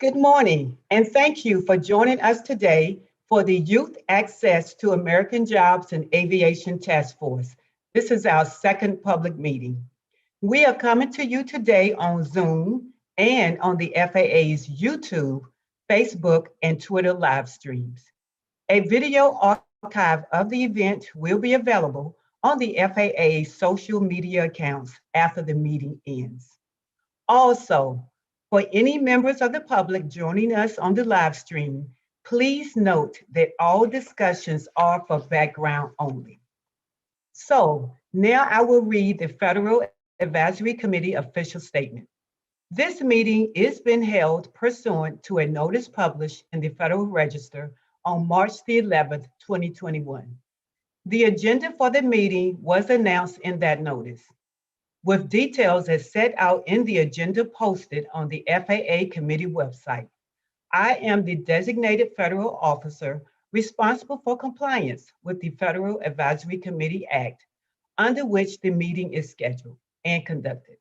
Good morning, and thank you for joining us today for the Youth Access to American Jobs and Aviation Task Force. This is our second public meeting. We are coming to you today on Zoom and on the FAA's YouTube, Facebook, and Twitter live streams. A video archive of the event will be available on the FAA's social media accounts after the meeting ends. Also, for any members of the public joining us on the live stream, please note that all discussions are for background only. So now I will read the Federal Advisory Committee official statement. This meeting is being held pursuant to a notice published in the Federal Register on March the 11th, 2021. The agenda for the meeting was announced in that notice, with details as set out in the agenda posted on the FAA committee website. I am the designated federal officer responsible for compliance with the Federal Advisory Committee Act, under which the meeting is scheduled and conducted.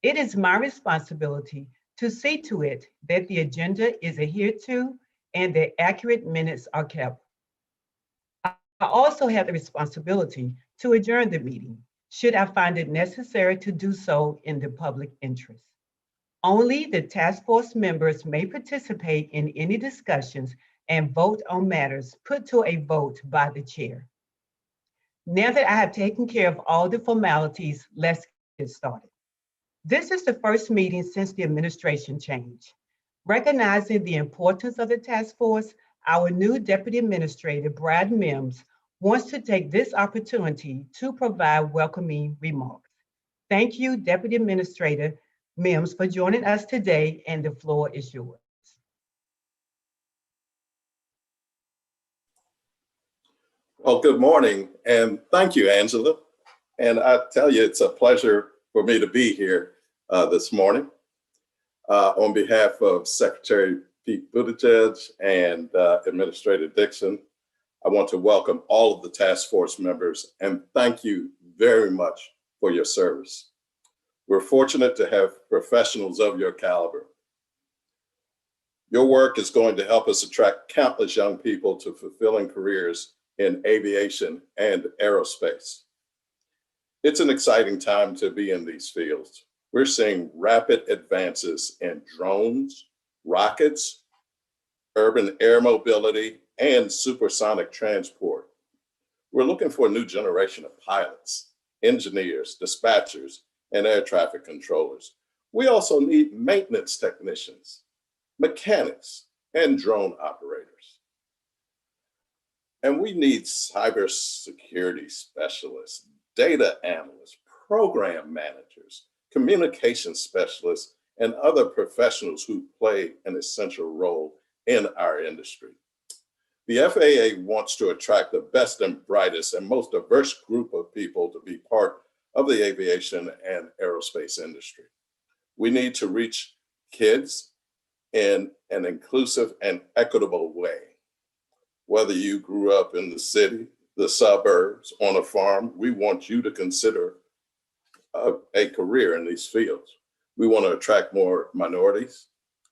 It is my responsibility to see to it that the agenda is adhered to and that accurate minutes are kept. I also have the responsibility to adjourn the meeting should I find it necessary to do so in the public interest. Only the task force members may participate in any discussions and vote on matters put to a vote by the chair. Now that I have taken care of all the formalities, let's get started. This is the first meeting since the administration change. Recognizing the importance of the task force, our new Deputy Administrator, Brad Mims, wants to take this opportunity to provide welcoming remarks. Thank you, Deputy Administrator Mims, for joining us today, and the floor is yours. Well, good morning, and thank you, Angela. And I tell you, it's a pleasure for me to be here this morning. On behalf of Secretary Pete Buttigieg and Administrator Dixon, I want to welcome all of the task force members and thank you very much for your service. We're fortunate to have professionals of your caliber. Your work is going to help us attract countless young people to fulfilling careers in aviation and aerospace. It's an exciting time to be in these fields. We're seeing rapid advances in drones, rockets, urban air mobility, and supersonic transport. We're looking for a new generation of pilots, engineers, dispatchers, and air traffic controllers. We also need maintenance technicians, mechanics, and drone operators. And we need cybersecurity specialists, data analysts, program managers, communication specialists, and other professionals who play an essential role in our industry. The FAA wants to attract the best and brightest and most diverse group of people to be part of the aviation and aerospace industry. We need to reach kids in an inclusive and equitable way. Whether you grew up in the city, the suburbs, on a farm, we want you to consider a career in these fields. We want to attract more minorities,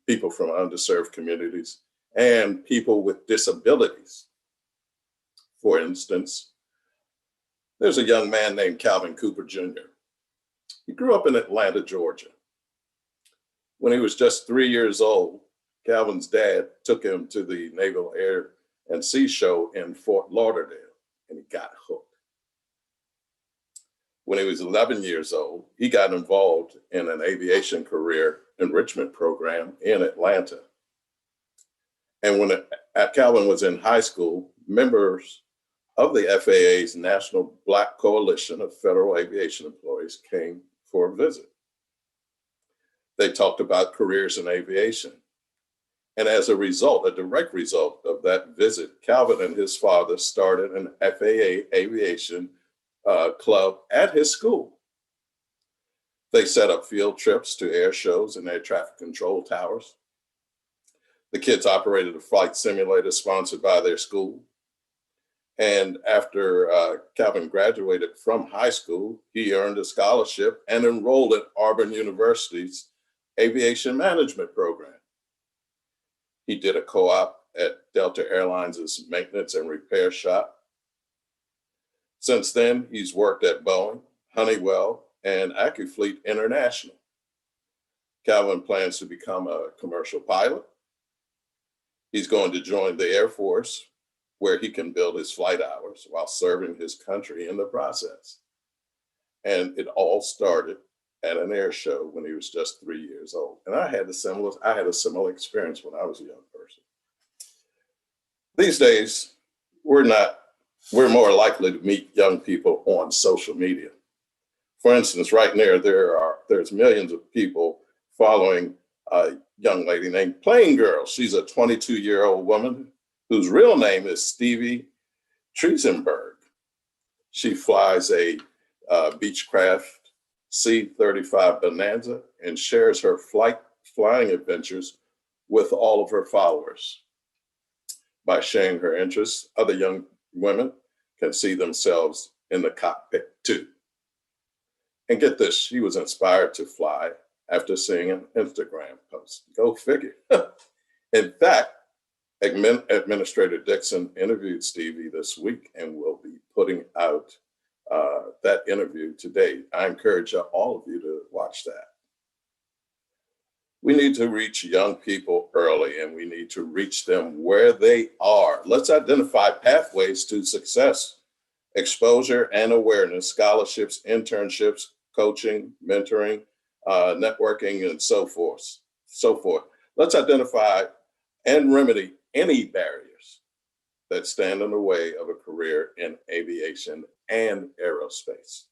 people from underserved communities, and people with disabilities. For instance, there's a young man named Calvin Cooper Jr. He grew up in Atlanta, Georgia. When he was just 3 years old, Calvin's dad took him to the Naval Air and Sea Show in Fort Lauderdale, and he got hooked. When he was 11 years old, he got involved in an aviation career enrichment program in Atlanta. And when Calvin was in high school, members of the FAA's National Black Coalition of Federal Aviation Employees came for a visit. They talked about careers in aviation. And as a result, a direct result of that visit, Calvin and his father started an FAA aviation club at his school. They set up field trips to air shows and air traffic control towers. The kids operated a flight simulator sponsored by their school. And after Calvin graduated from high school, he earned a scholarship and enrolled at Auburn University's aviation management program. He did a co-op at Delta Airlines' maintenance and repair shop. Since then, he's worked at Boeing, Honeywell, and AccuFleet International. Calvin plans to become a commercial pilot. He's going to join the Air Force, where he can build his flight hours while serving his country in the process. And it all started at an air show when he was just 3 years old. And I had a similar experience when I was a young person. These days, we're more likely to meet young people on social media. For instance, right now, there's millions of people following a young lady named Plain Girl. She's a 22-year-old woman whose real name is Stevie Triesenberg. She flies a Beechcraft C-35 Bonanza and shares her flying adventures with all of her followers. By sharing her interests, other young women can see themselves in the cockpit too. And get this, she was inspired to fly after seeing an Instagram post. Go figure. In fact, Administrator Dixon interviewed Stevie this week and will be putting out that interview today. I encourage all of you to watch that. We need to reach young people early, and we need to reach them where they are. Let's identify pathways to success, exposure and awareness, scholarships, internships, coaching, mentoring, networking, and so forth. Let's identify and remedy any barriers that stand in the way of a career in aviation and aerospace.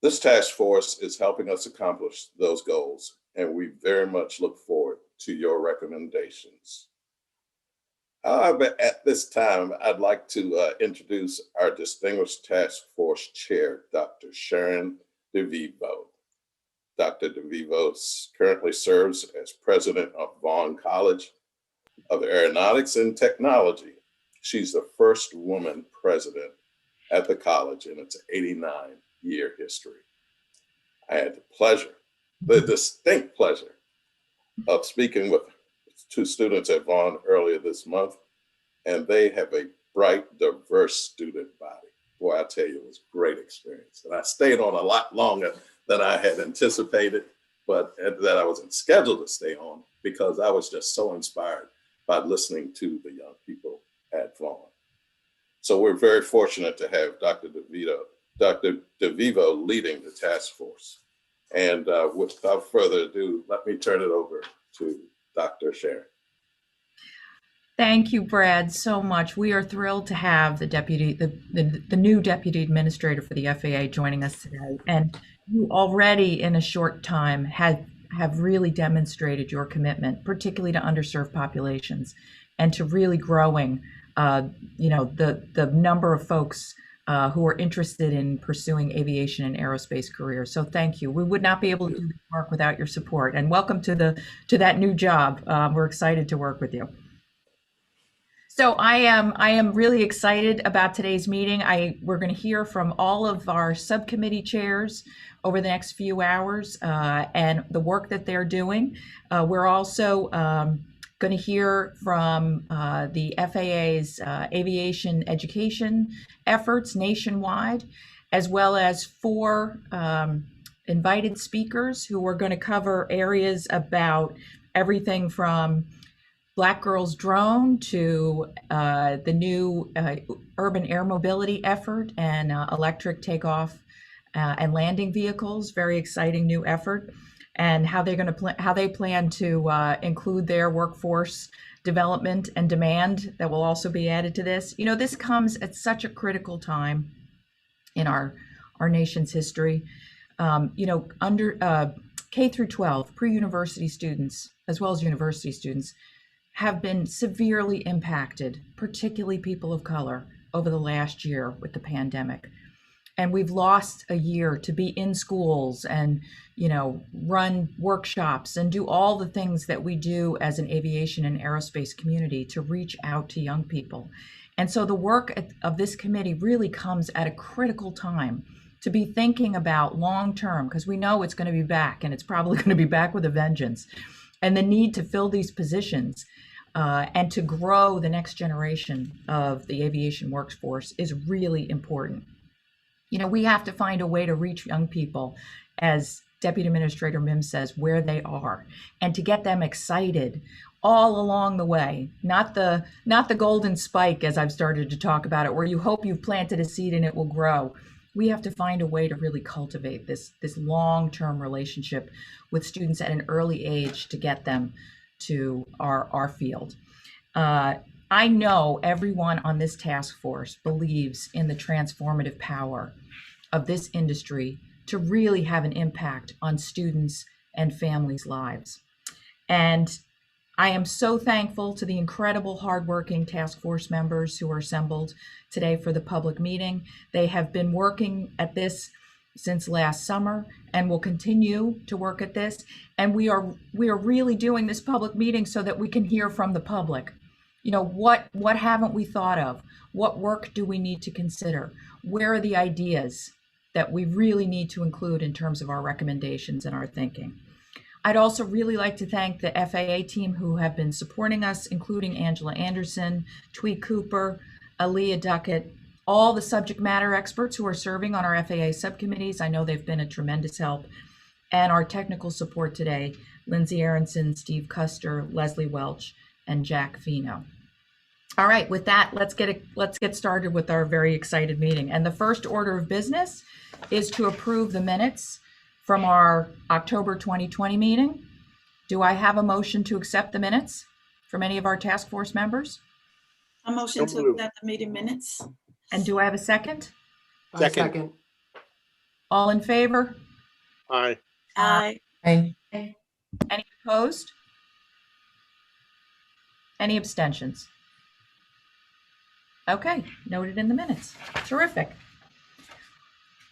This task force is helping us accomplish those goals, and we very much look forward to your recommendations. However, at this time, I'd like to introduce our distinguished task force chair, Dr. Sharon DeVivo. Dr. DeVivo currently serves as president of Vaughn College of Aeronautics and Technology. She's the first woman president at the college in its 89-year history. I had the distinct pleasure of speaking with 2 students at Vaughn earlier this month, and they have a bright, diverse student body. Boy, I tell you, it was a great experience. And I stayed on a lot longer than I had anticipated, but that I wasn't scheduled to stay on because I was just so inspired by listening to the young people at Vaughn. So we're very fortunate to have Dr. DeVivo leading the task force. And without further ado, let me turn it over to Dr. Sharon. Thank you, Brad, so much. We are thrilled to have the new deputy administrator for the FAA joining us today. And you already, in a short time, have really demonstrated your commitment, particularly to underserved populations, and to really growing, the number of folks who are interested in pursuing aviation and aerospace careers. So thank you. We would not be able to do this work without your support. And welcome to that new job. We're excited to work with you. So I am really excited about today's meeting. We're going to hear from all of our subcommittee chairs over the next few hours and the work that they're doing. We're also going to hear from the FAA's aviation education efforts nationwide, as well as 4 invited speakers who are going to cover areas about everything from Black Girls Drone to the new urban air mobility effort and electric takeoff and landing vehicles. Very exciting new effort, and how they plan to include their workforce development and demand that will also be added to this. You know, this comes at such a critical time in our nation's history. Under K through 12, pre-university students, as well as university students, have been severely impacted, particularly people of color, over the last year with the pandemic. And we've lost a year to be in schools and, run workshops and do all the things that we do as an aviation and aerospace community to reach out to young people. And so the work of this committee really comes at a critical time to be thinking about long-term, because we know it's going to be back, and it's probably going to be back with a vengeance. and the need to fill these positions and to grow the next generation of the aviation workforce is really important. You know, we have to find a way to reach young people, as Deputy Administrator Mims says, where they are, and to get them excited all along the way. Not the golden spike, as I've started to talk about it, where you hope you've planted a seed and it will grow. We have to find a way to really cultivate this long-term relationship with students at an early age to get them to our field. I know everyone on this task force believes in the transformative power of this industry to really have an impact on students and families' lives. And I am so thankful to the incredible hardworking task force members who are assembled today for the public meeting. They have been working at this since last summer and will continue to work at this. And we are really doing this public meeting so that we can hear from the public. You know, what haven't we thought of? What work do we need to consider? Where are the ideas that we really need to include in terms of our recommendations and our thinking? I'd also really like to thank the FAA team who have been supporting us, including Angela Anderson, Twee Cooper, Aaliyah Duckett, all the subject matter experts who are serving on our FAA subcommittees. I know they've been a tremendous help. And our technical support today, Lindsay Aronson, Steve Custer, Leslie Welch, and Jack Fino. All right, with that, let's get started with our very excited meeting. And the first order of business is to approve the minutes from our October 2020 meeting. Do I have a motion to accept the minutes from any of our task force members? A motion to accept the meeting minutes. And do I have a second? Second. All in favor? Aye. Aye. Any opposed? Any abstentions? Okay, noted in the minutes. Terrific.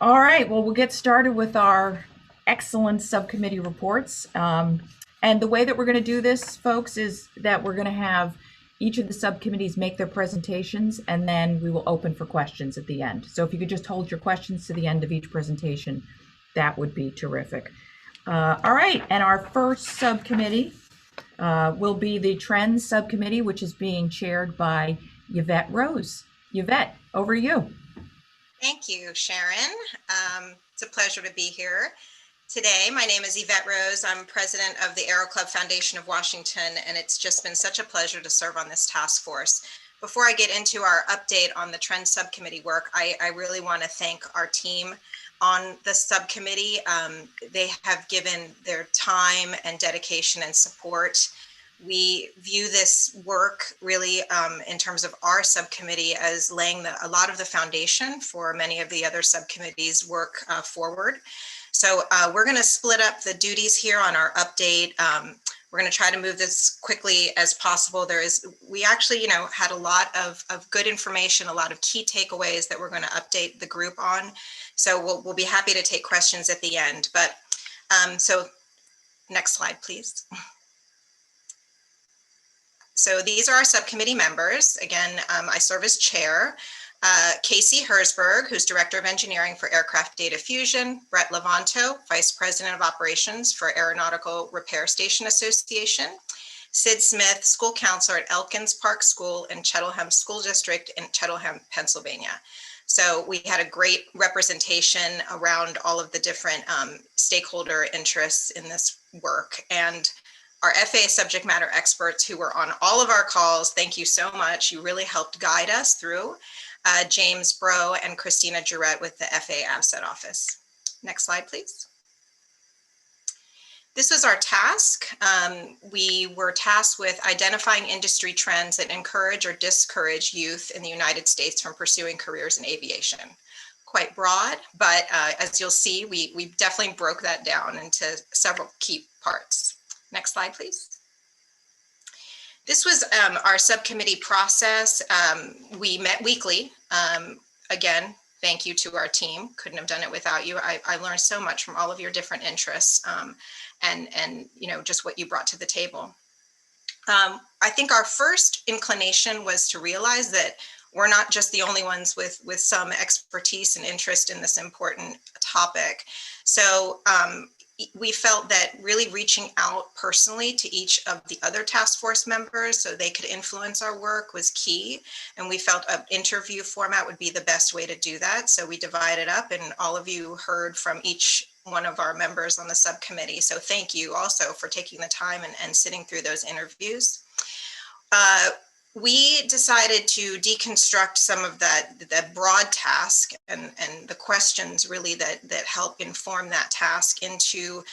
All right, well, we'll get started with our excellent subcommittee reports. And the way that we're going to do this, folks, is that we're going to have each of the subcommittees make their presentations, and then we will open for questions at the end. So if you could just hold your questions to the end of each presentation, that would be terrific. All right, and our first subcommittee will be the Trends Subcommittee, which is being chaired by Yvette Rose. Yvette, over to you. Thank you, Sharon. It's a pleasure to be here today. My name is Yvette Rose. I'm president of the Aero Club Foundation of Washington, and it's just been such a pleasure to serve on this task force. Before I get into our update on the Trends Subcommittee work, I really want to thank our team on the subcommittee. They have given their time and dedication and support. We view this work really in terms of our subcommittee as laying a lot of the foundation for many of the other subcommittees' work forward. So we're going to split up the duties here on our update. We're going to try to move this quickly as possible. We actually, had a lot of good information, a lot of key takeaways that we're going to update the group on. So we'll be happy to take questions at the end. But so next slide, please. So these are our subcommittee members. Again, I serve as chair. Casey Herzberg, who's Director of Engineering for Aircraft Data Fusion. Brett Levanto, Vice President of Operations for Aeronautical Repair Station Association. Sid Smith, School Counselor at Elkins Park School in Chettleham School District in Chettleham, Pennsylvania. So we had a great representation around all of the different stakeholder interests in this work. And our FAA subject matter experts who were on all of our calls, thank you so much. You really helped guide us through. James Bro and Christina Jarrett with the FAA Asset Office. Next slide, please. This was our task. We were tasked with identifying industry trends that encourage or discourage youth in the United States from pursuing careers in aviation. Quite broad, but as you'll see, we definitely broke that down into several key parts. Next slide, please. This was our subcommittee process. We met weekly. Again, thank you to our team. Couldn't have done it without you. I learned so much from all of your different interests and just what you brought to the table. I think our first inclination was to realize that we're not just the only ones with some expertise and interest in this important topic. So we felt that really reaching out personally to each of the other task force members so they could influence our work was key. And we felt an interview format would be the best way to do that. So we divided up, and all of you heard from each one of our members on the subcommittee. So thank you also for taking the time and sitting through those interviews. We decided to deconstruct some of that broad task and the questions really that help inform that task into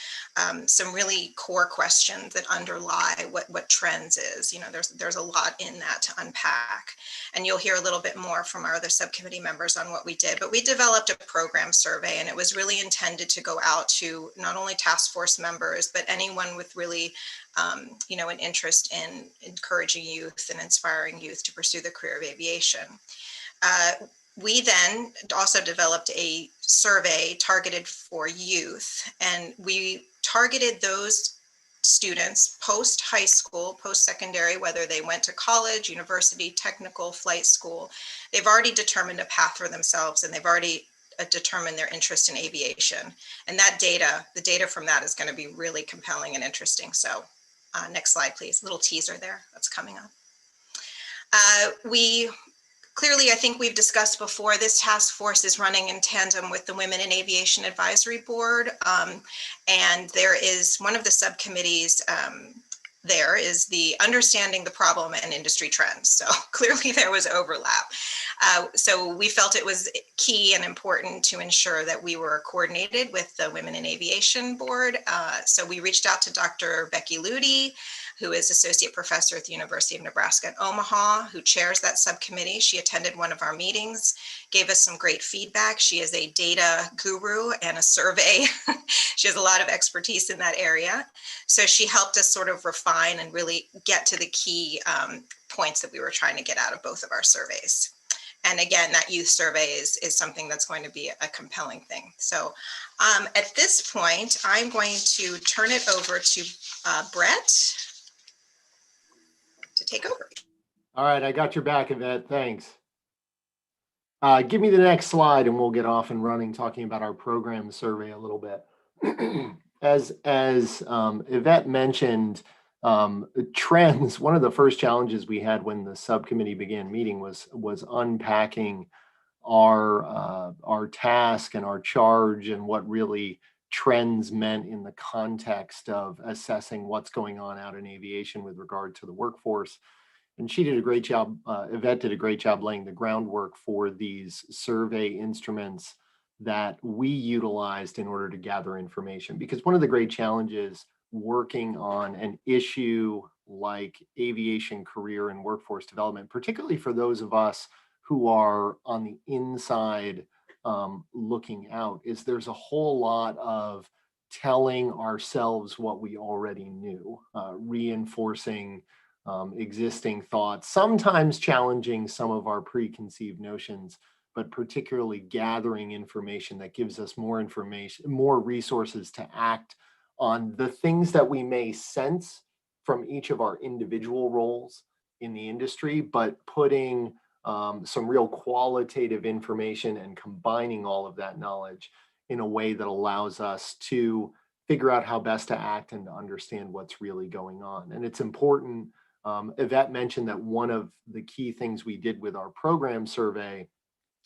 some really core questions that underlie what trends is. You know, there's a lot in that to unpack, and you'll hear a little bit more from our other subcommittee members on what we did. But we developed a program survey, and it was really intended to go out to not only task force members, but anyone with really you know, an interest in encouraging youth and inspiring youth to pursue the career of aviation. We then also developed a survey targeted for youth, and we targeted those students post high school, post secondary, whether they went to college, university, technical, flight school. They've already determined a path for themselves, and they've already determined their interest in aviation. And that data, the data from that is going to be really compelling and interesting. So next slide, please. Little teaser there that's coming up. We clearly, I think we've discussed before, this task force is running in tandem with the Women in Aviation Advisory Board. And there is one of the subcommittees there is the understanding the problem and industry trends. So clearly there was overlap. So we felt it was key and important to ensure that we were coordinated with the Women in Aviation Board. So we reached out to Dr. Becky Ludy, who is associate professor at the University of Nebraska at Omaha, who chairs that subcommittee. She attended one of our meetings, gave us some great feedback. She is a data guru and a survey. She has a lot of expertise in that area. So she helped us sort of refine and really get to the key points that we were trying to get out of both of our surveys. And again, that youth survey is something that's going to be a compelling thing. So at this point, I'm going to turn it over to Brett to take over. All right, I got your back, Yvette. Thanks. Give me the next slide and we'll get off and running talking about our program survey a little bit. As Yvette mentioned, trends, one of the first challenges we had when the subcommittee began meeting was unpacking our task and our charge and what really trends meant in the context of assessing what's going on out in aviation with regard to the workforce. And she did a great job, Yvette did a great job laying the groundwork for these survey instruments that we utilized in order to gather information. Because one of the great challenges working on an issue like aviation career and workforce development, particularly for those of us who are on the inside looking out, is there's a whole lot of telling ourselves what we already knew, reinforcing existing thoughts, sometimes challenging some of our preconceived notions, but particularly gathering information that gives us more information, more resources to act on the things that we may sense from each of our individual roles in the industry, but putting some real qualitative information and combining all of that knowledge in a way that allows us to figure out how best to act and to understand what's really going on. And it's important. Yvette mentioned that one of the key things we did with our program survey,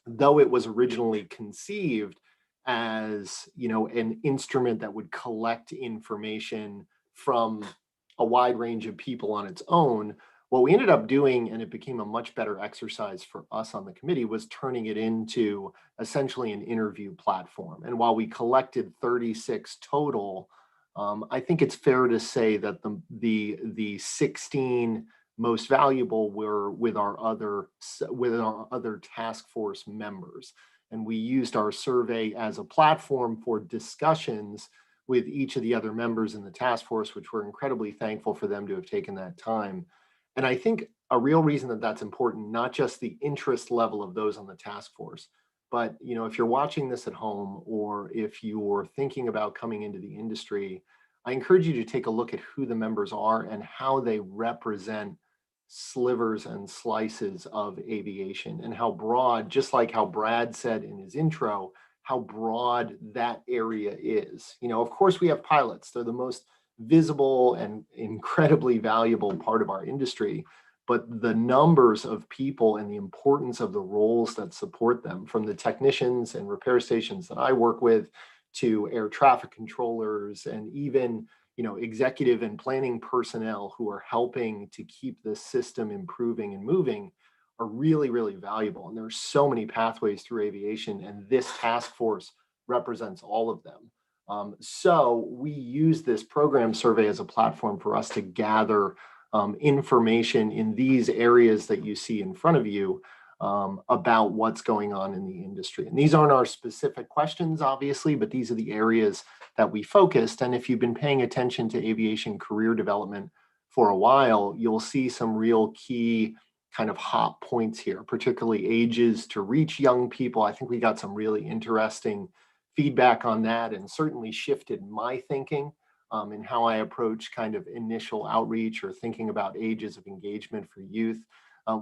though it was originally conceived as, you know, an instrument that would collect information from a wide range of people on its own, what we ended up doing, and it became a much better exercise for us on the committee, was turning it into essentially an interview platform. And while we collected 36 total, I think it's fair to say that the 16 most valuable were with our other task force members. And we used our survey as a platform for discussions with each of the other members in the task force, which we're incredibly thankful for them to have taken that time. And I think a real reason that that's important, not just the interest level of those on the task force, but, you know, if you're watching this at home or if you're thinking about coming into the industry, I encourage you to take a look at who the members are and how they represent slivers and slices of aviation, and how broad, just like how Brad said in his intro, how broad that area is. You know, of course, we have pilots. They're the most visible and incredibly valuable part of our industry. But the numbers of people and the importance of the roles that support them, from the technicians and repair stations that I work with to air traffic controllers and even, you know, executive and planning personnel who are helping to keep the system improving and moving, are really, really valuable. And there are so many pathways through aviation, and this task force represents all of them. So we use this program survey as a platform for us to gather information in these areas that you see in front of you about what's going on in the industry. And these aren't our specific questions, obviously, but these are the areas that we focused. And if you've been paying attention to aviation career development for a while, you'll see some real key kind of hot points here, particularly ages to reach young people. I think we got some really interesting feedback on that, and certainly shifted my thinking in how I approach kind of initial outreach or thinking about ages of engagement for youth.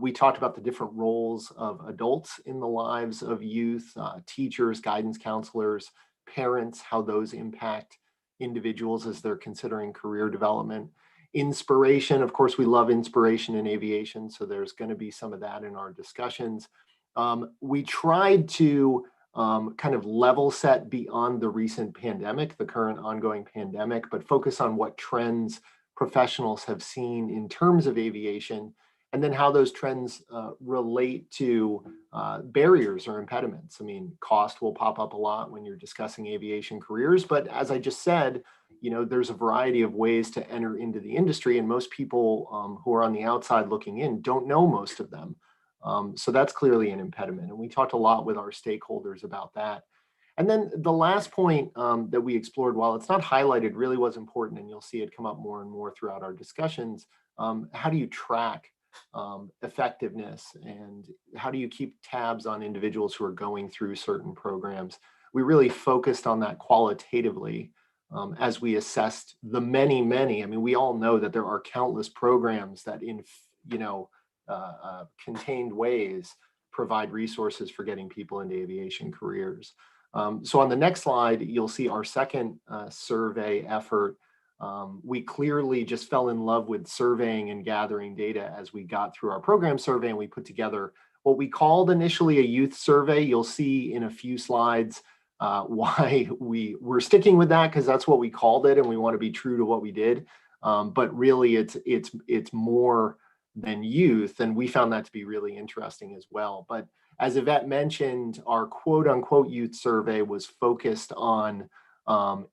We talked about the different roles of adults in the lives of youth, teachers, guidance counselors, parents, how those impact individuals as they're considering career development. Inspiration, of course, we love inspiration in aviation, so there's going to be some of that in our discussions. We tried to kind of level set beyond the recent pandemic, the current ongoing pandemic, but focus on what trends professionals have seen in terms of aviation, and then how those trends relate to barriers or impediments. I mean, cost will pop up a lot when you're discussing aviation careers, but as I just said, you know, there's a variety of ways to enter into the industry, and most people who are on the outside looking in don't know most of them. So that's clearly an impediment. And we talked a lot with our stakeholders about that. And then the last point that we explored, while it's not highlighted, really was important, and you'll see it come up more and more throughout our discussions. How do you track effectiveness, and how do you keep tabs on individuals who are going through certain programs? We really focused on that qualitatively as we assessed the many, I mean, we all know that there are countless programs that in, you know, contained ways provide resources for getting people into aviation careers. So on the next slide, you'll see our second survey effort. We clearly just fell in love with surveying and gathering data as we got through our program survey, and we put together what we called initially a youth survey. You'll see in a few slides why we're sticking with that, because that's what we called it, and we want to be true to what we did. But really, it's more than youth, and we found that to be really interesting as well. But as Yvette mentioned, our quote unquote youth survey was focused on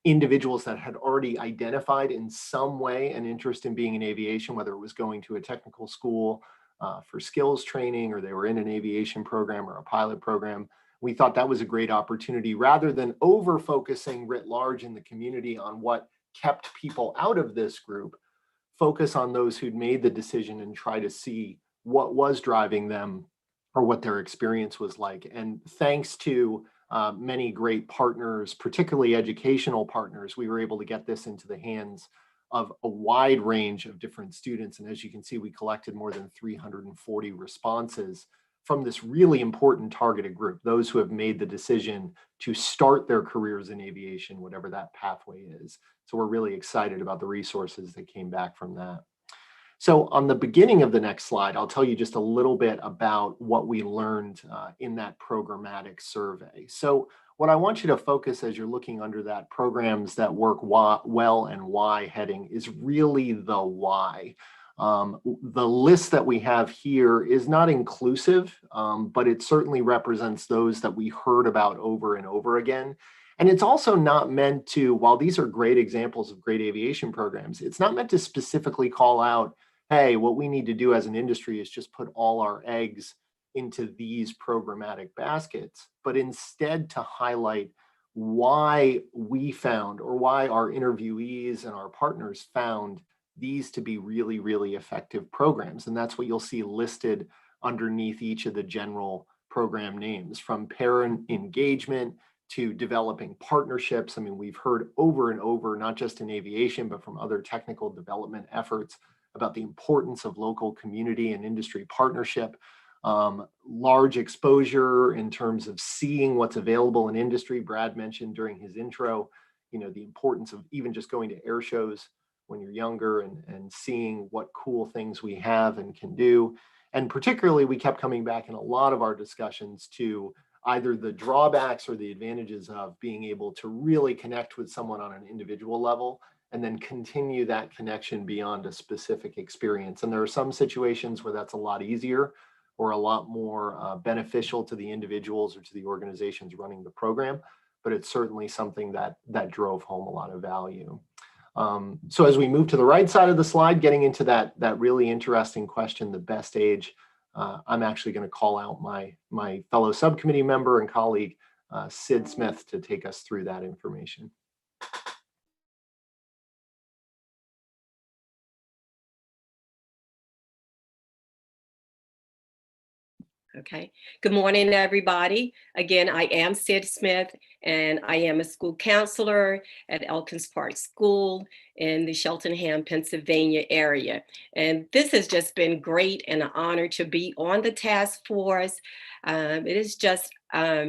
individuals that had already identified in some way an interest in being in aviation, whether it was going to a technical school for skills training, or they were in an aviation program or a pilot program. We thought that was a great opportunity, rather than over focusing writ large in the community on what kept people out of this group, focus on those who'd made the decision and try to see what was driving them or what their experience was like. And thanks to many great partners, particularly educational partners, we were able to get this into the hands of a wide range of different students. And as you can see, we collected more than 340 responses from this really important targeted group, those who have made the decision to start their careers in aviation, whatever that pathway is. So we're really excited about the resources that came back from that. So on the beginning of the next slide, I'll tell you just a little bit about what we learned in that programmatic survey. So what I want you to focus as you're looking under that programs that work well and why heading is really the why. The list that we have here is not inclusive, but it certainly represents those that we heard about over and over again. And it's also not meant to, while these are great examples of great aviation programs, it's not meant to specifically call out, hey, what we need to do as an industry is just put all our eggs into these programmatic baskets, but instead to highlight why we found, or why our interviewees and our partners found these to be really, really effective programs. And that's what you'll see listed underneath each of the general program names, from parent engagement to developing partnerships. I mean, we've heard over and over, not just in aviation, but from other technical development efforts, about the importance of local community and industry partnership. large exposure in terms of seeing what's available in industry. Brad mentioned during his intro, the importance of even just going to air shows when you're younger and seeing what cool things we have and can do. And particularly, we kept coming back in a lot of our discussions to either the drawbacks or the advantages of being able to really connect with someone on an individual level and then continue that connection beyond a specific experience. And there are some situations where that's a lot easier or a lot more beneficial to the individuals or to the organizations running the program, but it's certainly something that drove home a lot of value. So as we move to the right side of the slide, getting into that really interesting question, the best age, I'm actually going to call out my fellow subcommittee member and colleague, Sid Smith, to take us through that information. Okay. Good morning, everybody. Again, I am Sid Smith, and I am a school counselor at Elkins Park School in the Cheltenham, Pennsylvania area. And this has just been great and an honor to be on the task force. It is just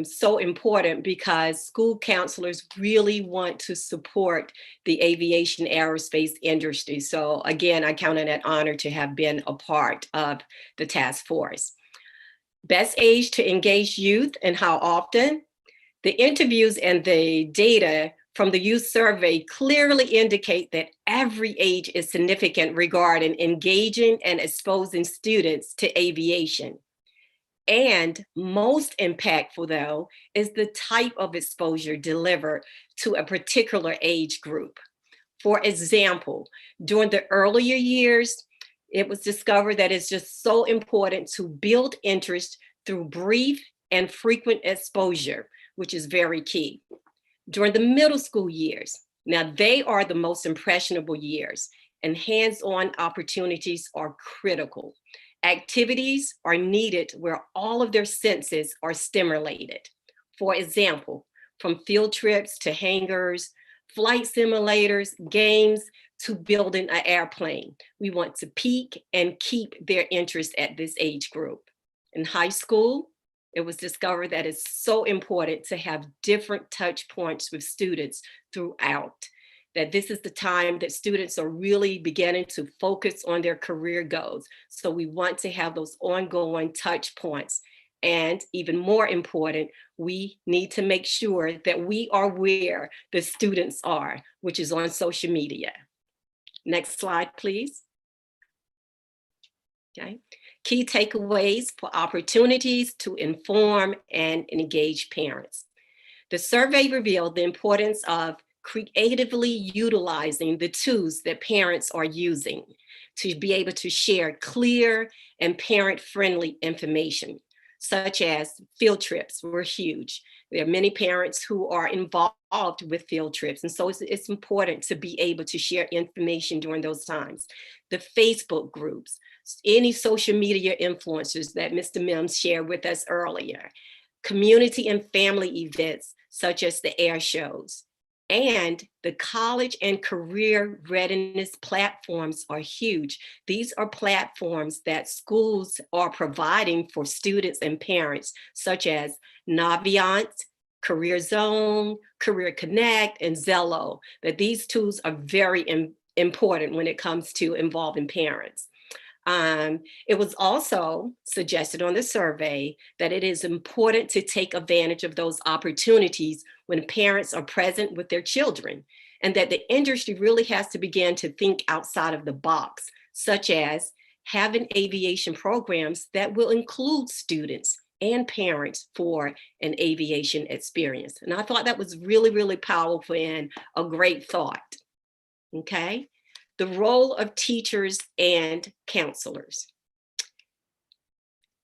so important because school counselors really want to support the aviation aerospace industry. So again, I count it an honor to have been a part of the task force. Best age to engage youth and how often? The interviews and the data from the youth survey clearly indicate that every age is significant regarding engaging and exposing students to aviation. And most impactful, though, is the type of exposure delivered to a particular age group. For example, during the earlier years, it was discovered that it's just so important to build interest through brief and frequent exposure, which is very key. During the middle school years, now they are the most impressionable years, and hands-on opportunities are critical. Activities are needed where all of their senses are stimulated. For example, from field trips to hangars, flight simulators, games, to building an airplane. We want to pique and keep their interest at this age group. In high school, it was discovered that it's so important to have different touch points with students throughout, that this is the time that students are really beginning to focus on their career goals. So we want to have those ongoing touch points. And even more important, we need to make sure that we are where the students are, which is on social media. Next slide, please. Okay. Key takeaways for opportunities to inform and engage parents. The survey revealed the importance of creatively utilizing the tools that parents are using to be able to share clear and parent-friendly information, such as field trips were huge. There are many parents who are involved with field trips, and so it's important to be able to share information during those times. The Facebook groups, any social media influencers that Mr. Mims shared with us earlier, community and family events such as the air shows, and the college and career readiness platforms are huge. These are platforms that schools are providing for students and parents, such as Naviance, Career Zone, Career Connect, and Zello, that these tools are very important when it comes to involving parents. It was also suggested on the survey that it is important to take advantage of those opportunities when parents are present with their children, and that the industry really has to begin to think outside of the box, such as having aviation programs that will include students and parents for an aviation experience. And I thought that was really, really powerful and a great thought. Okay. The role of teachers and counselors.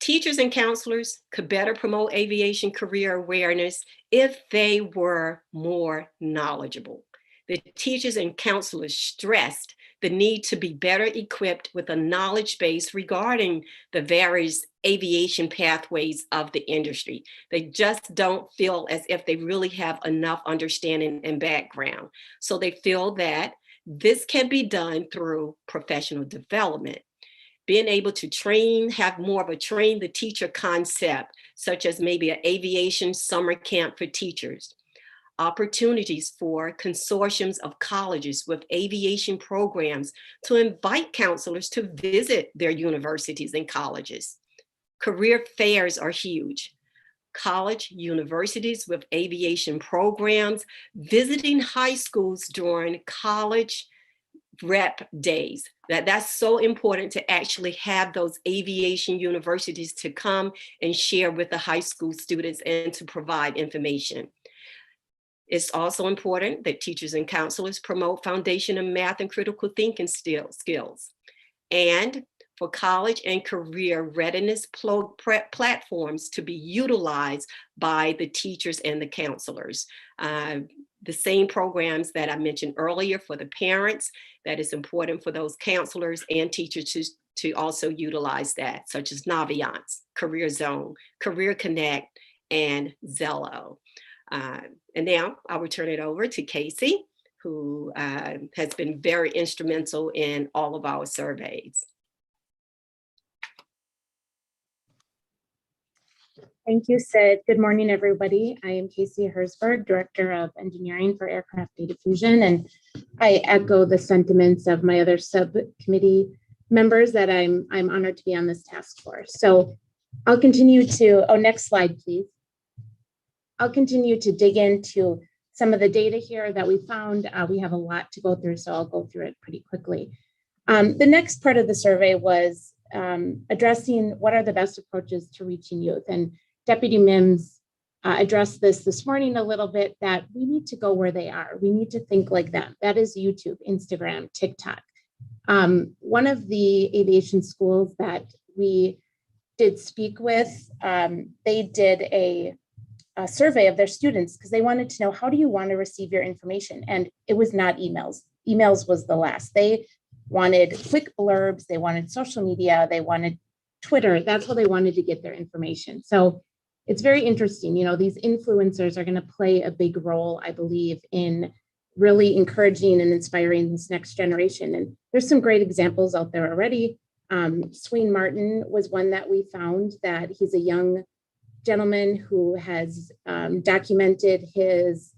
Teachers and counselors could better promote aviation career awareness if they were more knowledgeable. The teachers and counselors stressed the need to be better equipped with a knowledge base regarding the various aviation pathways of the industry. They just don't feel as if they really have enough understanding and background. So they feel that this can be done through professional development. being able to have more of a train the teacher concept, such as maybe an aviation summer camp for teachers. Opportunities for consortiums of colleges with aviation programs to invite counselors to visit their universities and colleges. Career fairs are huge. College, universities with aviation programs, visiting high schools during college rep days. That's so important to actually have those aviation universities to come and share with the high school students and to provide information. It's also important that teachers and counselors promote foundation of math and critical thinking skills. And for college and career readiness platforms to be utilized by the teachers and the counselors. The same programs that I mentioned earlier for the parents, that is important for those counselors and teachers to also utilize that, such as Naviance, Career Zone, Career Connect, and Zello. And now I will turn it over to Casey, who has been very instrumental in all of our surveys. Thank you, Sid. Good morning, everybody. I am Casey Herzberg, Director of Engineering for Aircraft Data Fusion, and I echo the sentiments of my other subcommittee members that I'm honored to be on this task force. So I'll continue to, next slide, please. I'll continue to dig into some of the data here that we found. We have a lot to go through, so I'll go through it pretty quickly. The next part of the survey was addressing what are the best approaches to reaching youth. And Deputy Mims addressed this morning a little bit, that we need to go where they are. We need to think like them. That is YouTube, Instagram, TikTok. One of the aviation schools that we did speak with, they did a survey of their students because they wanted to know, how do you want to receive your information? And it was not emails. Emails was the last. They wanted quick blurbs, they wanted social media, they wanted Twitter. That's how they wanted to get their information. So it's very interesting. You know, these influencers are going to play a big role, I believe, in really encouraging and inspiring this next generation. And there's some great examples out there already. Sween Martin was one that we found, that he's a young gentleman who has documented his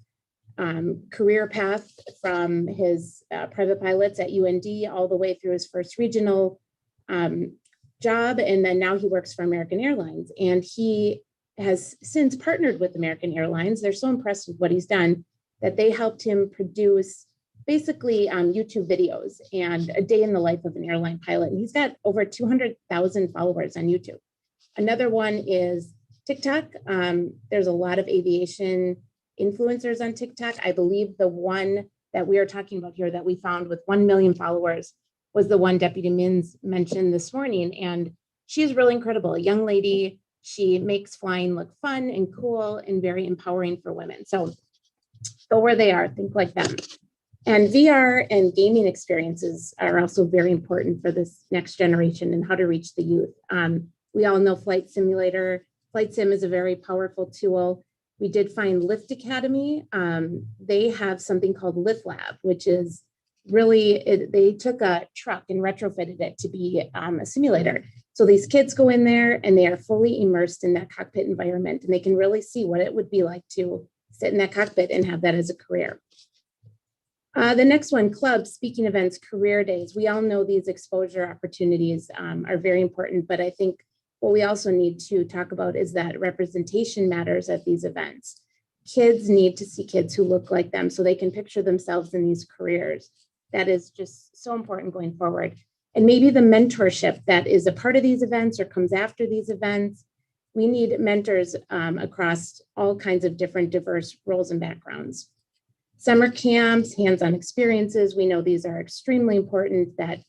career path from his private pilots at UND all the way through his first regional job. And then now he works for American Airlines. And he has since partnered with American Airlines. They're so impressed with what he's done that they helped him produce basically YouTube videos and a day in the life of an airline pilot. And he's got over 200,000 followers on YouTube. Another one is TikTok. There's a lot of aviation influencers on TikTok. I believe the one that we are talking about here that we found with 1 million followers was the one Deputy Mims mentioned this morning. And she's really incredible, a young lady. She makes flying look fun and cool and very empowering for women. So go where they are, think like them. And VR and gaming experiences are also very important for this next generation and how to reach the youth. We all know Flight Simulator. Flight Sim is a very powerful tool. We did find Lift Academy. They have something called Lift Lab, which is really, they took a truck and retrofitted it to be a simulator. So these kids go in there and they are fully immersed in that cockpit environment, and they can really see what it would be like to sit in that cockpit and have that as a career. The next one, clubs, speaking events, career days. We all know these exposure opportunities are very important, but I think what we also need to talk about is that representation matters at these events. Kids need to see kids who look like them so they can picture themselves in these careers. That is just so important going forward. And maybe the mentorship that is a part of these events or comes after these events. We need mentors across all kinds of different diverse roles and backgrounds. Summer camps, hands-on experiences. We know these are extremely important, that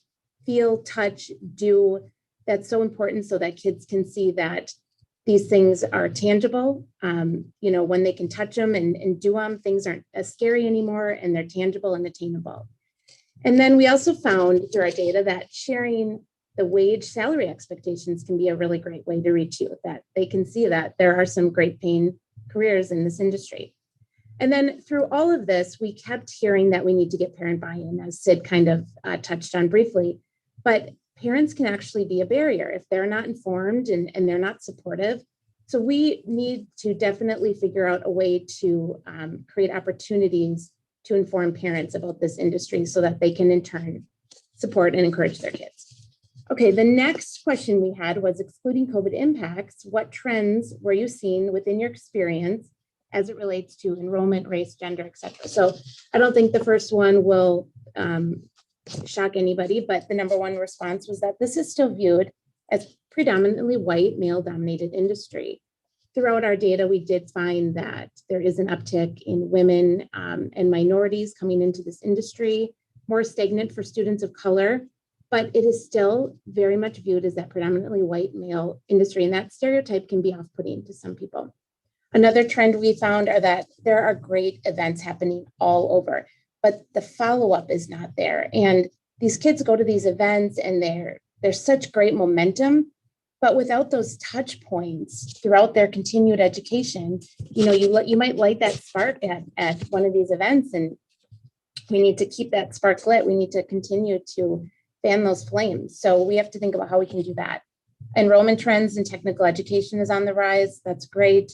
feel, touch, do. That's so important so that kids can see that these things are tangible. You know, when they can touch them and do them, things aren't as scary anymore, and they're tangible and attainable. And then we also found through our data that sharing the wage salary expectations can be a really great way to reach youth, that they can see that there are some great paying careers in this industry. And then through all of this, we kept hearing that we need to get parent buy-in, as Sid kind of touched on briefly. But parents can actually be a barrier if they're not informed and they're not supportive. So we need to definitely figure out a way to create opportunities to inform parents about this industry so that they can in turn support and encourage their kids. Okay, the next question we had was, excluding COVID impacts, what trends were you seeing within your experience as it relates to enrollment, race, gender, et cetera? So I don't think the first one will shock anybody, but the number one response was that this is still viewed as predominantly white, male-dominated industry. Throughout our data, we did find that there is an uptick in women and minorities coming into this industry, more stagnant for students of color, but it is still very much viewed as that predominantly white male industry, and that stereotype can be off-putting to some people. Another trend we found are that there are great events happening all over, but the follow-up is not there. And these kids go to these events and there's such great momentum, but without those touch points throughout their continued education, you might light that spark at one of these events, and we need to keep that spark lit. We need to continue to fan those flames. So we have to think about how we can do that. Enrollment trends in technical education is on the rise. That's great.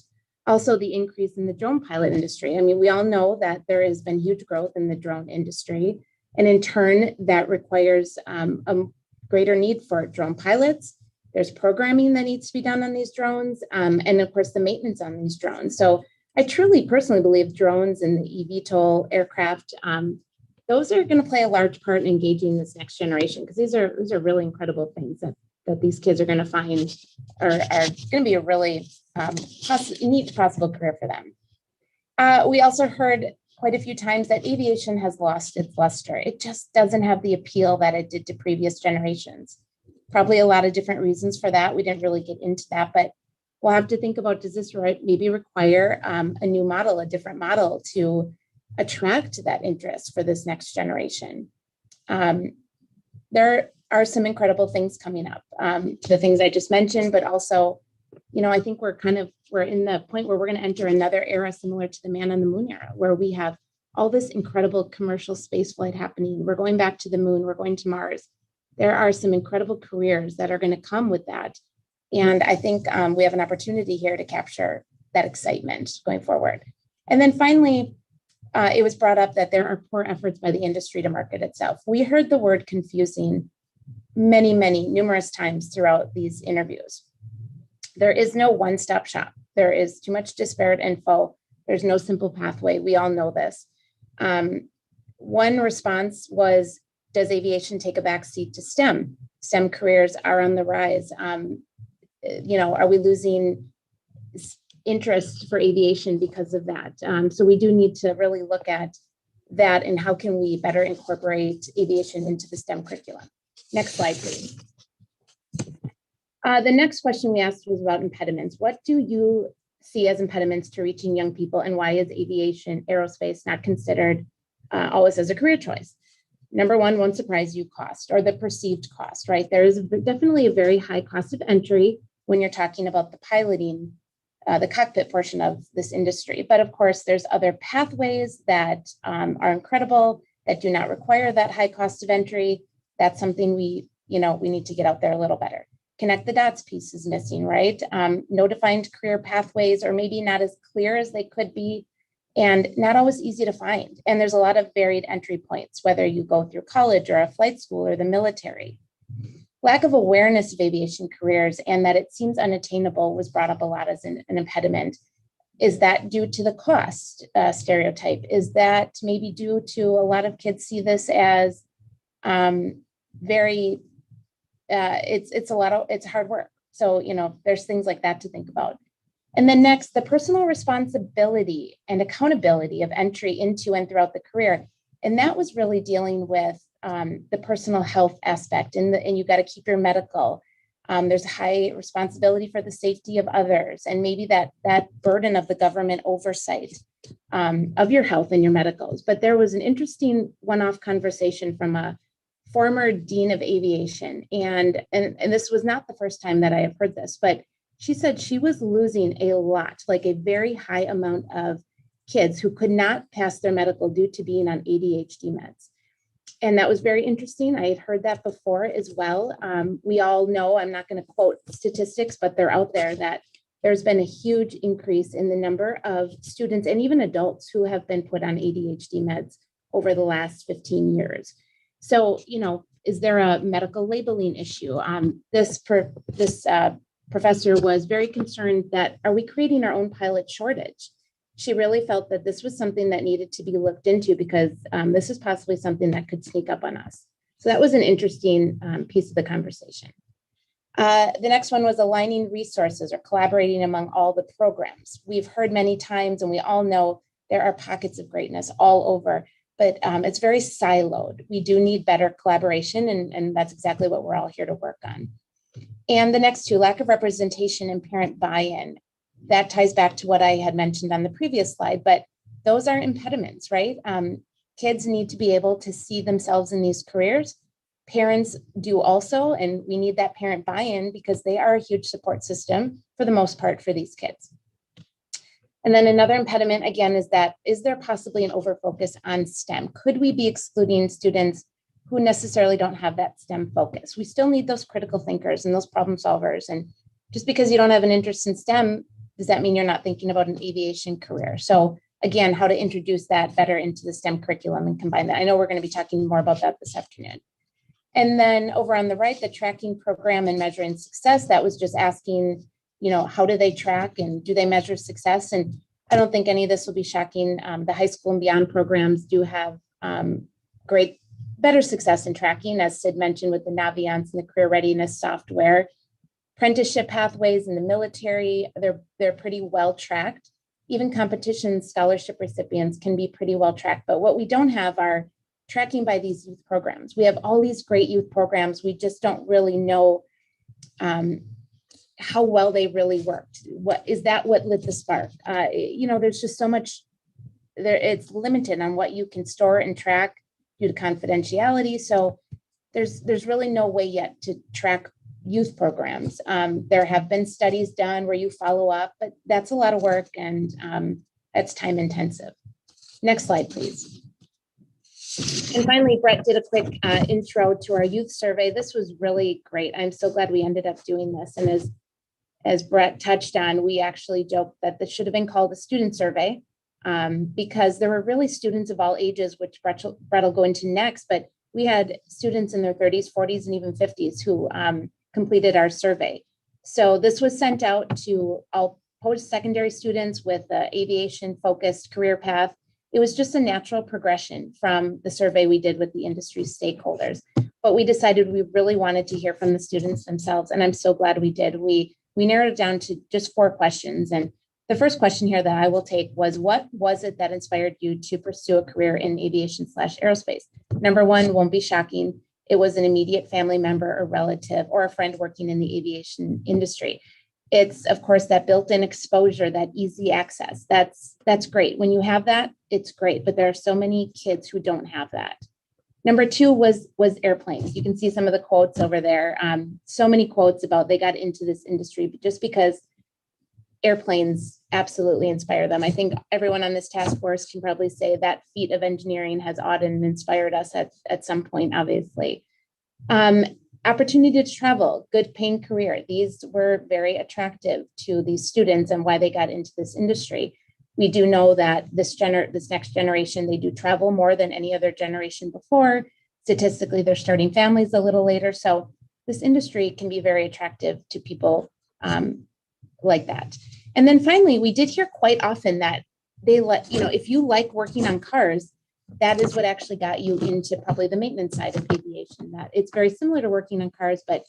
Also, the increase in the drone pilot industry. I mean, we all know that there has been huge growth in the drone industry, and in turn, that requires a greater need for drone pilots. There's programming that needs to be done on these drones, and of course, the maintenance on these drones. So I truly personally believe drones and the eVTOL aircraft, those are going to play a large part in engaging this next generation, because these are really incredible things that these kids are going to find are going to be a really neat possible career for them. We also heard quite a few times that aviation has lost its luster. It just doesn't have the appeal that it did to previous generations. Probably a lot of different reasons for that. We didn't really get into that, but we'll have to think about, does this maybe require a new model, a different model to attract that interest for this next generation? There are some incredible things coming up. The things I just mentioned, but also, I think we're in the point where we're going to enter another era similar to the man on the moon era, where we have all this incredible commercial space flight happening. We're going back to the moon, we're going to Mars. There are some incredible careers that are going to come with that. And I think we have an opportunity here to capture that excitement going forward. And then finally, it was brought up that there are poor efforts by the industry to market itself. We heard the word confusing numerous times throughout these interviews. There is no one-stop shop. There is too much disparate info. There's no simple pathway. We all know this. One response was, does aviation take a backseat to STEM? STEM careers are on the rise. Are we losing interest for aviation because of that? So we do need to really look at that and how can we better incorporate aviation into the STEM curriculum. Next slide, please. The next question we asked was about impediments. What do you see as impediments to reaching young people, and why is aviation, aerospace not considered always as a career choice? Number one, won't surprise you, cost, or the perceived cost, right? There is definitely a very high cost of entry when you're talking about the piloting, the cockpit portion of this industry. But of course, there's other pathways that are incredible, that do not require that high cost of entry. That's something we need to get out there a little better. Connect the dots piece is missing, right? No defined career pathways, or maybe not as clear as they could be, and not always easy to find. And there's a lot of varied entry points, whether you go through college or a flight school or the military. Lack of awareness of aviation careers and that it seems unattainable was brought up a lot as an impediment. Is that due to the cost stereotype? Is that maybe due to a lot of kids see this as it's hard work. So, there's things like that to think about. And then next, the personal responsibility and accountability of entry into and throughout the career. And that was really dealing with the personal health aspect, and you got to keep your medical. There's a high responsibility for the safety of others, and maybe that burden of the government oversight of your health and your medicals. But there was an interesting one-off conversation from a former dean of aviation, and this was not the first time that I have heard this, but she said she was losing a lot, like a very high amount of kids who could not pass their medical due to being on ADHD meds. And that was very interesting. I had heard that before as well. We all know, I'm not going to quote statistics, but they're out there, that there's been a huge increase in the number of students and even adults who have been put on ADHD meds over the last 15 years. So, is there a medical labeling issue? This professor was very concerned that, are we creating our own pilot shortage? She really felt that this was something that needed to be looked into, because this is possibly something that could sneak up on us. So that was an interesting piece of the conversation. The next one was aligning resources or collaborating among all the programs. We've heard many times, and we all know there are pockets of greatness all over, but it's very siloed. We do need better collaboration, and that's exactly what we're all here to work on. And the next two, lack of representation and parent buy-in. That ties back to what I had mentioned on the previous slide, but those are impediments, right? Kids need to be able to see themselves in these careers. Parents do also, and we need that parent buy-in because they are a huge support system for the most part for these kids. And then another impediment, again, is there possibly an overfocus on STEM? Could we be excluding students who necessarily don't have that STEM focus? We still need those critical thinkers and those problem solvers. And just because you don't have an interest in STEM, does that mean you're not thinking about an aviation career? So again, how to introduce that better into the STEM curriculum and combine that. I know we're going to be talking more about that this afternoon. And then over on the right, the tracking program and measuring success, that was just asking, how do they track and do they measure success? And I don't think any of this will be shocking. The high school and beyond programs do have better success in tracking, as Sid mentioned, with the Naviance and the career readiness software. Apprenticeship pathways in the military, they're pretty well tracked. Even competition scholarship recipients can be pretty well tracked. But what we don't have are tracking by these youth programs. We have all these great youth programs. We just don't really know how well they really worked. What lit the spark? There's just so much there. It's limited on what you can store and track due to confidentiality. So there's really no way yet to track youth programs. There have been studies done where you follow up, but that's a lot of work and that's time intensive. Next slide, please. And finally, Brett did a quick intro to our youth survey. This was really great. I'm so glad we ended up doing this. And as Brett touched on, we actually joked that this should have been called a student survey because there were really students of all ages, which Brett will go into next, but we had students in their 30s, 40s, and even 50s who completed our survey. So this was sent out to all post-secondary students with the aviation-focused career path. It was just a natural progression from the survey we did with the industry stakeholders. But we decided we really wanted to hear from the students themselves, and I'm so glad we did. We narrowed it down to just 4 questions. And the first question here that I will take was, what was it that inspired you to pursue a career in aviation/aerospace? Number 1 won't be shocking. It was an immediate family member or relative or a friend working in the aviation industry. It's, of course, that built-in exposure, that easy access. That's great. When you have that, it's great. But there are so many kids who don't have that. Number 2 was airplanes. You can see some of the quotes over there. So many quotes about they got into this industry just because airplanes absolutely inspire them. I think everyone on this task force can probably say that feat of engineering has awed and inspired us at some point, obviously. Opportunity to travel, good paying career. These were very attractive to these students and why they got into this industry. We do know that this next generation, they do travel more than any other generation before. Statistically, they're starting families a little later. So this industry can be very attractive to people like that. And then finally, we did hear quite often that if you like working on cars, that is what actually got you into probably the maintenance side of aviation. That it's very similar to working on cars, but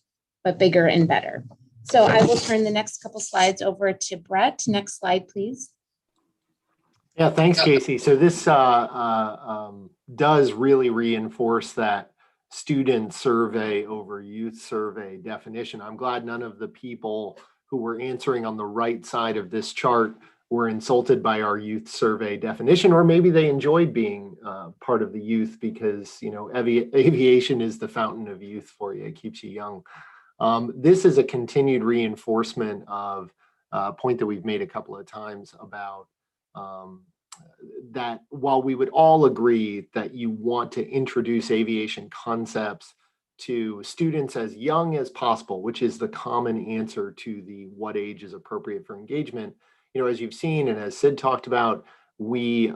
bigger and better. So I will turn the next couple slides over to Brett. Next slide, please. Yeah, thanks, Casey. So this does really reinforce that student survey over youth survey definition. I'm glad none of the people who were answering on the right side of this chart were insulted by our youth survey definition, or maybe they enjoyed being part of the youth because, aviation is the fountain of youth for you. It keeps you young. This is a continued reinforcement of a point that we've made a couple of times about that while we would all agree that you want to introduce aviation concepts to students as young as possible, which is the common answer to the what age is appropriate for engagement, as you've seen and as Sid talked about, we've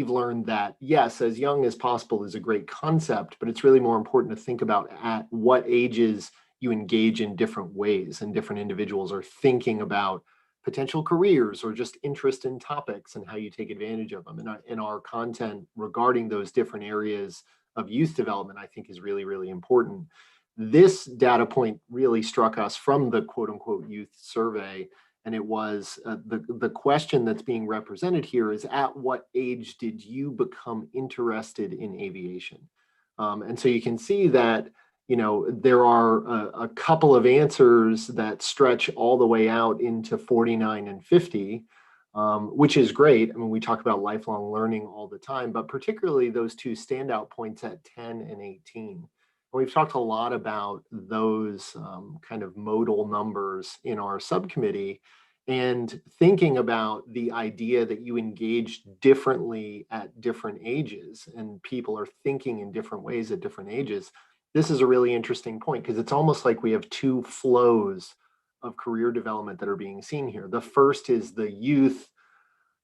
learned that yes, as young as possible is a great concept, but it's really more important to think about at what ages you engage in different ways, and different individuals are thinking about potential careers or just interest in topics and how you take advantage of them. And our content regarding those different areas of youth development, I think, is really, really important. This data point really struck us from the quote unquote youth survey. And it was the question that's being represented here is, at what age did you become interested in aviation? And so you can see that there are a couple of answers that stretch all the way out into 49 and 50, which is great. I mean, we talk about lifelong learning all the time, but particularly those two standout points at 10 and 18. And we've talked a lot about those kind of modal numbers in our subcommittee, and thinking about the idea that you engage differently at different ages and people are thinking in different ways at different ages. This is a really interesting point because it's almost like we have two flows of career development that are being seen here. The first is the youth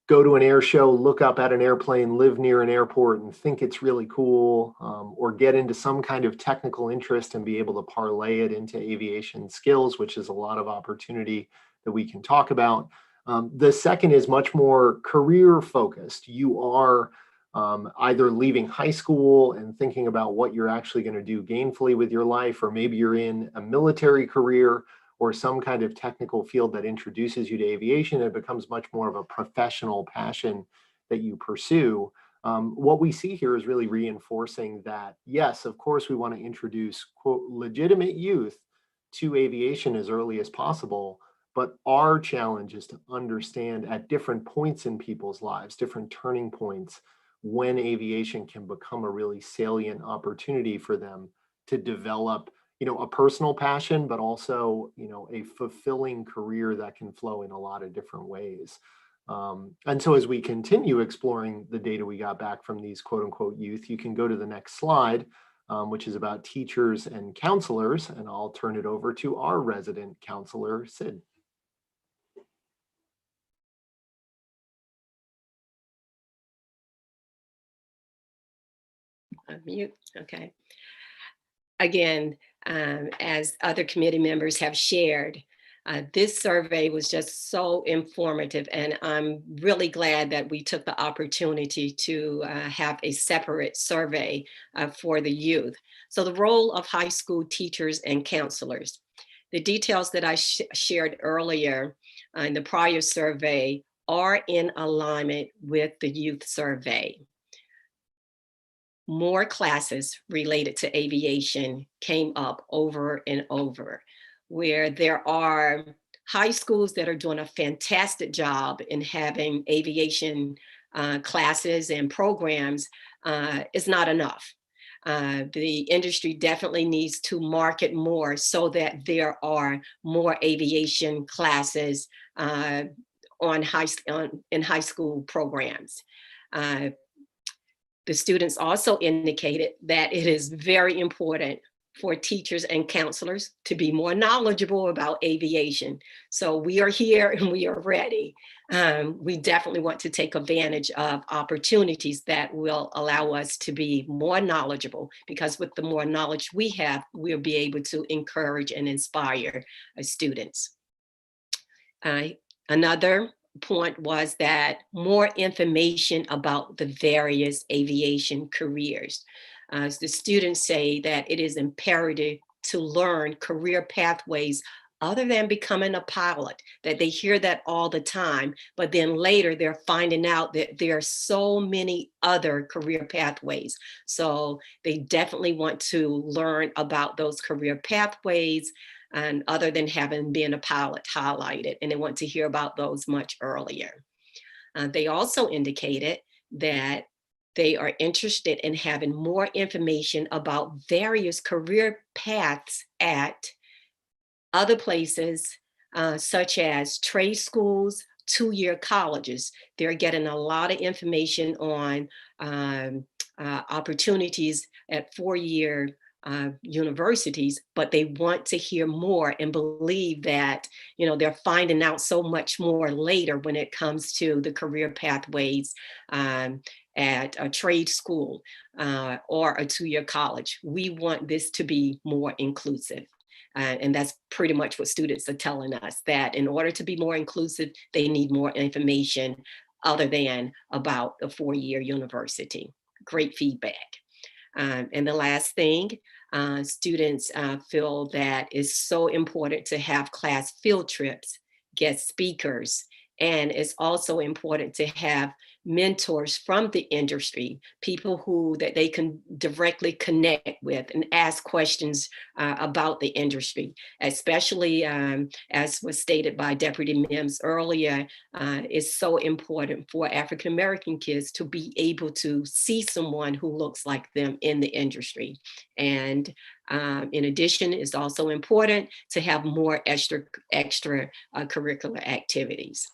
go to an air show, look up at an airplane, live near an airport and think it's really cool, or get into some kind of technical interest and be able to parlay it into aviation skills, which is a lot of opportunity that we can talk about. The second is much more career focused. You are either leaving high school and thinking about what you're actually going to do gainfully with your life, or maybe you're in a military career or some kind of technical field that introduces you to aviation. It becomes much more of a professional passion that you pursue. What we see here is really reinforcing that, yes, of course, we want to introduce, quote, legitimate youth to aviation as early as possible. But our challenge is to understand at different points in people's lives, different turning points, when aviation can become a really salient opportunity for them to develop, a personal passion, but also, a fulfilling career that can flow in a lot of different ways. And so as we continue exploring the data we got back from these quote unquote youth, you can go to the next slide, which is about teachers and counselors, and I'll turn it over to our resident counselor, Sid. Mute. Okay. Again, as other committee members have shared, this survey was just so informative, and I'm really glad that we took the opportunity to have a separate survey for the youth. So the role of high school teachers and counselors. The details that I shared earlier in the prior survey are in alignment with the youth survey. More classes related to aviation came up over and over, where there are high schools that are doing a fantastic job in having aviation classes and programs. Is not enough. The industry definitely needs to market more so that there are more aviation classes in high school programs. The students also indicated that it is very important for teachers and counselors to be more knowledgeable about aviation. So we are here and we are ready. We definitely want to take advantage of opportunities that will allow us to be more knowledgeable, because with the more knowledge we have, we'll be able to encourage and inspire students. Another point was that more information about the various aviation careers. The students say that it is imperative to learn career pathways other than becoming a pilot, that they hear that all the time, but then later they're finding out that there are so many other career pathways. So they definitely want to learn about those career pathways, and other than having been a pilot highlighted, and they want to hear about those much earlier. They also indicated that they are interested in having more information about various career paths at other places, such as trade schools, two-year colleges. They're getting a lot of information on opportunities at four-year universities, but they want to hear more and believe that, you know, they're finding out so much more later when it comes to the career pathways at a trade school or a two-year college. We want this to be more inclusive. And that's pretty much what students are telling us, that in order to be more inclusive, they need more information other than about the four-year university. Great feedback. And the last thing, students feel that it's so important to have class field trips, guest speakers, and it's also important to have mentors from the industry, people who that they can directly connect with and ask questions about the industry, especially as was stated by Deputy Mims earlier. It's so important for African American kids to be able to see someone who looks like them in the industry. And in addition, it's also important to have more extra curricular activities.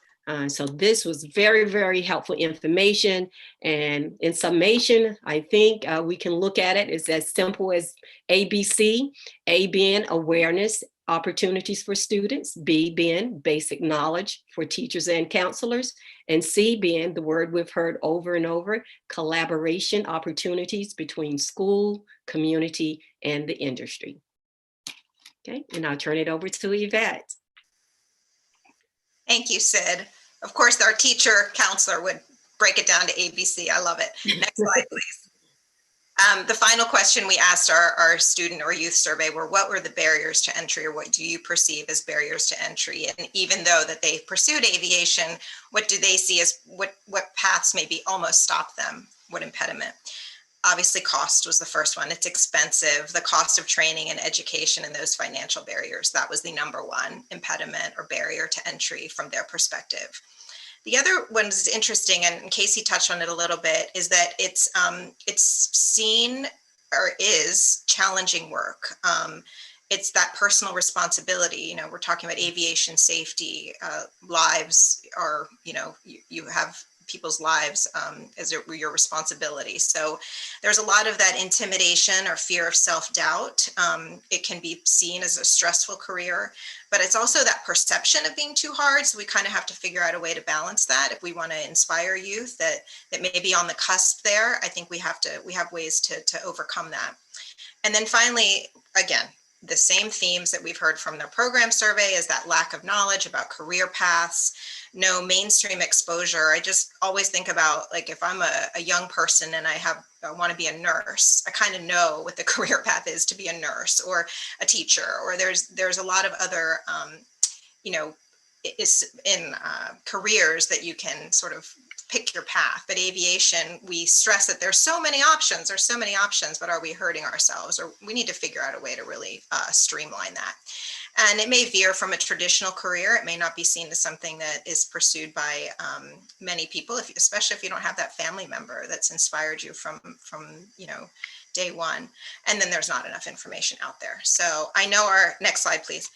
So this was very, very helpful information. And in summation, I think we can look at it as simple as ABC, A being awareness, opportunities for students, B being basic knowledge for teachers and counselors, and C being the word we've heard over and over, collaboration opportunities between school, community, and the industry. Okay, and I'll turn it over to Yvette. Thank you, Sid. Of course, our teacher counselor would break it down to ABC. I love it. Next slide, please. The final question we asked our student or youth survey were, what were the barriers to entry, or what do you perceive as barriers to entry? And even though that they pursued aviation, what do they see as what paths maybe almost stop them? What impediment? Obviously, cost was the first one. It's expensive. The cost of training and education and those financial barriers, that was the number one impediment or barrier to entry from their perspective. The other one is interesting, and Casey touched on it a little bit, is that it's seen or is challenging work. It's that personal responsibility. You know, we're talking about aviation safety, lives are, you know, you have people's lives as your responsibility. So there's a lot of that intimidation or fear of self-doubt. It can be seen as a stressful career, but it's also that perception of being too hard. So we kind of have to figure out a way to balance that. If we want to inspire youth that may be on the cusp there, I think we have ways to overcome that. And then finally, again, the same themes that we've heard from their program survey is that lack of knowledge about career paths, no mainstream exposure. I just always think about, like, if I'm a young person and I want to be a nurse, I kind of know what the career path is to be a nurse or a teacher, or there's a lot of other, you know, careers that you can sort of pick your path. But aviation, we stress that there's so many options, but are we hurting ourselves? Or we need to figure out a way to really streamline that. And it may veer from a traditional career. It may not be seen as something that is pursued by many people, especially if you don't have that family member that's inspired you from you know, day one. And then there's not enough information out there. So I know next slide, please.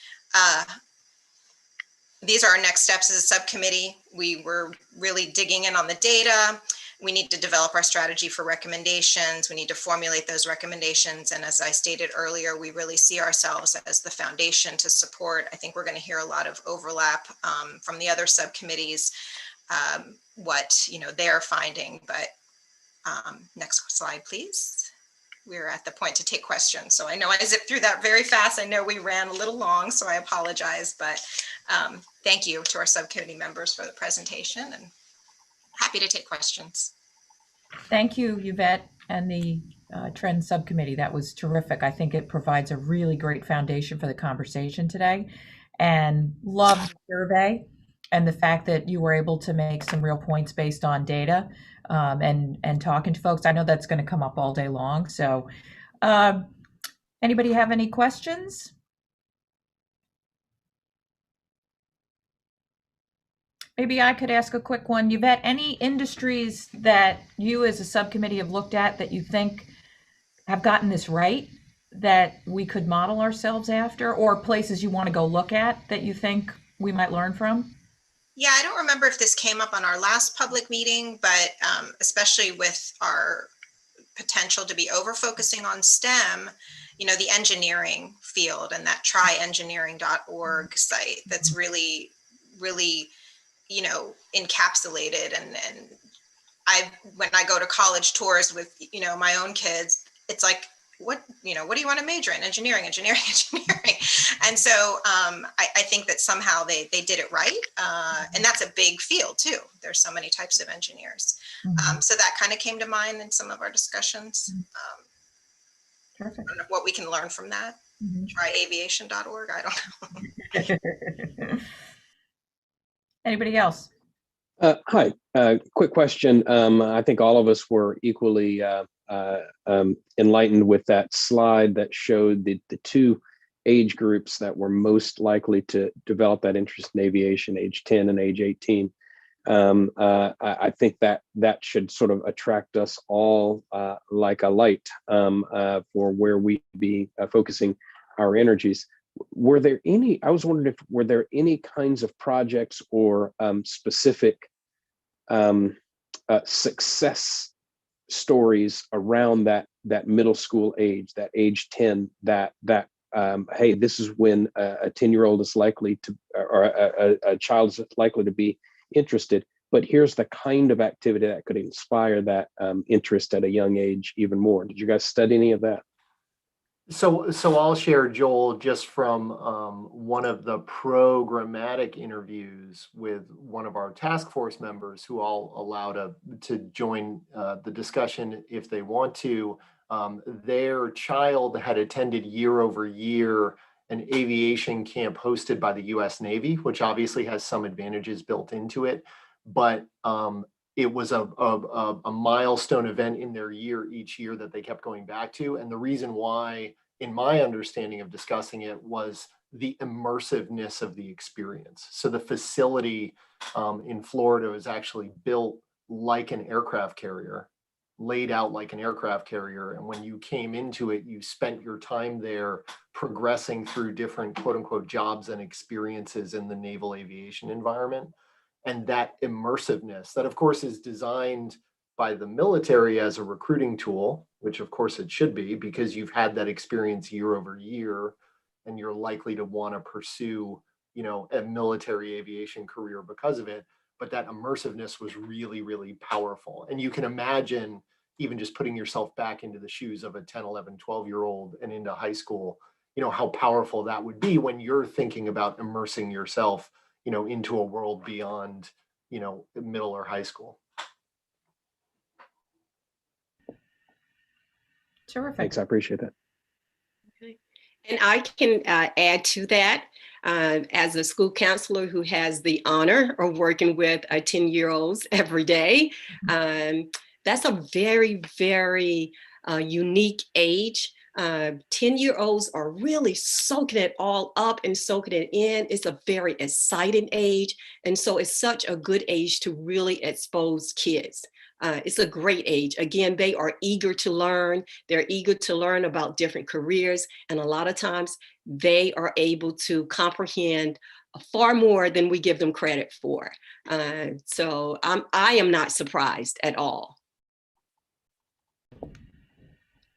These are our next steps as a subcommittee. We were really digging in on the data. We need to develop our strategy for recommendations. We need to formulate those recommendations. And as I stated earlier, we really see ourselves as the foundation to support. I think we're going to hear a lot of overlap from the other subcommittees, what, you know, they're finding. But next slide, please. We're at the point to take questions. So I know I zipped through that very fast. I know we ran a little long, so I apologize. But thank you to our subcommittee members for the presentation, and happy to take questions. Thank you, Yvette, and the Trend Subcommittee. That was terrific. I think it provides a really great foundation for the conversation today, and love the survey and the fact that you were able to make some real points based on data and talking to folks. I know that's going to come up all day long. So anybody have any questions? Maybe I could ask a quick one. Yvette, any industries that you as a subcommittee have looked at that you think have gotten this right, that we could model ourselves after, or places you want to go look at that you think we might learn from? Yeah, I don't remember if this came up on our last public meeting, but especially with our potential to be over focusing on STEM, you know, the engineering field and that tryengineering.org site that's really, really, you know, encapsulated. And when I go to college tours with, you know, my own kids, it's like, what do you want to major in? Engineering. And so I think that somehow they did it right. And that's a big field too. There's so many types of engineers. So that kind of came to mind in some of our discussions. Terrific. I don't know what we can learn from that. Tryaviation.org. I don't know. Anybody else? Hi, quick question. I think all of us were equally enlightened with that slide that showed the two age groups that were most likely to develop that interest in aviation, age 10 and age 18. I think that should sort of attract us all like a light for where we be focusing our energies. Were there any, I was wondering if, were there any kinds of projects or specific success stories around that middle school age, that age 10, that hey, this is when a 10-year-old is likely to, or a child is likely to be interested, but here's the kind of activity that could inspire that interest at a young age even more. Did you guys study any of that? So I'll share, Joel, just from one of the programmatic interviews with one of our task force members, who I'll allow to join the discussion if they want to. Their child had attended year over year an aviation camp hosted by the U.S. Navy, which obviously has some advantages built into it, but it was a milestone event in their year each year that they kept going back to. And the reason why, in my understanding of discussing it, was the immersiveness of the experience. So the facility in Florida is actually built like an aircraft carrier, laid out like an aircraft carrier. And when you came into it, you spent your time there progressing through different quote unquote jobs and experiences in the naval aviation environment. And that immersiveness, that of course is designed by the military as a recruiting tool, which of course it should be, because you've had that experience year over year, and you're likely to want to pursue, you know, a military aviation career because of it. But that immersiveness was really, really powerful. And you can imagine even just putting yourself back into the shoes of a 10, 11, 12-year-old and into high school, you know, how powerful that would be when you're thinking about immersing yourself, you know, into a world beyond, you know, middle or high school. Terrific. Thanks, I appreciate that. Okay. And I can add to that, as a school counselor who has the honor of working with 10-year-olds every day. That's a very, very unique age. 10-year-olds are really soaking it all up and soaking it in. It's a very exciting age. And so it's such a good age to really expose kids. It's a great age. Again, they are eager to learn. They're eager to learn about different careers. And a lot of times they are able to comprehend far more than we give them credit for. So I am not surprised at all.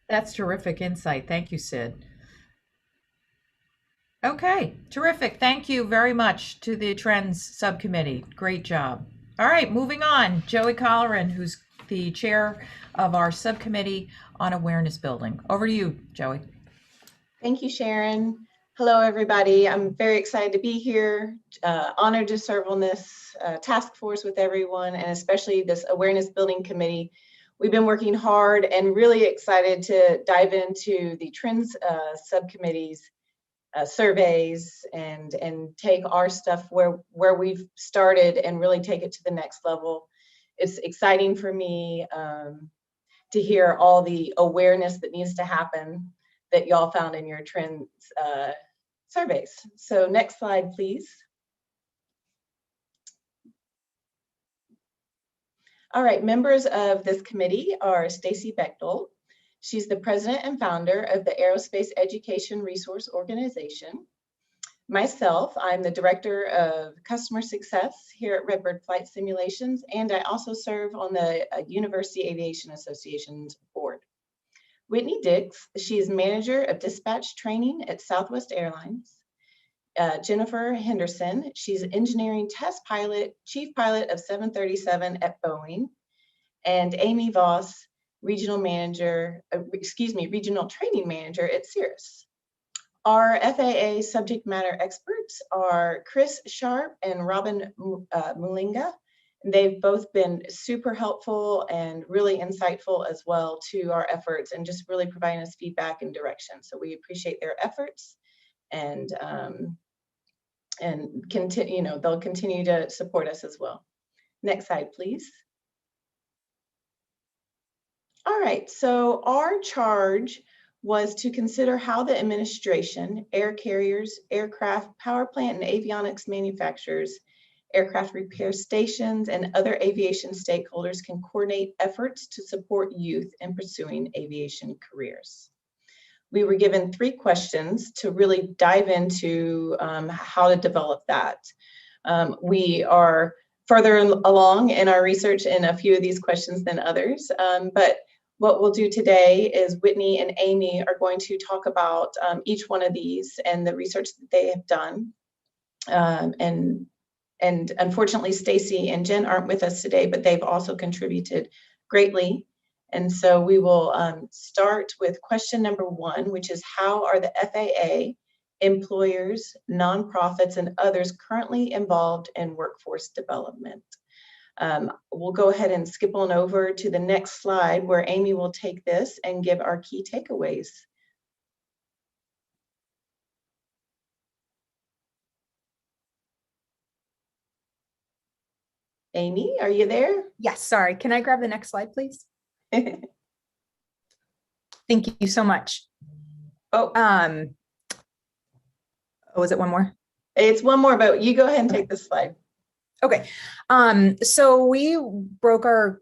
That's terrific insight. Thank you, Sid. Okay, terrific. Thank you very much to the Trends Subcommittee. Great job. All right, moving on. Joey Colleran, who's the chair of our subcommittee on awareness building. Over to you, Joey. Thank you, Sharon. Hello, everybody. I'm very excited to be here, honored to serve on this task force with everyone, and especially this awareness building committee. We've been working hard and really excited to dive into the Trends subcommittee's surveys and take our stuff where we've started and really take it to the next level. It's exciting for me to hear all the awareness that needs to happen that y'all found in your Trends surveys. So next slide, please. All right, members of this committee are Stacy Bechtel. She's the president and founder of the Aerospace Education Resource Organization. Myself, I'm the Director of Customer Success here at Redbird Flight Simulations, and I also serve on the University Aviation Association's board. Whitney Dix, she is Manager of Dispatch Training at Southwest Airlines. Jennifer Henderson, she's an Engineering Test Pilot, Chief Pilot of 737 at Boeing. And Amy Voss, Regional Training Manager at Cirrus. Our FAA subject matter experts are Chris Sharp and Robin Mulinga. They've both been super helpful and really insightful as well to our efforts and just really providing us feedback and direction. So we appreciate their efforts and continue, they'll continue to support us as well. Next slide, please. All right, so our charge was to consider how the administration, air carriers, aircraft, power plant, and avionics manufacturers, aircraft repair stations, and other aviation stakeholders can coordinate efforts to support youth in pursuing aviation careers. We were given 3 questions to really dive into how to develop that. We are further along in our research in a few of these questions than others, but what we'll do today is Whitney and Amy are going to talk about each one of these and the research that they have done. And unfortunately, Stacy and Jen aren't with us today, but they've also contributed greatly. And so we will start with question number 1, which is how are the FAA, employers, nonprofits, and others currently involved in workforce development? We'll go ahead and skip on over to the next slide where Amy will take this and give our key takeaways. Amy, are you there? Yes, sorry. Can I grab the next slide, please? Thank you so much. Oh, was it one more? It's one more, but you go ahead and take this slide. Okay. So we broke our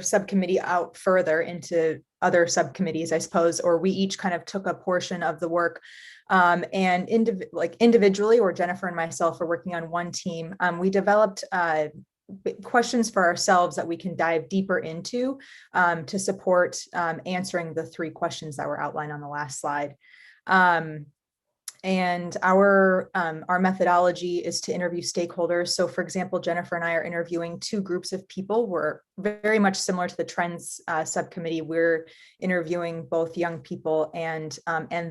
subcommittee out further into other subcommittees, I suppose, or we each kind of took a portion of the work and individually, or Jennifer and myself are working on one team. We developed questions for ourselves that we can dive deeper into to support answering the 3 questions that were outlined on the last slide. And our methodology is to interview stakeholders. So for example, Jennifer and I are interviewing 2 groups of people. We're very much similar to the trends subcommittee. We're interviewing both young people and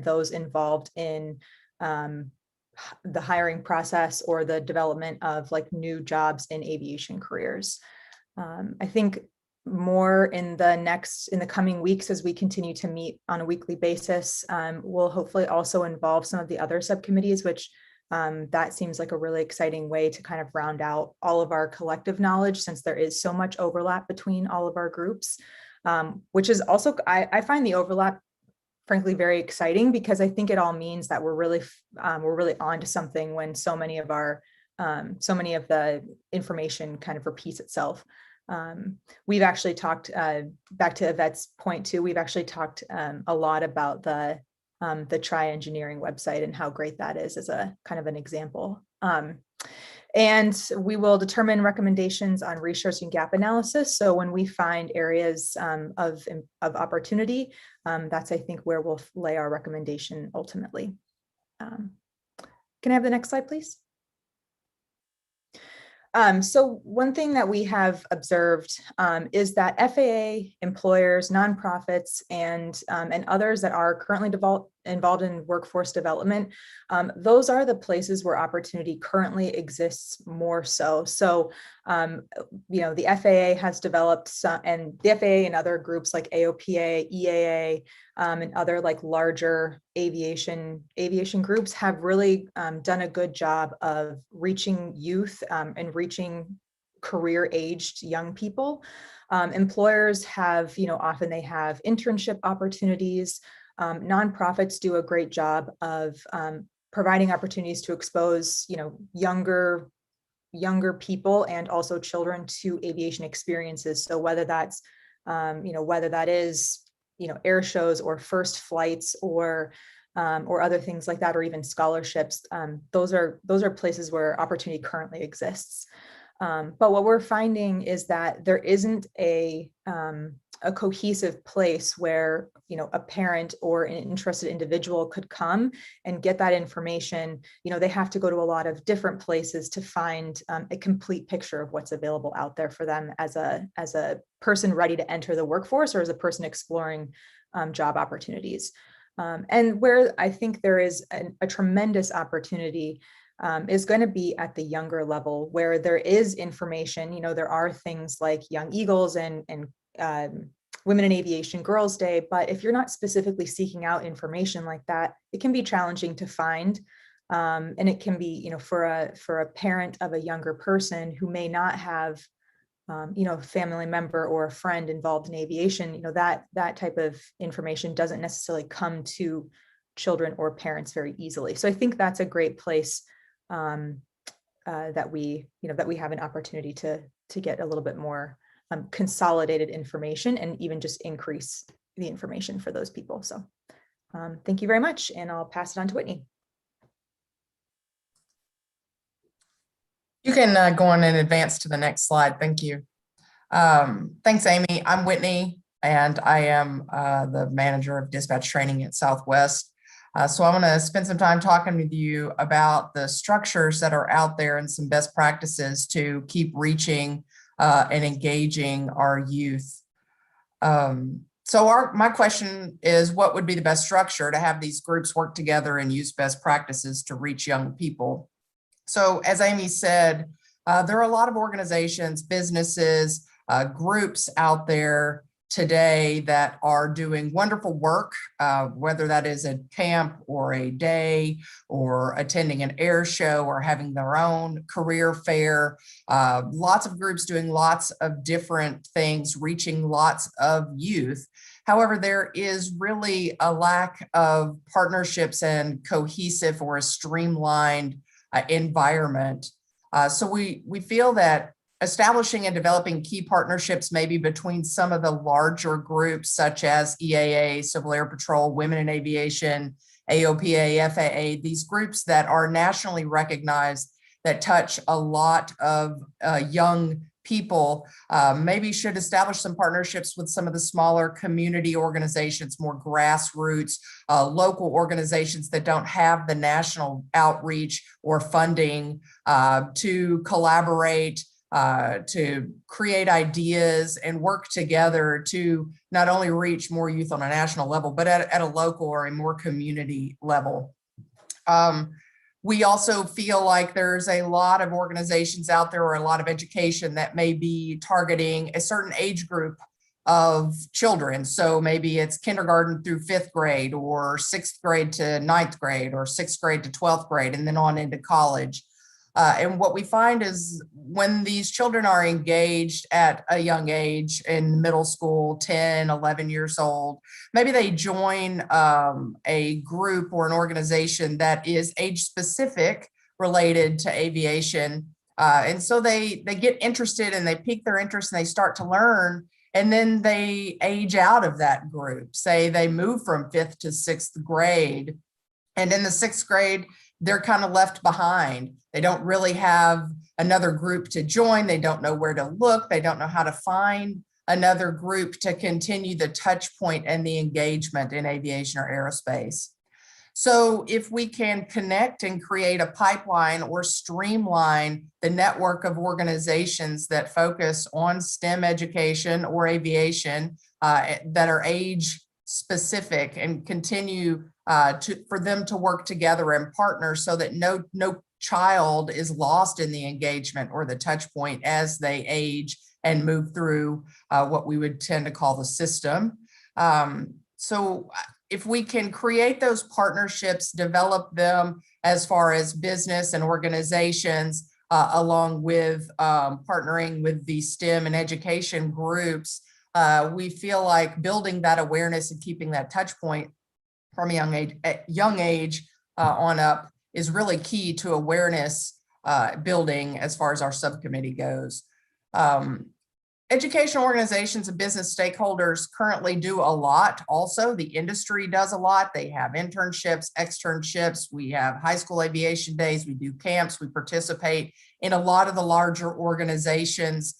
those involved in the hiring process or the development of like new jobs in aviation careers. I think more in the coming weeks as we continue to meet on a weekly basis, we'll hopefully also involve some of the other subcommittees, which that seems like a really exciting way to kind of round out all of our collective knowledge, since there is so much overlap between all of our groups, which is also, I find the overlap frankly very exciting, because I think it all means that we're really on to something when so many of the information kind of repeats itself. We've actually talked, back to Yvette's point too, we've actually talked a lot about the Tri Engineering website and how great that is as a kind of an example. And we will determine recommendations on research and gap analysis. So when we find areas of opportunity, that's, I think, where we'll lay our recommendation ultimately. Can I have the next slide, please? So one thing that we have observed is that FAA, employers, nonprofits, and others that are currently involved in workforce development, those are the places where opportunity currently exists more so. So, the FAA has developed some, and the FAA and other groups like AOPA, EAA, and other like larger aviation groups have really done a good job of reaching youth and reaching career-aged young people. Employers have, often they have internship opportunities. Nonprofits do a great job of providing opportunities to expose, younger people and also children to aviation experiences. So whether that's, whether that is, air shows or first flights or or other things like that, or even scholarships. Those are places where opportunity currently exists. But what we're finding is that there isn't a cohesive place where, you know, a parent or an interested individual could come and get that information. You know, they have to go to a lot of different places to find a complete picture of what's available out there for them as a person ready to enter the workforce, or as a person exploring job opportunities. And where I think there is a tremendous opportunity is going to be at the younger level, where there is information. You know, there are things like Young Eagles and Women in Aviation Girls Day, but if you're not specifically seeking out information like that, it can be challenging to find. And it can be, you know, for a parent of a younger person who may not have, you know, a family member or a friend involved in aviation, you know, that type of information doesn't necessarily come to children or parents very easily. So I think that's a great place that we have an opportunity to get a little bit more consolidated information, and even just increase the information for those people. So thank you very much, and I'll pass it on to Whitney. You can go on and advance to the next slide. Thank you. Thanks, Amy. I'm Whitney, and I am the manager of dispatch training at Southwest. So I'm going to spend some time talking with you about the structures that are out there and some best practices to keep reaching and engaging our youth. So my question is, what would be the best structure to have these groups work together and use best practices to reach young people? So as Amy said, there are a lot of organizations, businesses, groups out there today that are doing wonderful work, whether that is a camp or a day or attending an air show or having their own career fair. Lots of groups doing lots of different things, reaching lots of youth. However, there is really a lack of partnerships and cohesive or a streamlined environment. So we feel that establishing and developing key partnerships maybe between some of the larger groups such as EAA, Civil Air Patrol, Women in Aviation, AOPA, FAA, these groups that are nationally recognized that touch a lot of young people, maybe should establish some partnerships with some of the smaller community organizations, more grassroots, local organizations that don't have the national outreach or funding to collaborate, to create ideas and work together to not only reach more youth on a national level, but at a local or a more community level. We also feel like there's a lot of organizations out there, or a lot of education that may be targeting a certain age group of children. So maybe it's kindergarten through 5th grade, or 6th grade to 9th grade, or 6th grade to 12th grade, and then on into college. And what we find is when these children are engaged at a young age in middle school, 10, 11 years old, maybe they join a group or an organization that is age specific related to aviation. And so they get interested and they pique their interest and they start to learn, and then they age out of that group. Say they move from 5th to 6th grade, and in the 6th grade, they're kind of left behind. They don't really have another group to join. They don't know where to look. They don't know how to find another group to continue the touch point and the engagement in aviation or aerospace. So if we can connect and create a pipeline or streamline the network of organizations that focus on STEM education or aviation that are age specific, and continue for them to work together and partner so that no child is lost in the engagement or the touch point as they age and move through what we would tend to call the system. So if we can create those partnerships, develop them as far as business and organizations, along with partnering with the STEM and education groups, we feel like building that awareness and keeping that touch point from a young age on up is really key to awareness building as far as our subcommittee goes. Educational organizations and business stakeholders currently do a lot. Also, the industry does a lot. They have internships, externships. We have high school aviation days. We do camps. We participate in a lot of the larger organizations'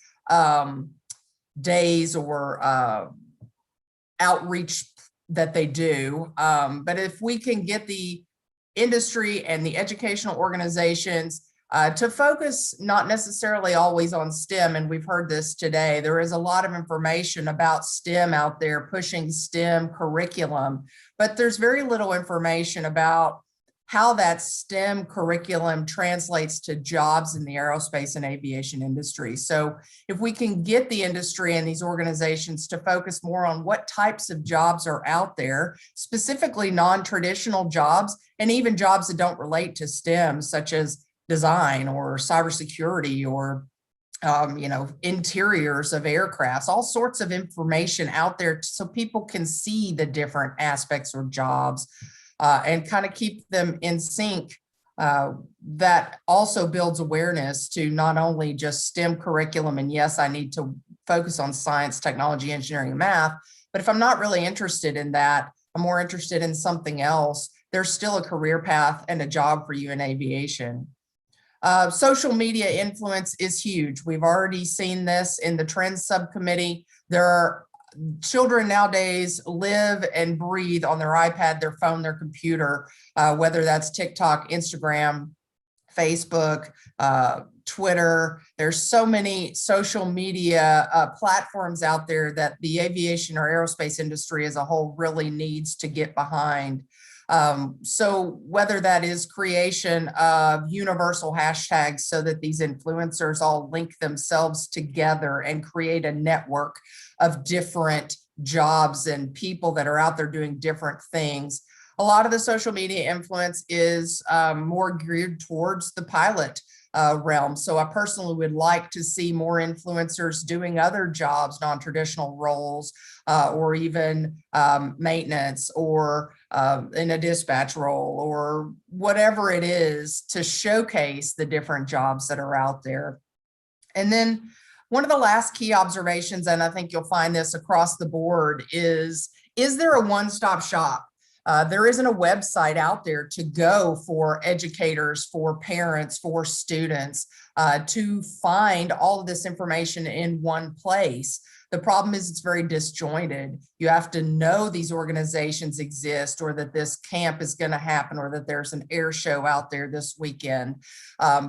days or outreach that they do. But if we can get the industry and the educational organizations to focus not necessarily always on STEM, and we've heard this today, there is a lot of information about STEM out there pushing STEM curriculum, but there's very little information about how that STEM curriculum translates to jobs in the aerospace and aviation industry. So if we can get the industry and these organizations to focus more on what types of jobs are out there, specifically non-traditional jobs, and even jobs that don't relate to STEM, such as design or cybersecurity or interiors of aircrafts, all sorts of information out there so people can see the different aspects of jobs and kind of keep them in sync. That also builds awareness to not only just STEM curriculum, and yes, I need to focus on science, technology, engineering, and math, but if I'm not really interested in that, I'm more interested in something else, there's still a career path and a job for you in aviation. Social media influence is huge. We've already seen this in the Trends Subcommittee. There are children nowadays live and breathe on their iPad, their phone, their computer, whether that's TikTok, Instagram, Facebook, Twitter. There's so many social media platforms out there that the aviation or aerospace industry as a whole really needs to get behind. So whether that is creation of universal hashtags so that these influencers all link themselves together and create a network of different jobs and people that are out there doing different things. A lot of the social media influence is more geared towards the pilot realm. So I personally would like to see more influencers doing other jobs, non-traditional roles, or even maintenance or in a dispatch role or whatever it is to showcase the different jobs that are out there. And then one of the last key observations, and I think you'll find this across the board, is there a one-stop shop? There isn't a website out there to go for educators, for parents, for students to find all of this information in one place. The problem is it's very disjointed. You have to know these organizations exist, or that this camp is going to happen, or that there's an air show out there this weekend.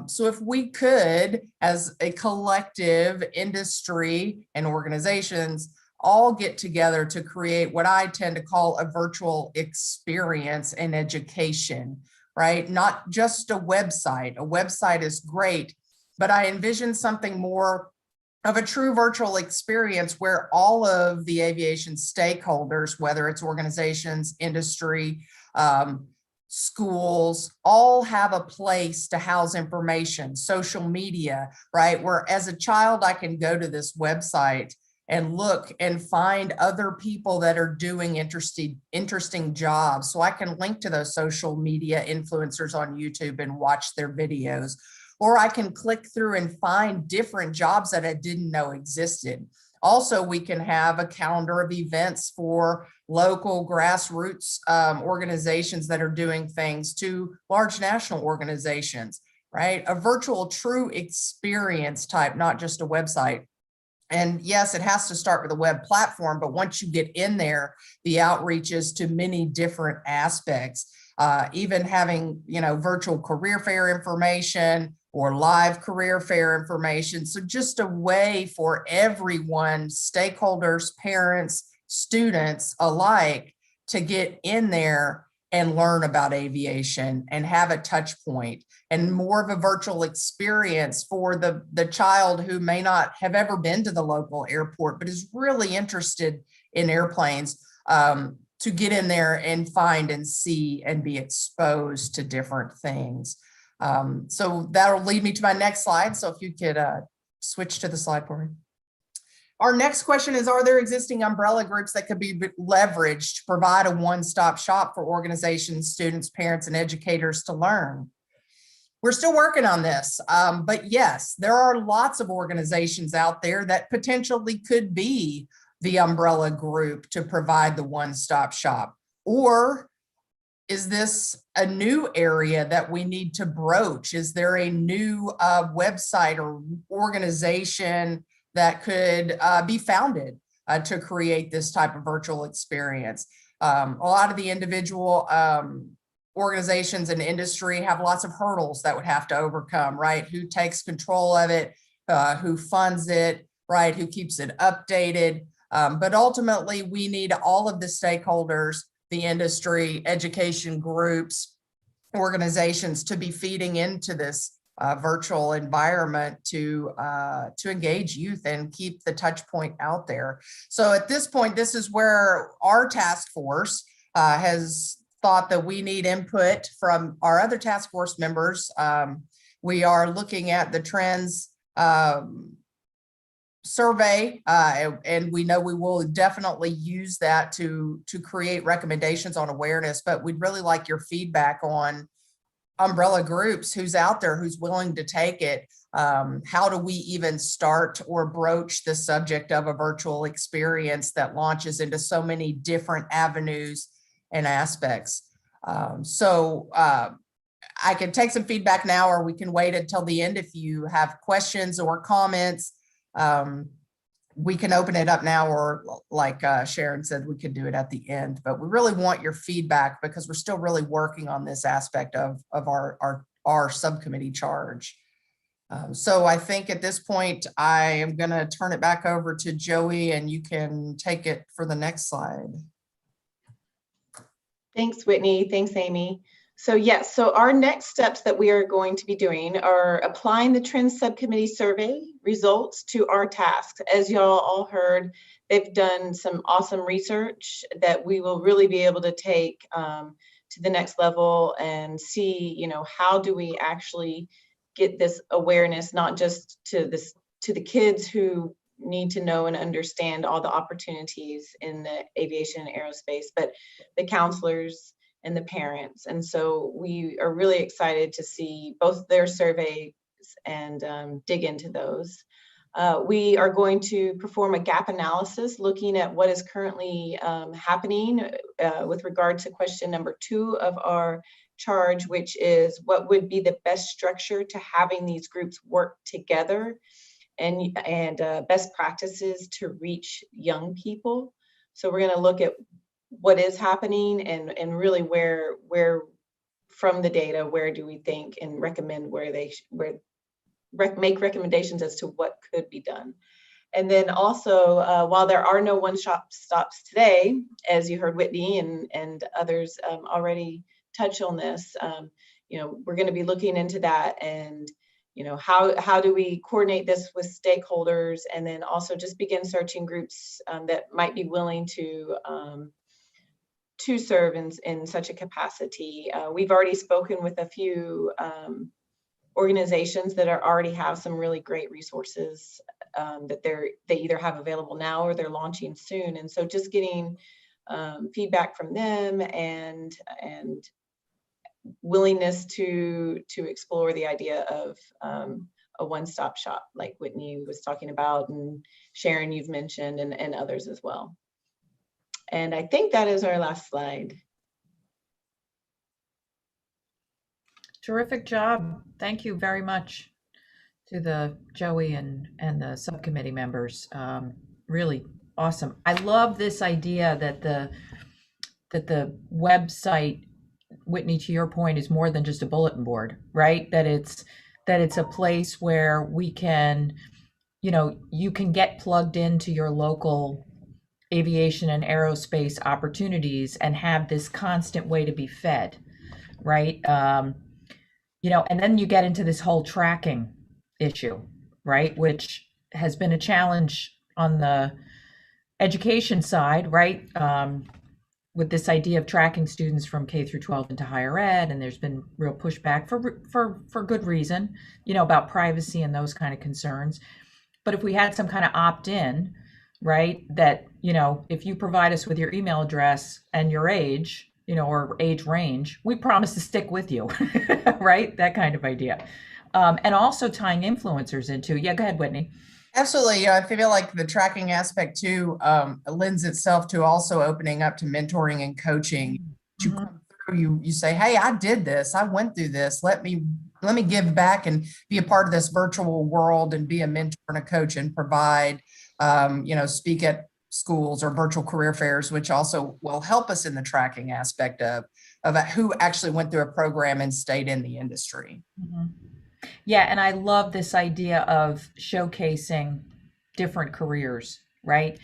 So if we could, as a collective industry and organizations, all get together to create what I tend to call a virtual experience in education, right? Not just a website. A website is great, but I envision something more of a true virtual experience where all of the aviation stakeholders, whether it's organizations, industry, schools, all have a place to house information, social media, right? Where as a child, I can go to this website and look and find other people that are doing interesting jobs. So I can link to those social media influencers on YouTube and watch their videos, or I can click through and find different jobs that I didn't know existed. Also, we can have a calendar of events for local grassroots organizations that are doing things to large national organizations, right? A virtual true experience type, not just a website. And yes, it has to start with a web platform, but once you get in there, the outreach is to many different aspects, even having, virtual career fair information or live career fair information. So just a way for everyone, stakeholders, parents, students alike, to get in there and learn about aviation and have a touch point and more of a virtual experience for the child who may not have ever been to the local airport, but is really interested in airplanes, to get in there and find and see and be exposed to different things. So that'll lead me to my next slide. So if you could switch to the slide for me. Our next question is, are there existing umbrella groups that could be leveraged to provide a one-stop shop for organizations, students, parents, and educators to learn? we're still working on this. But yes, there are lots of organizations out there that potentially could be the umbrella group to provide the one-stop shop. Or is this a new area that we need to broach? Is there a new website or organization that could be founded to create this type of virtual experience? A lot of the individual organizations in the industry have lots of hurdles that would have to overcome, right? Who takes control of it, who funds it, right? Who keeps it updated? But ultimately, we need all of the stakeholders, the industry, education groups, organizations to be feeding into this virtual environment to engage youth and keep the touch point out there. So at this point, this is where our task force has thought that we need input from our other task force members. We are looking at the trends survey, and we know we will definitely use that to create recommendations on awareness, but we'd really like your feedback on umbrella groups, who's out there, who's willing to take it. How do we even start or broach the subject of a virtual experience that launches into so many different avenues and aspects? I can take some feedback now, or we can wait until the end if you have questions or comments. We can open it up now, or like Sharon said, we could do it at the end, but we really want your feedback because we're still really working on this aspect of our subcommittee charge. So I think at this point, I am going to turn it back over to Joey, and you can take it for the next slide. Thanks, Whitney. Thanks, Amy. So yes, so our next steps that we are going to be doing are applying the Trends Subcommittee survey results to our tasks. As y'all all heard, they've done some awesome research that we will really be able to take to the next level and see, you know, how do we actually get this awareness, not just to the kids who need to know and understand all the opportunities in the aviation and aerospace, but the counselors and the parents. And so we are really excited to see both their surveys and dig into those. We are going to perform a gap analysis looking at what is currently happening with regard to question number 2 of our charge, which is what would be the best structure to having these groups work together and best practices to reach young people. So we're going to look at what is happening and really where from the data, where do we think and recommend make recommendations as to what could be done. And then also, while there are no one-stop stops today, as you heard Whitney and others already touch on this, you know, we're going to be looking into that and, you know, how do we coordinate this with stakeholders, and then also just begin searching groups that might be willing to serve in such a capacity. We've already spoken with a few organizations that already have some really great resources that they either have available now or they're launching soon. And so just getting feedback from them and willingness to explore the idea of a one-stop shop, like Whitney was talking about, and Sharon, you've mentioned, and others as well. And I think that is our last slide. Terrific job. Thank you very much to the Joey and the subcommittee members. Really awesome. I love this idea that the website, Whitney, to your point, is more than just a bulletin board, right? That it's a place where we can, you know, you can get plugged into your local aviation and aerospace opportunities and have this constant way to be fed, right? You know, and then you get into this whole tracking issue, right? Which has been a challenge on the education side, right? With this idea of tracking students from K through 12 into higher ed, and there's been real pushback for good reason, you know, about privacy and those kind of concerns. But if we had some kind of opt-in, right, that, you know, if you provide us with your email address and your age, or age range, we promise to stick with you, right? That kind of idea. And also tying influencers into, yeah, go ahead, Whitney. Absolutely. I feel like the tracking aspect too lends itself to also opening up to mentoring and coaching. You come through, you say, hey, I did this. I went through this. Let me give back and be a part of this virtual world and be a mentor and a coach and provide, speak at schools or virtual career fairs, which also will help us in the tracking aspect of who actually went through a program and stayed in the industry. Yeah, and I love this idea of showcasing different careers, right?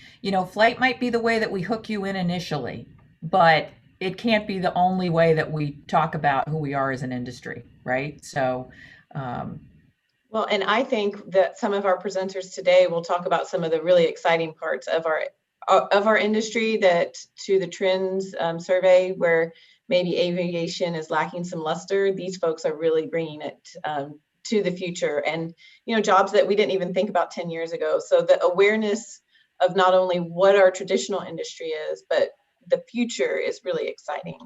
Flight might be the way that we hook you in initially, but it can't be the only way that we talk about who we are as an industry, right? So, well, and I think that some of our presenters today will talk about some of the really exciting parts of our industry, that to the trends survey where maybe aviation is lacking some luster. These folks are really bringing it to the future, and jobs that we didn't even think about 10 years ago. So the awareness of not only what our traditional industry is, but the future is really exciting.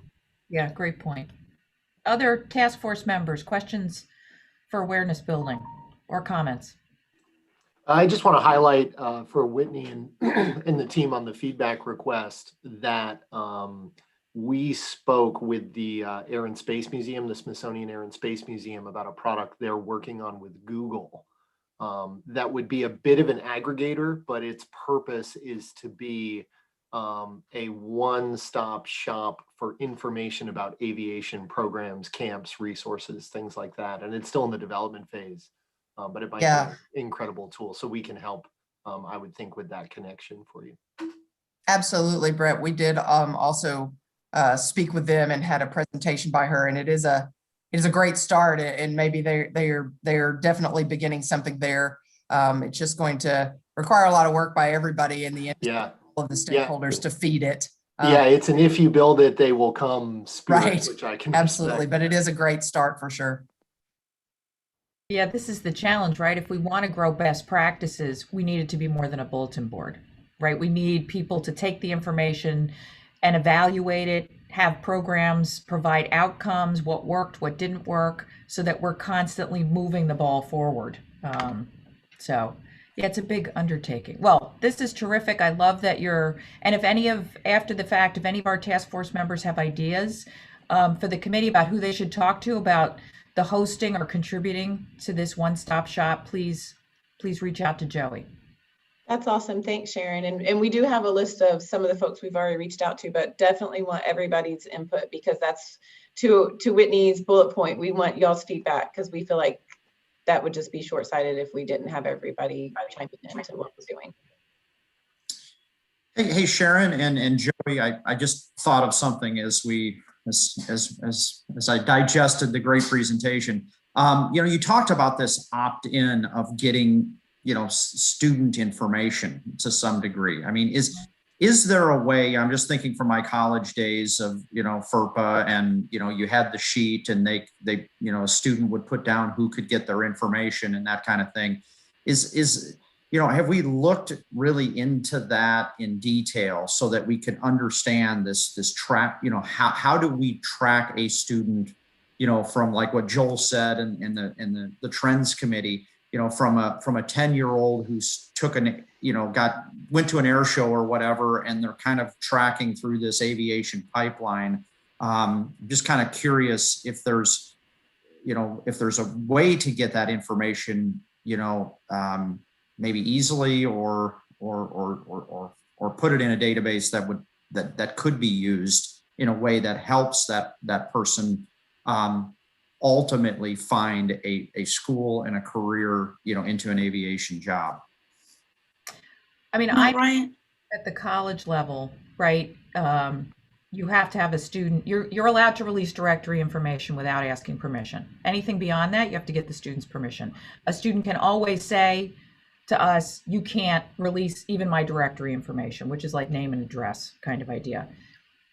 Yeah, great point. Other task force members, questions for awareness building or comments? I just want to highlight for Whitney and the team on the feedback request that we spoke with the Air and Space Museum, the Smithsonian Air and Space Museum, about a product they're working on with Google that would be a bit of an aggregator, but its purpose is to be a one-stop shop for information about aviation programs, camps, resources, things like that. And it's still in the development phase, but it might be an incredible tool. So we can help, I would think, with that connection for you. Absolutely, Brett. We did also speak with them and had a presentation by her, and it is a great start, and maybe they're definitely beginning something there. It's just going to require a lot of work by everybody in the industry, all of the stakeholders to feed it. It's an if you build it, they will come spirit, right. Which I can absolutely, but it is a great start for sure. Yeah, this is the challenge, right? If we want to grow best practices, we need it to be more than a bulletin board, right? We need people to take the information and evaluate it, have programs provide outcomes, what worked, what didn't work, so that we're constantly moving the ball forward. Yeah, it's a big undertaking. Well, this is terrific. I love that and if after the fact, if any of our task force members have ideas for the committee about who they should talk to about the hosting or contributing to this one-stop shop, please reach out to Joey. That's awesome. Thanks, Sharon. And we do have a list of some of the folks we've already reached out to, but definitely want everybody's input, because that's to Whitney's bullet point. We want y'all's feedback, because we feel like that would just be short-sighted if we didn't have everybody chiming into what we're doing. Hey, Sharon and Joey, I just thought of something as I digested the great presentation. You talked about this opt-in of getting, student information to some degree. I mean, is there a way, I'm just thinking from my college days of, FERPA, and, you had the sheet, and they a student would put down who could get their information and that kind of thing. Have we looked really into that in detail so that we can understand this track, how do we track a student, from like what Joel said in the trends committee, from a 10-year-old who's went to an air show or whatever, and they're kind of tracking through this aviation pipeline. Just kind of curious if there's a way to get that information, maybe easily or put it in a database that could be used in a way that helps that person ultimately find a school and a career, into an aviation job. I mean, at the college level, right? You have to have a student, you're allowed to release directory information without asking permission. Anything beyond that, you have to get the student's permission. A student can always say to us, you can't release even my directory information, which is like name and address kind of idea.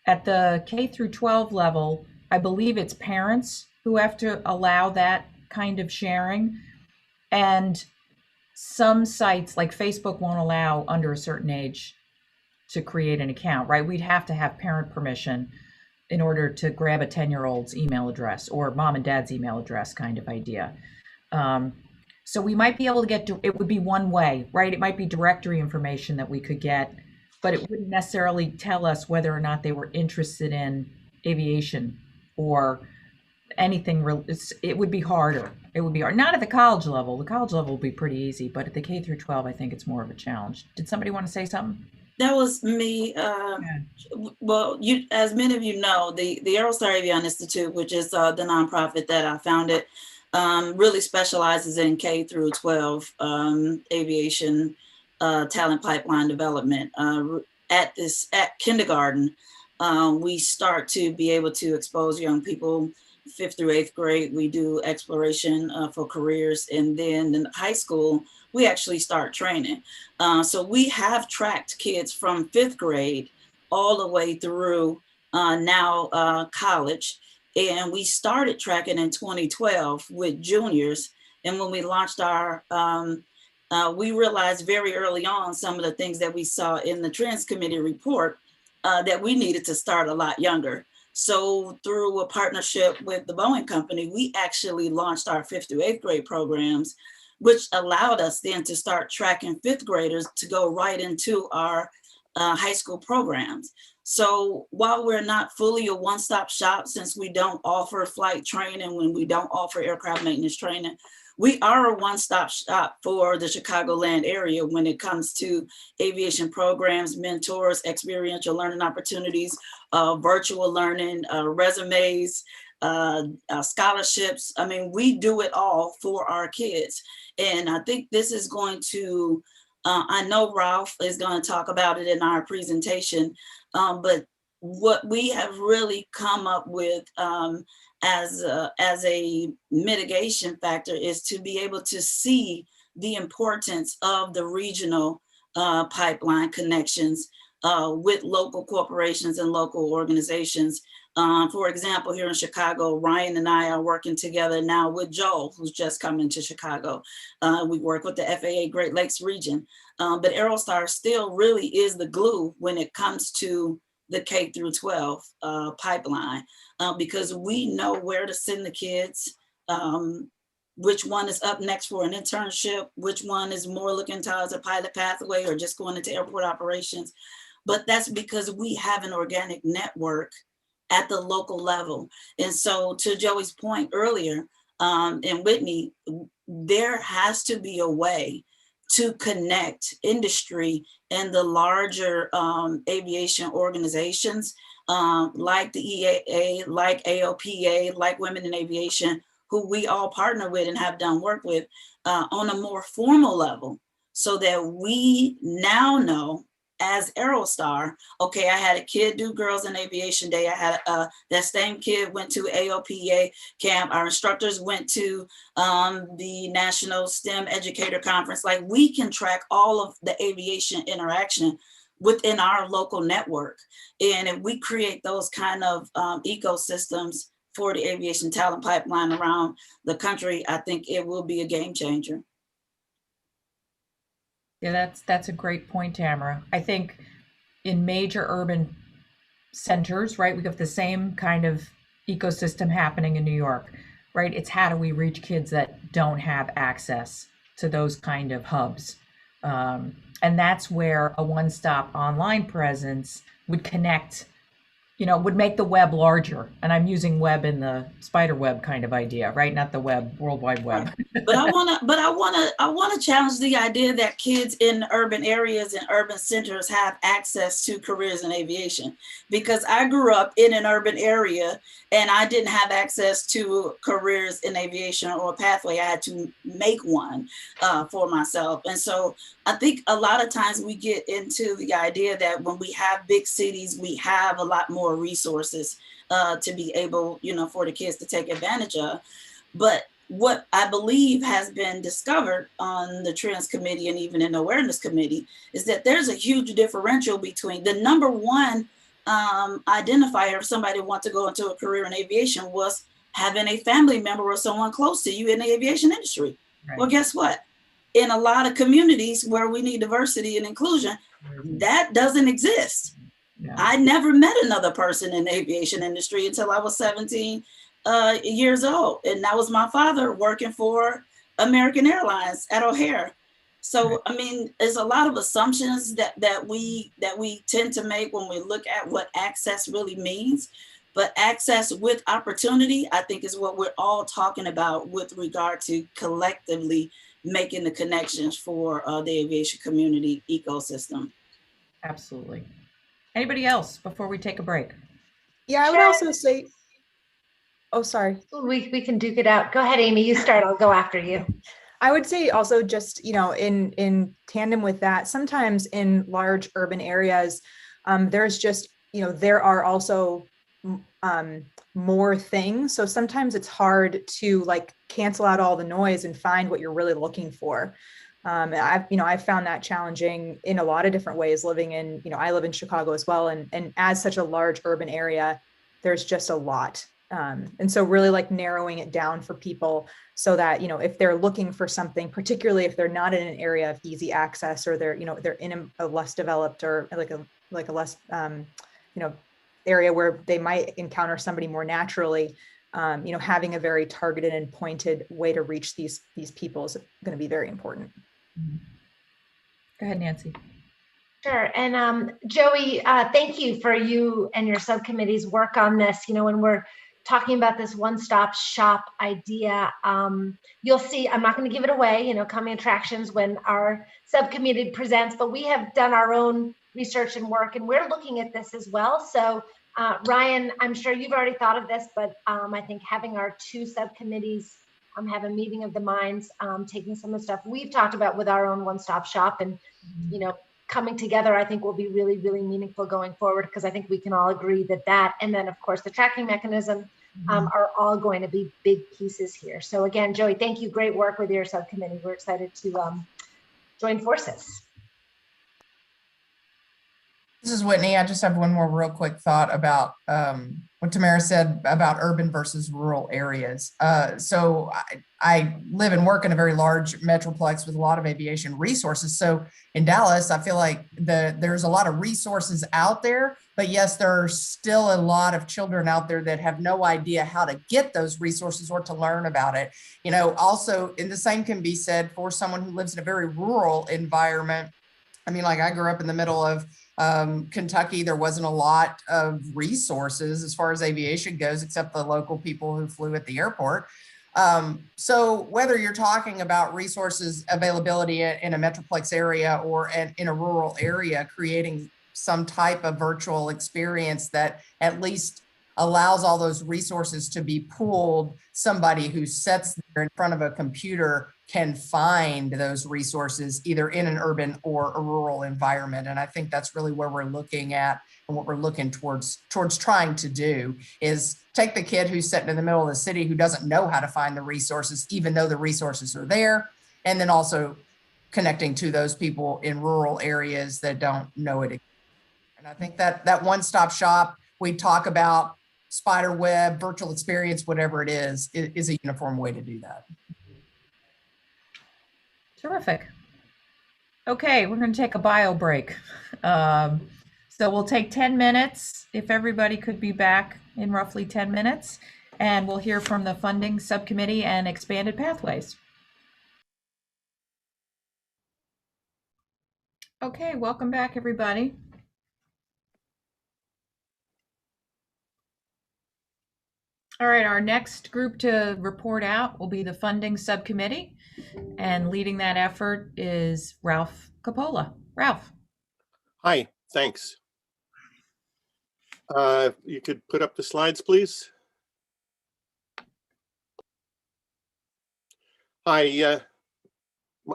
At the K through 12 level, I believe it's parents who have to allow that kind of sharing. And some sites like Facebook won't allow under a certain age to create an account, right? We'd have to have parent permission. in order to grab a 10-year-old's email address or mom and dad's email address kind of idea. So we might be able to get to, it would be one way, right? It might be directory information that we could get, but it wouldn't necessarily tell us whether or not they were interested in aviation or anything. It would be harder. It would be hard. Not at the college level. The college level will be pretty easy, but at the K through 12, I think it's more of a challenge. Did somebody want to say something? That was me. Well, as many of you know, the Aerostar Avion Institute, which is the nonprofit that I founded, really specializes in K through 12 aviation talent pipeline development. At kindergarten, we start to be able to expose young people. 5th through 8th grade, we do exploration for careers, and then in high school, we actually start training. So we have tracked kids from 5th grade all the way through now college. And we started tracking in 2012 with juniors. And when we launched our, we realized very early on some of the things that we saw in the Trends Committee report that we needed to start a lot younger. So through a partnership with the Boeing Company, we actually launched our 5th through 8th grade programs, which allowed us then to start tracking 5th graders to go right into our high school programs. So while we're not fully a one-stop shop, since we don't offer flight training, when we don't offer aircraft maintenance training, we are a one-stop shop for the Chicagoland area when it comes to aviation programs, mentors, experiential learning opportunities, virtual learning, resumes, scholarships. I mean, we do it all for our kids. And I think this is going to, I know Ralph is going to talk about it in our presentation, but what we have really come up with as a mitigation factor is to be able to see the importance of the regional pipeline connections with local corporations and local organizations. For example, here in Chicago, Ryan and I are working together now with Joel, who's just coming to Chicago. We work with the FAA Great Lakes region, but Aerostar still really is the glue when it comes to the K through 12 pipeline, because we know where to send the kids, which one is up next for an internship, which one is more looking towards a pilot pathway or just going into airport operations. But that's because we have an organic network at the local level. And so to Joey's point earlier, and Whitney, there has to be a way to connect industry and the larger aviation organizations like the EAA, like AOPA, like Women in Aviation, who we all partner with and have done work with on a more formal level, so that we now know as Aerostar, okay, I had a kid do Girls in Aviation Day. I had that same kid went to AOPA camp. Our instructors went to the National STEM Educator Conference. Like, we can track all of the aviation interaction within our local network. And if we create those kind of ecosystems for the aviation talent pipeline around the country, I think it will be a game changer. Yeah, that's a great point, Tamara. I think in major urban centers, right, we have the same kind of ecosystem happening in New York, right? It's how do we reach kids that don't have access to those kind of hubs? And that's where a one-stop online presence would connect, would make the web larger. And I'm using web in the spider web kind of idea, right? Not the web, World Wide Web. But I wanna challenge the idea that kids in urban areas and urban centers have access to careers in aviation, because I grew up in an urban area and I didn't have access to careers in aviation or a pathway. I had to make one for myself. And so I think a lot of times we get into the idea that when we have big cities, we have a lot more resources to be able, for the kids to take advantage of. But what I believe has been discovered on the Trends Committee and even in the Awareness Committee is that there's a huge differential between the number one identifier if somebody wants to go into a career in aviation was having a family member or someone close to you in the aviation industry. Right. Well, guess what? In a lot of communities where we need diversity and inclusion, that doesn't exist. Yeah. I never met another person in the aviation industry until I was 17 years old. And that was my father working for American Airlines at O'Hare. So, I mean, there's a lot of assumptions that we tend to make when we look at what access really means. But access with opportunity, I think, is what we're all talking about with regard to collectively making the connections for the aviation community ecosystem. Absolutely. Anybody else before we take a break? Yeah, I would also say, oh, sorry. We can duke it out. Go ahead, Amy, you start, I'll go after you. I would say also just, you know, in tandem with that, sometimes in large urban areas, there's just, you know, there are also more things. So sometimes it's hard to like cancel out all the noise and find what you're really looking for. I've found that challenging in a lot of different ways living in, you know, I live in Chicago as well. And as such a large urban area, there's just a lot. And so really like narrowing it down for people so that, you know, if they're looking for something, particularly if they're not in an area of easy access or they're, you know, they're in a less developed or like a less, you know, area where they might encounter somebody more naturally, you know, having a very targeted and pointed way to reach these people is going to be very important. Go ahead, Nancy. Sure. And Joey, thank you for you and your subcommittee's work on this. You know, when we're talking about this one-stop shop idea, you'll see, I'm not going to give it away, you know, coming attractions when our subcommittee presents, but we have done our own research and work, and we're looking at this as well. So Ryan, I'm sure you've already thought of this, but I think having our two subcommittees have a meeting of the minds, taking some of the stuff we've talked about with our own one-stop shop and, you know, coming together, I think will be really, really meaningful going forward, because I think we can all agree that and then of course the tracking mechanism are all going to be big pieces here. So again, Joey, thank you. Great work with your subcommittee. We're excited to join forces. This is Whitney. I just have one more real quick thought about what Tamara said about urban versus rural areas. So I live and work in a very large metroplex with a lot of aviation resources. So in Dallas, I feel like there's a lot of resources out there, but yes, there are still a lot of children out there that have no idea how to get those resources or to learn about it. You know, also, and the same can be said for someone who lives in a very rural environment. I mean, like I grew up in the middle of Kentucky. There wasn't a lot of resources as far as aviation goes, except the local people who flew at the airport. So whether you're talking about resources availability in a metroplex area or in a rural area, creating some type of virtual experience that at least allows all those resources to be pooled, somebody who sits there in front of a computer can find those resources either in an urban or a rural environment. And I think that's really where we're looking at and what we're looking towards trying to do is take the kid who's sitting in the middle of the city who doesn't know how to find the resources, even though the resources are there, and then also connecting to those people in rural areas that don't know it. And I think that one-stop shop, we talk about spider web, virtual experience, whatever it is a uniform way to do that. Terrific. Okay, we're going to take a bio break. So we'll take 10 minutes, if everybody could be back in roughly 10 minutes, and we'll hear from the funding subcommittee and expanded pathways. Okay, welcome back, everybody. All right, our next group to report out will be the funding subcommittee, and leading that effort is Ralph Coppola. Ralph. Hi, thanks. You could put up the slides, please. Hi,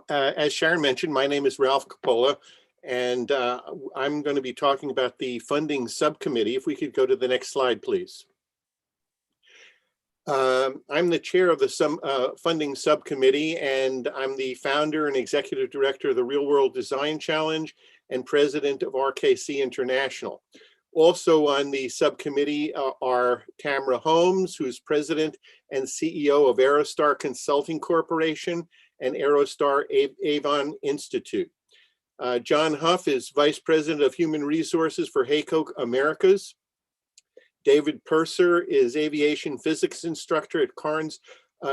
as Sharon mentioned, my name is Ralph Coppola, and I'm going to be talking about the funding subcommittee. If we could go to the next slide, please. I'm the chair of the funding subcommittee, and I'm the founder and executive director of the Real World Design Challenge and president of RKC International. Also on the subcommittee are Tamara Holmes, who's president and CEO of Aerostar Consulting Corporation and Aerostar Avon Institute. John Huff is Vice President of Human Resources for Haycock Americas. David Purser is Aviation Physics Instructor at Carnes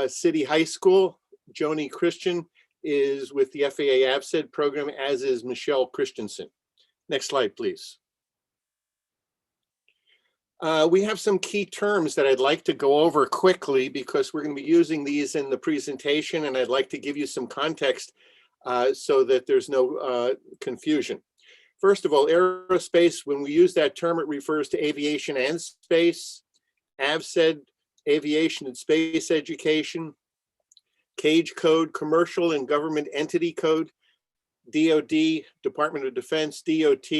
City High School. Joni Christian is with the FAA AVSED program, as is Michelle Christensen. Next slide, please. We have some key terms that I'd like to go over quickly because we're going to be using these in the presentation, and I'd like to give you some context so that there's no confusion. First of all, aerospace, when we use that term, it refers to aviation and space. AVSED, aviation and space education. CAGE code, commercial and government entity code. DOD, Department of Defense. DOT,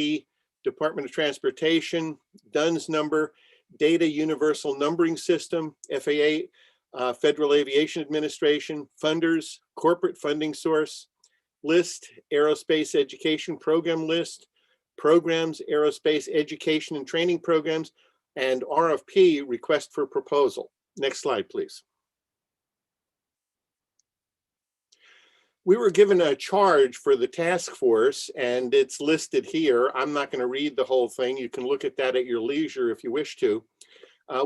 Department of Transportation. DUNS number, Data Universal Numbering System. FAA, Federal Aviation Administration. Funders, corporate funding source. List, aerospace education program list, programs, aerospace education and training programs, and RFP, request for proposal. Next slide, please. We were given a charge for the task force, and it's listed here. I'm not going to read the whole thing. You can look at that at your leisure if you wish to.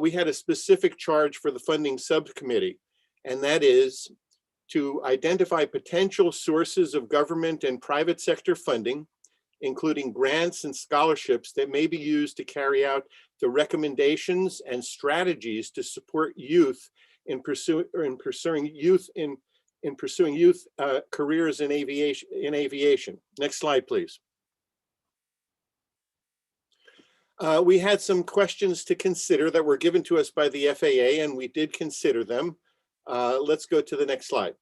We had a specific charge for the funding subcommittee, and that is to identify potential sources of government and private sector funding, including grants and scholarships that may be used to carry out the recommendations and strategies to support youth in pursuing youth careers in aviation. Next slide, please. We had some questions to consider that were given to us by the FAA, and we did consider them. Let's go to the next slide.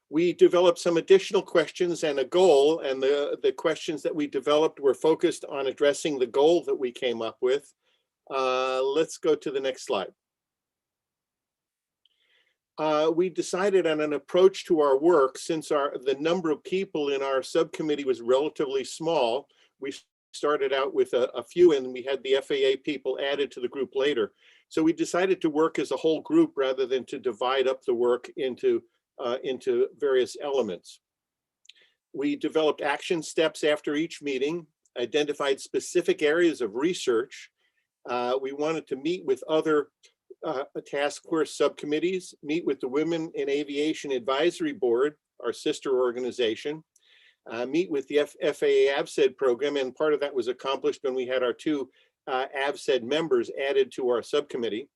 We developed some additional questions and a goal, and the questions that we developed were focused on addressing the goal that we came up with. Let's go to the next slide. We decided on an approach to our work. Since the number of people in our subcommittee was relatively small, we started out with a few, and we had the FAA people added to the group later. So we decided to work as a whole group rather than to divide up the work into various elements. We developed action steps after each meeting, identified specific areas of research. We wanted to meet with other task force subcommittees, meet with the Women in Aviation Advisory Board, our sister organization, meet with the FAA AVSED program, and part of that was accomplished when we had our two AVSED members added to our subcommittee,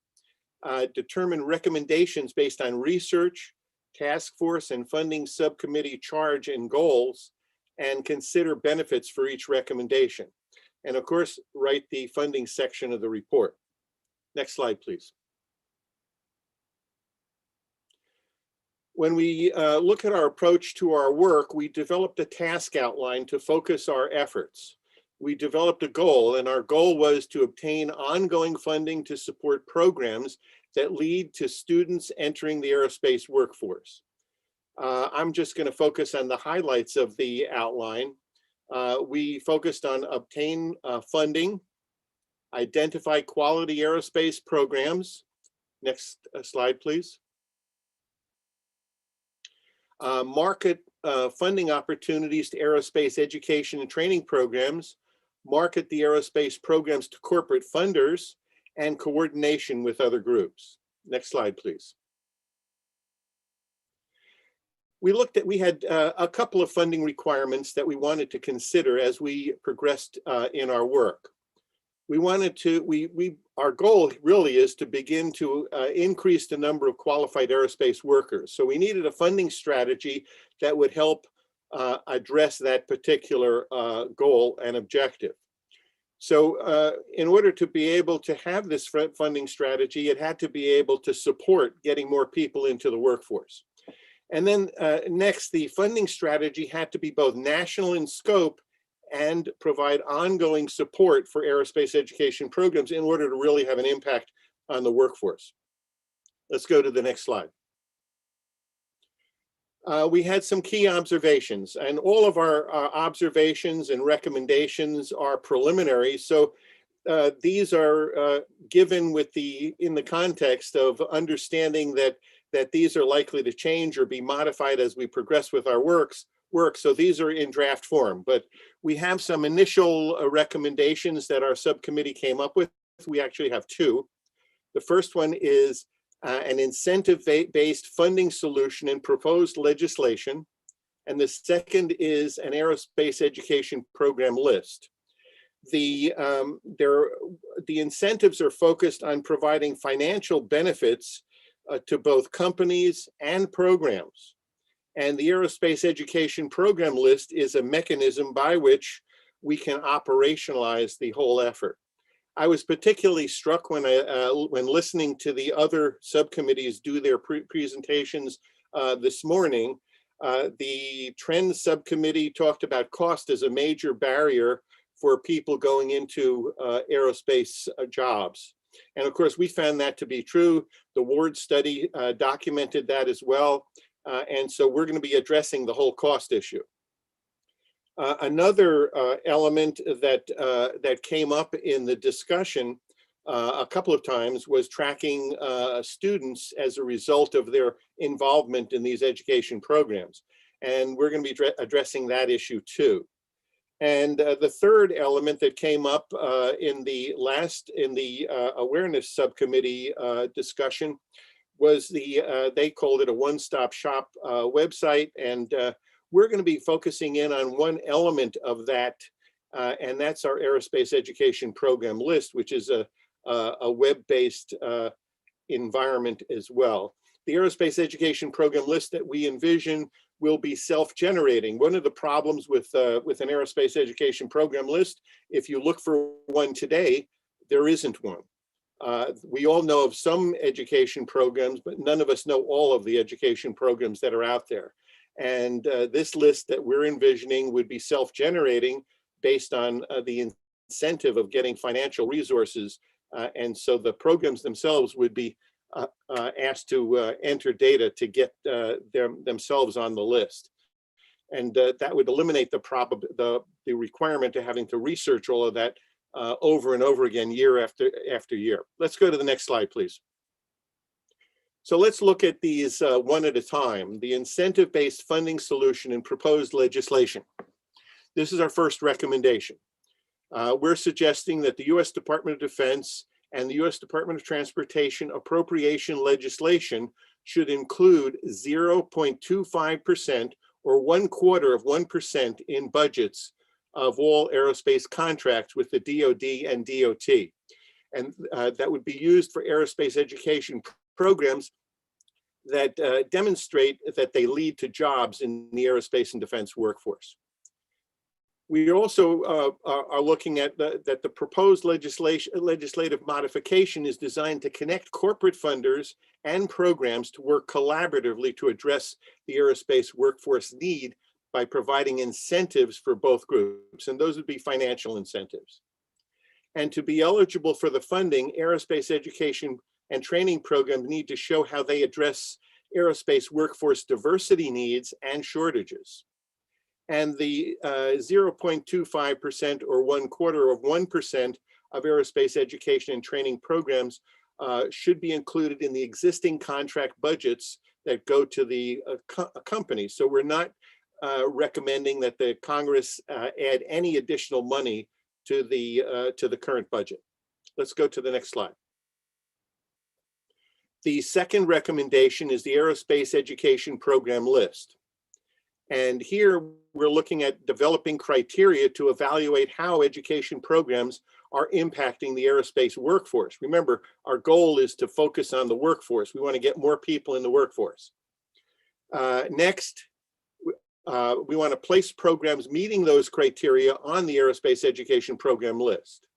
determine recommendations based on research, task force and funding subcommittee charge and goals, and consider benefits for each recommendation. And of course, write the funding section of the report. Next slide, please. When we look at our approach to our work, we developed a task outline to focus our efforts. We developed a goal, and our goal was to obtain ongoing funding to support programs that lead to students entering the aerospace workforce. I'm just going to focus on the highlights of the outline. We focused on obtain funding, identify quality aerospace programs. Next slide, please. Market funding opportunities to aerospace education and training programs, market the aerospace programs to corporate funders, and coordination with other groups. Next slide, please. We had a couple of funding requirements that we wanted to consider as we progressed in our work. Our goal really is to begin to increase the number of qualified aerospace workers. So we needed a funding strategy that would help address that particular goal and objective. So in order to be able to have this funding strategy, it had to be able to support getting more people into the workforce. And then next, the funding strategy had to be both national in scope and provide ongoing support for aerospace education programs in order to really have an impact on the workforce. Let's go to the next slide. We had some key observations, and all of our observations and recommendations are preliminary. So these are given in the context of understanding that these are likely to change or be modified as we progress with our works, work. So these are in draft form, but we have some initial recommendations that our subcommittee came up with. We actually have two. The first one is an incentive-based funding solution in proposed legislation. And the second is an aerospace education program list. The incentives are focused on providing financial benefits to both companies and programs. And the aerospace education program list is a mechanism by which we can operationalize the whole effort. I was particularly struck when listening to the other subcommittees do their presentations this morning. The Trends subcommittee talked about cost as a major barrier for people going into aerospace jobs. And of course, we found that to be true. The Ward study documented that as well. And so we're going to be addressing the whole cost issue. Another element that came up in the discussion a couple of times was tracking students as a result of their involvement in these education programs. And we're going to be addressing that issue too. And the third element that came up in the awareness subcommittee discussion was they called it a one-stop shop website. And we're going to be focusing in on one element of that, and that's our aerospace education program list, which is a web-based environment as well. The aerospace education program list that we envision will be self-generating. One of the problems with an aerospace education program list, if you look for one today, there isn't one. We all know of some education programs, but none of us know all of the education programs that are out there. And this list that we're envisioning would be self-generating based on the incentive of getting financial resources. And so the programs themselves would be asked to enter data to get themselves on the list. And that would eliminate the requirement of having to research all of that over and over again, year after year. Let's go to the next slide, please. So let's look at these one at a time. The incentive-based funding solution in proposed legislation. This is our first recommendation. We're suggesting that the U.S. Department of Defense and the U.S. Department of Transportation appropriation legislation should include 0.25% or 1/4% in budgets of all aerospace contracts with the DoD and DOT. And that would be used for aerospace education programs that demonstrate that they lead to jobs in the aerospace and defense workforce. We also are looking at that the proposed legislative modification is designed to connect corporate funders and programs to work collaboratively to address the aerospace workforce need by providing incentives for both groups, and those would be financial incentives. And to be eligible for the funding, aerospace education and training programs need to show how they address aerospace workforce diversity needs and shortages. And the 0.25% or 1/4% of aerospace education and training programs should be included in the existing contract budgets that go to the companies. So we're not recommending that the Congress add any additional money to the current budget. Let's go to the next slide. The second recommendation is the aerospace education program list. And here we're looking at developing criteria to evaluate how education programs are impacting the aerospace workforce. Remember, our goal is to focus on the workforce. We want to get more people in the workforce. Next, we want to place programs meeting those criteria on the aerospace education program list.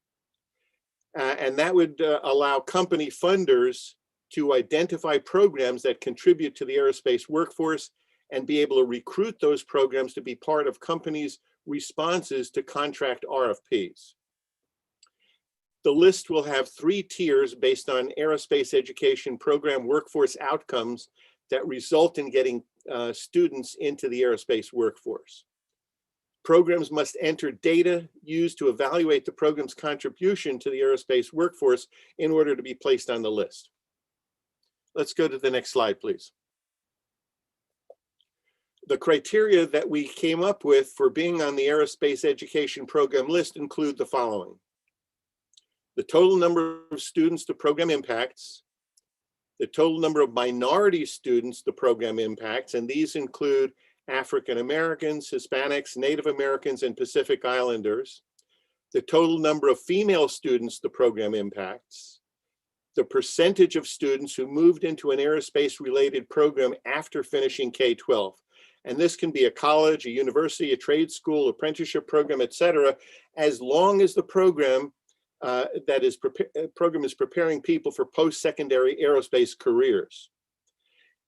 And that would allow company funders to identify programs that contribute to the aerospace workforce and be able to recruit those programs to be part of companies' responses to contract RFPs. The list will have 3 tiers based on aerospace education program workforce outcomes that result in getting students into the aerospace workforce. Programs must enter data used to evaluate the program's contribution to the aerospace workforce in order to be placed on the list. Let's go to the next slide, please. The criteria that we came up with for being on the aerospace education program list include the following: the total number of students the program impacts, the total number of minority students the program impacts, and these include African Americans, Hispanics, Native Americans, and Pacific Islanders, the total number of female students the program impacts, the percentage of students who moved into an aerospace-related program after finishing K-12. And this can be a college, a university, a trade school, apprenticeship program, et cetera, as long as the program program is preparing people for post-secondary aerospace careers.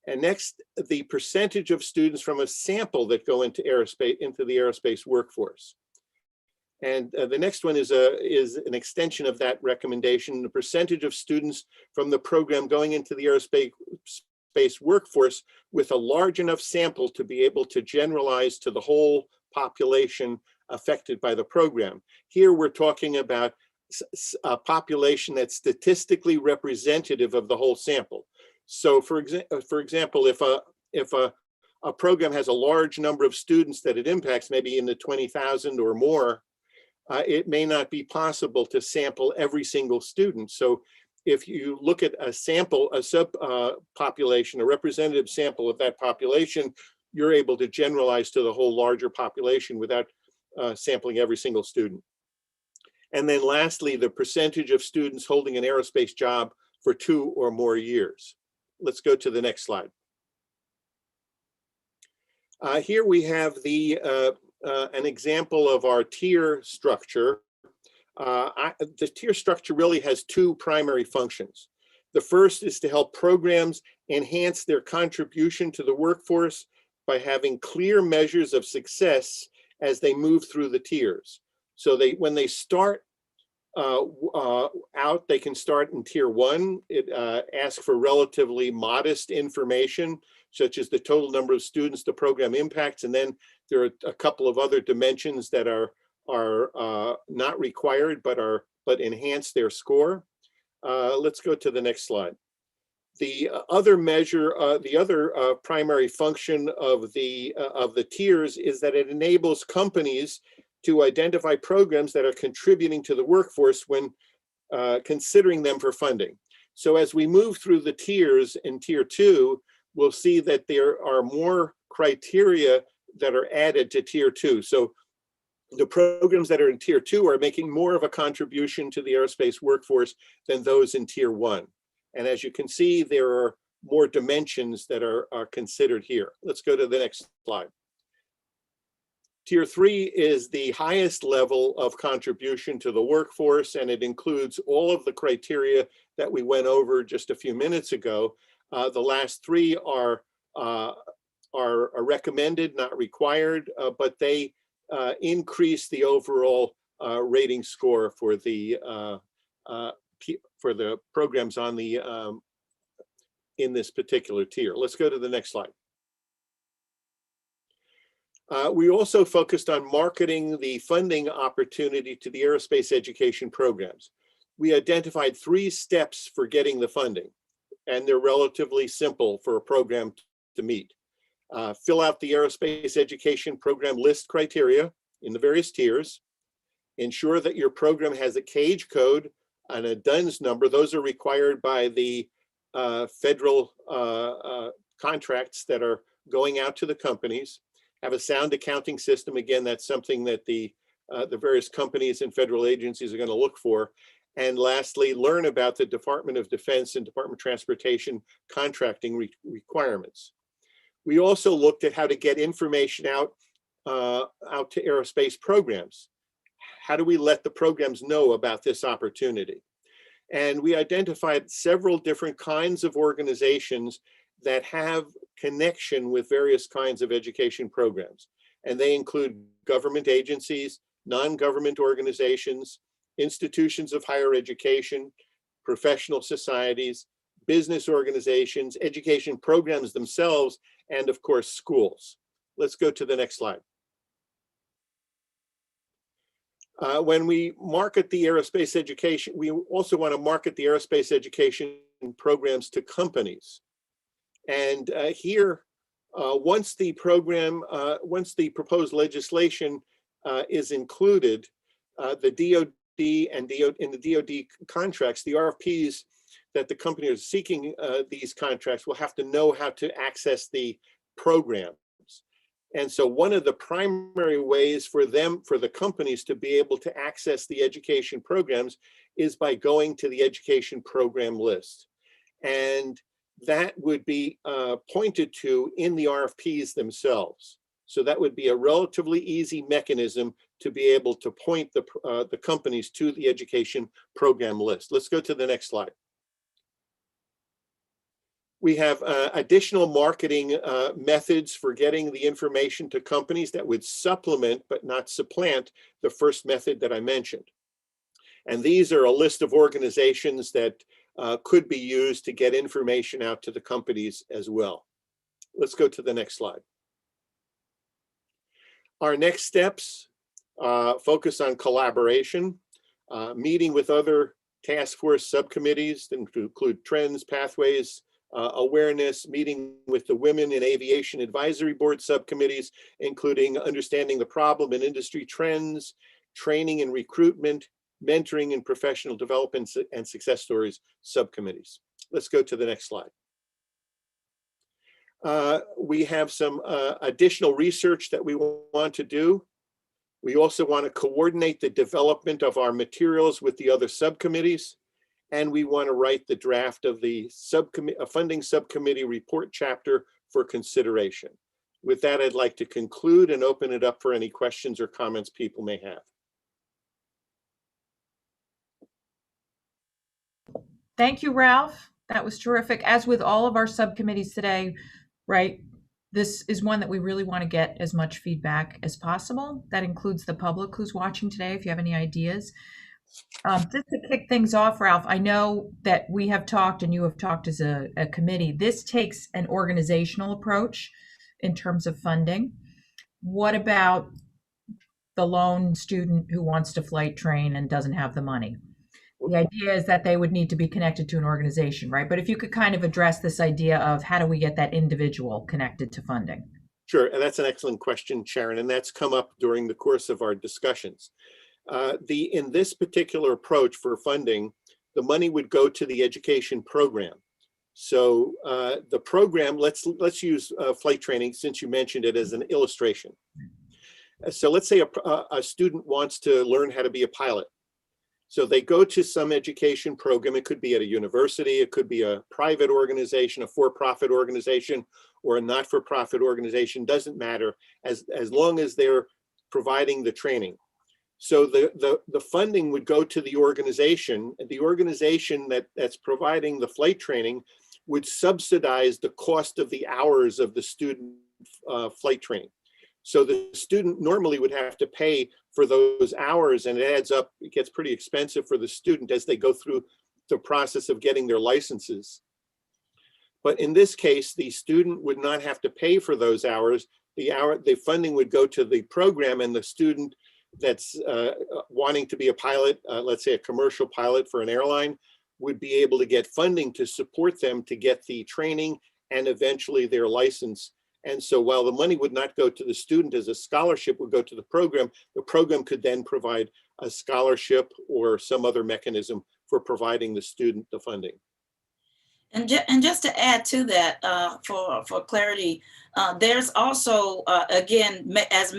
And next, the percentage of students from a sample that go into the aerospace workforce. And the next one is an extension of that recommendation: the percentage of students from the program going into the aerospace workforce with a large enough sample to be able to generalize to the whole population affected by the program. Here we're talking about a population that's statistically representative of the whole sample. So for example, if a program has a large number of students that it impacts, maybe in the 20,000 or more, it may not be possible to sample every single student. So if you look at a sample, a population, a representative sample of that population, you're able to generalize to the whole larger population without sampling every single student. And then lastly, the percentage of students holding an aerospace job for 2 or more years. Let's go to the next slide. Here we have an example of our tier structure. The tier structure really has 2 primary functions. The first is to help programs enhance their contribution to the workforce by having clear measures of success as they move through the tiers. So when they start out, they can start in tier 1. It asks for relatively modest information, such as the total number of students the program impacts, and then there are a couple of other dimensions that are not required but enhance their score. Let's go to the next slide. The other measure, the other primary function of the tiers is that it enables companies to identify programs that are contributing to the workforce when considering them for funding. So as we move through the tiers in tier 2, we'll see that there are more criteria that are added to tier 2. So the programs that are in tier 2 are making more of a contribution to the aerospace workforce than those in tier 1. And as you can see, there are more dimensions that are considered here. Let's go to the next slide. Tier 3 is the highest level of contribution to the workforce, and it includes all of the criteria that we went over just a few minutes ago. The last 3 are recommended, not required, but they increase the overall rating score for the programs on the in this particular tier. Let's go to the next slide. We also focused on marketing the funding opportunity to the aerospace education programs. We identified 3 steps for getting the funding, and they're relatively simple for a program to meet. Fill out the aerospace education program list criteria in the various tiers. Ensure that your program has a CAGE code and a DUNS number. Those are required by the federal contracts that are going out to the companies. Have a sound accounting system. Again, that's something that the various companies and federal agencies are going to look for. And lastly, learn about the Department of Defense and Department of Transportation contracting requirements. We also looked at how to get information out to aerospace programs. How do we let the programs know about this opportunity? And we identified several different kinds of organizations that have connection with various kinds of education programs. And they include government agencies, non-government organizations, institutions of higher education, professional societies, business organizations, education programs themselves, and of course, schools. Let's go to the next slide. When we market the aerospace education, we also want to market the aerospace education programs to companies. And here Once the proposed legislation is included, the DoD and in the DoD contracts, the RFPs that the company is seeking these contracts will have to know how to access the programs. And so one of the primary ways for the companies to be able to access the education programs is by going to the education program list. And that would be pointed to in the RFPs themselves. So that would be a relatively easy mechanism to be able to point the companies to the education program list. Let's go to the next slide. We have additional marketing methods for getting the information to companies that would supplement but not supplant the first method that I mentioned. And these are a list of organizations that could be used to get information out to the companies as well. Let's go to the next slide. Our next steps focus on collaboration, meeting with other task force subcommittees that include trends, pathways, awareness, meeting with the Women in Aviation Advisory Board subcommittees, including understanding the problem and industry trends, training and recruitment, mentoring and professional development and success stories subcommittees. Let's go to the next slide. We have some additional research that we want to do. We also want to coordinate the development of our materials with the other subcommittees. And we want to write the draft of the funding subcommittee report chapter for consideration. With that, I'd like to conclude and open it up for any questions or comments people may have. Thank you, Ralph. That was terrific. As with all of our subcommittees today, right? This is one that we really want to get as much feedback as possible. That includes the public who's watching today, if you have any ideas. Just to kick things off, Ralph, I know that we have talked and you have talked as a committee. This takes an organizational approach in terms of funding. What about the lone student who wants to flight train and doesn't have the money? The idea is that they would need to be connected to an organization, right? But if you could kind of address this idea of how do we get that individual connected to funding? Sure, and that's an excellent question, Sharon, and that's come up during the course of our discussions. In this particular approach for funding, the money would go to the education program. So the program, let's use flight training since you mentioned it as an illustration. So let's say a student wants to learn how to be a pilot. So they go to some education program. It could be at a university, it could be a private organization, a for-profit organization, or a not-for-profit organization, doesn't matter, as long as they're providing the training. So the funding would go to the organization, and the organization that's providing the flight training would subsidize the cost of the hours of the student flight training. So the student normally would have to pay for those hours, and it adds up, it gets pretty expensive for the student as they go through the process of getting their licenses. But in this case, the student would not have to pay for those hours. The funding would go to the program, and the student that's wanting to be a pilot, let's say a commercial pilot for an airline, would be able to get funding to support them to get the training and eventually their license. And so while the money would not go to the student as a scholarship, would go to the program could then provide a scholarship or some other mechanism for providing the student the funding. And just to add to that, for clarity, there's also, again, as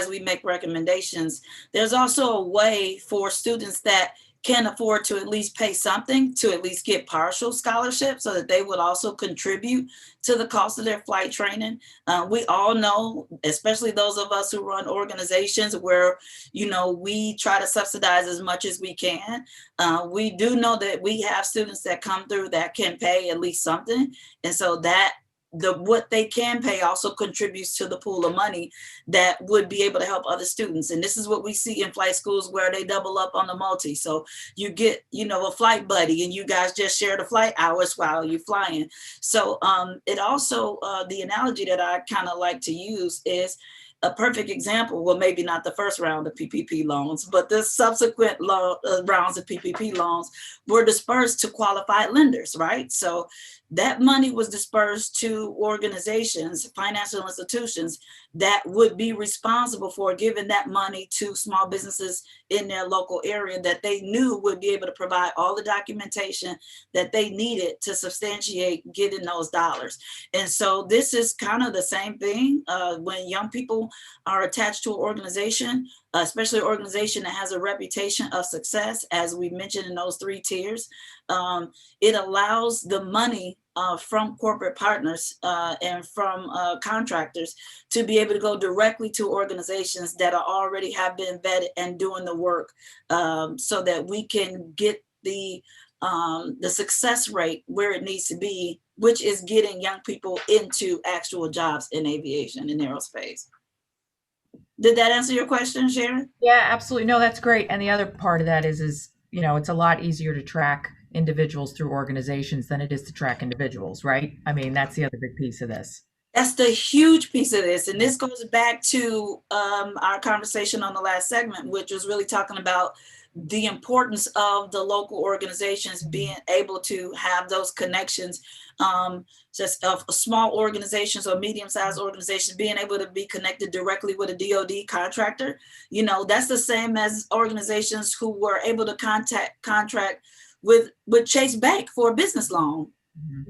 we make recommendations, there's also a way for students that can afford to at least pay something to at least get partial scholarship so that they would also contribute to the cost of their flight training. We all know, especially those of us who run organizations where, we try to subsidize as much as we can. We do know that we have students that come through that can pay at least something. And so that what they can pay also contributes to the pool of money that would be able to help other students. And this is what we see in flight schools where they double up on the multi. So you get, a flight buddy and you guys just share the flight hours while you're flying. So it also, the analogy that I kind of like to use is a perfect example, well, maybe not the first round of PPP loans, but the subsequent rounds of PPP loans were dispersed to qualified lenders, right? So that money was dispersed to organizations, financial institutions that would be responsible for giving that money to small businesses in their local area that they knew would be able to provide all the documentation that they needed to substantiate getting those dollars. And so this is kind of the same thing when young people are attached to an organization, especially an organization that has a reputation of success, as we mentioned in those 3 tiers. It allows the money from corporate partners and from contractors to be able to go directly to organizations that are already have been vetted and doing the work, so that we can get the success rate where it needs to be, which is getting young people into actual jobs in aviation and aerospace. Did that answer your question, Sharon? Yeah, absolutely. No, that's great. And the other part of that is, you know, it's a lot easier to track individuals through organizations than it is to track individuals, right? I mean, that's the other big piece of this. That's the huge piece of this. And this goes back to our conversation on the last segment, which was really talking about the importance of the local organizations being able to have those connections, just of small organizations or medium-sized organizations being able to be connected directly with a DoD contractor. You know, that's the same as organizations who were able to contract with Chase Bank for a business loan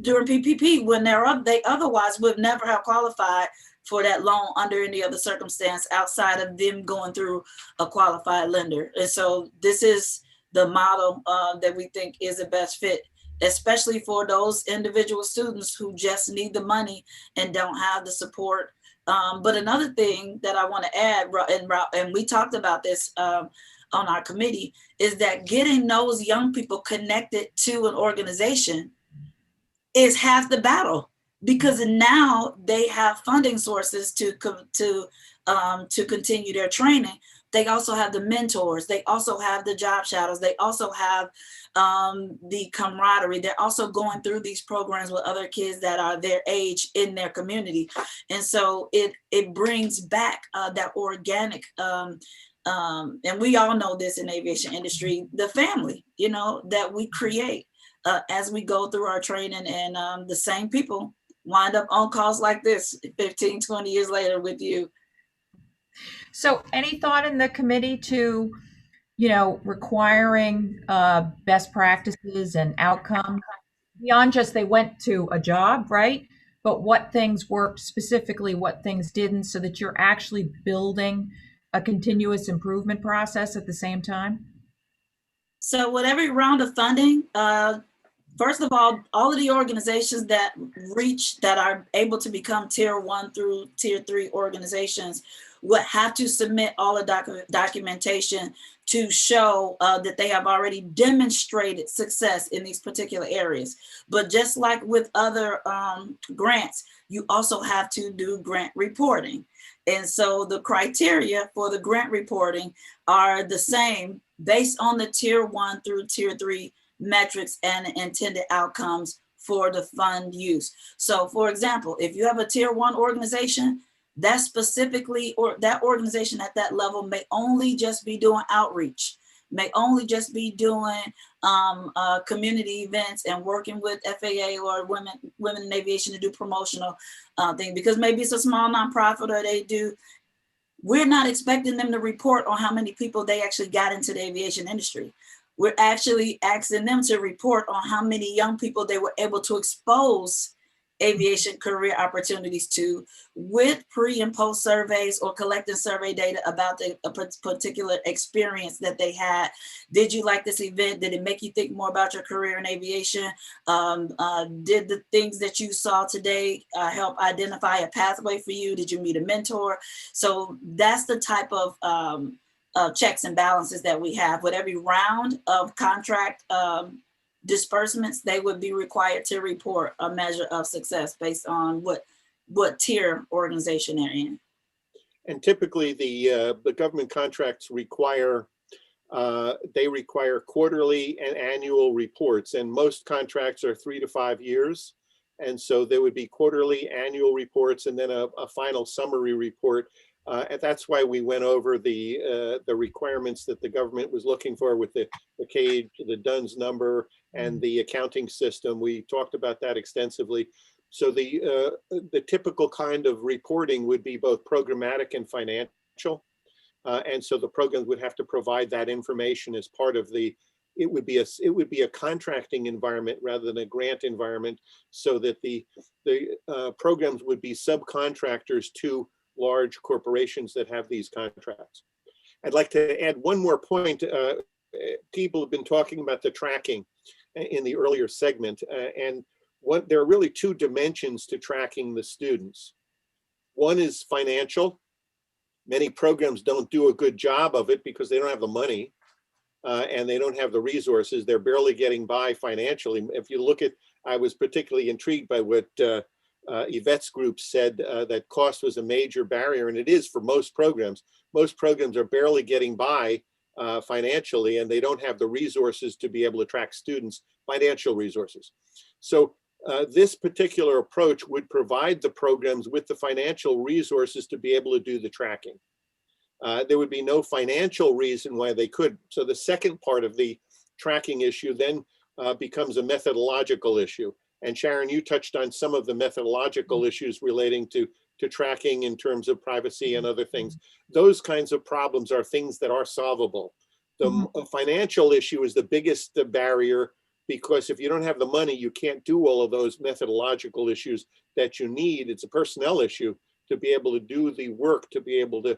during PPP when they otherwise would never have qualified for that loan under any other circumstance outside of them going through a qualified lender. And so this is the model that we think is the best fit, especially for those individual students who just need the money and don't have the support. But another thing that I want to add, and we talked about this on our committee, is that getting those young people connected to an organization is half the battle, because now they have funding sources to continue their training. They also have the mentors. They also have the job shadows. They also have the camaraderie. They're also going through these programs with other kids that are their age in their community. And so it brings back that organic, and we all know this in the aviation industry, the family, you know, that we create as we go through our training, and the same people wind up on calls like this 15, 20 years later with you. So any thought in the committee to, you know, requiring best practices and outcomes beyond just they went to a job, right? But what things worked specifically, what things didn't, so that you're actually building a continuous improvement process at the same time? So with every round of funding, first of all of the organizations that are able to become tier 1 through tier 3 organizations would have to submit all the documentation to show that they have already demonstrated success in these particular areas. But just like with other grants, you also have to do grant reporting. And so the criteria for the grant reporting are the same based on the tier 1 through tier 3 metrics and intended outcomes for the fund use. So for example, if you have a tier 1 organization, that specifically, or that organization at that level may only just be doing outreach, may only just be doing community events and working with FAA or women in aviation to do promotional thing, because maybe it's a small nonprofit or they do. We're not expecting them to report on how many people they actually got into the aviation industry. We're actually asking them to report on how many young people they were able to expose aviation career opportunities to, with pre and post surveys or collecting survey data about a particular experience that they had. Did you like this event? Did it make you think more about your career in aviation? Did the things that you saw today help identify a pathway for you? Did you meet a mentor? So that's the type of checks and balances that we have. With every round of contract disbursements, they would be required to report a measure of success based on what tier organization they're in. And typically the government contracts require quarterly and annual reports, and most contracts are 3 to 5 years. And so there would be quarterly, annual reports, and then a final summary report And that's why we went over the requirements that the government was looking for with the CAGE, the DUNS number, and the accounting system. We talked about that extensively. So the typical kind of reporting would be both programmatic and financial. And so the programs would have to provide that information as part of the, it would be a contracting environment rather than a grant environment, so that the programs would be subcontractors to large corporations that have these contracts. I'd like to add one more point. People have been talking about the tracking in the earlier segment, and there are really two dimensions to tracking the students. One is financial. Many programs don't do a good job of it because they don't have the money and they don't have the resources. They're barely getting by financially. If you look at, I was particularly intrigued by what Yvette's group said, that cost was a major barrier, and it is for most programs. Most programs are barely getting by financially, and they don't have the resources to be able to track students, financial resources. So this particular approach would provide the programs with the financial resources to be able to do the tracking. There would be no financial reason why they could. So the second part of the tracking issue then becomes a methodological issue. And Sharon, you touched on some of the methodological issues relating to tracking in terms of privacy and other things. Those kinds of problems are things that are solvable. The financial issue is the biggest barrier, because if you don't have the money, you can't do all of those methodological issues that you need. It's a personnel issue to be able to do the work, to be able to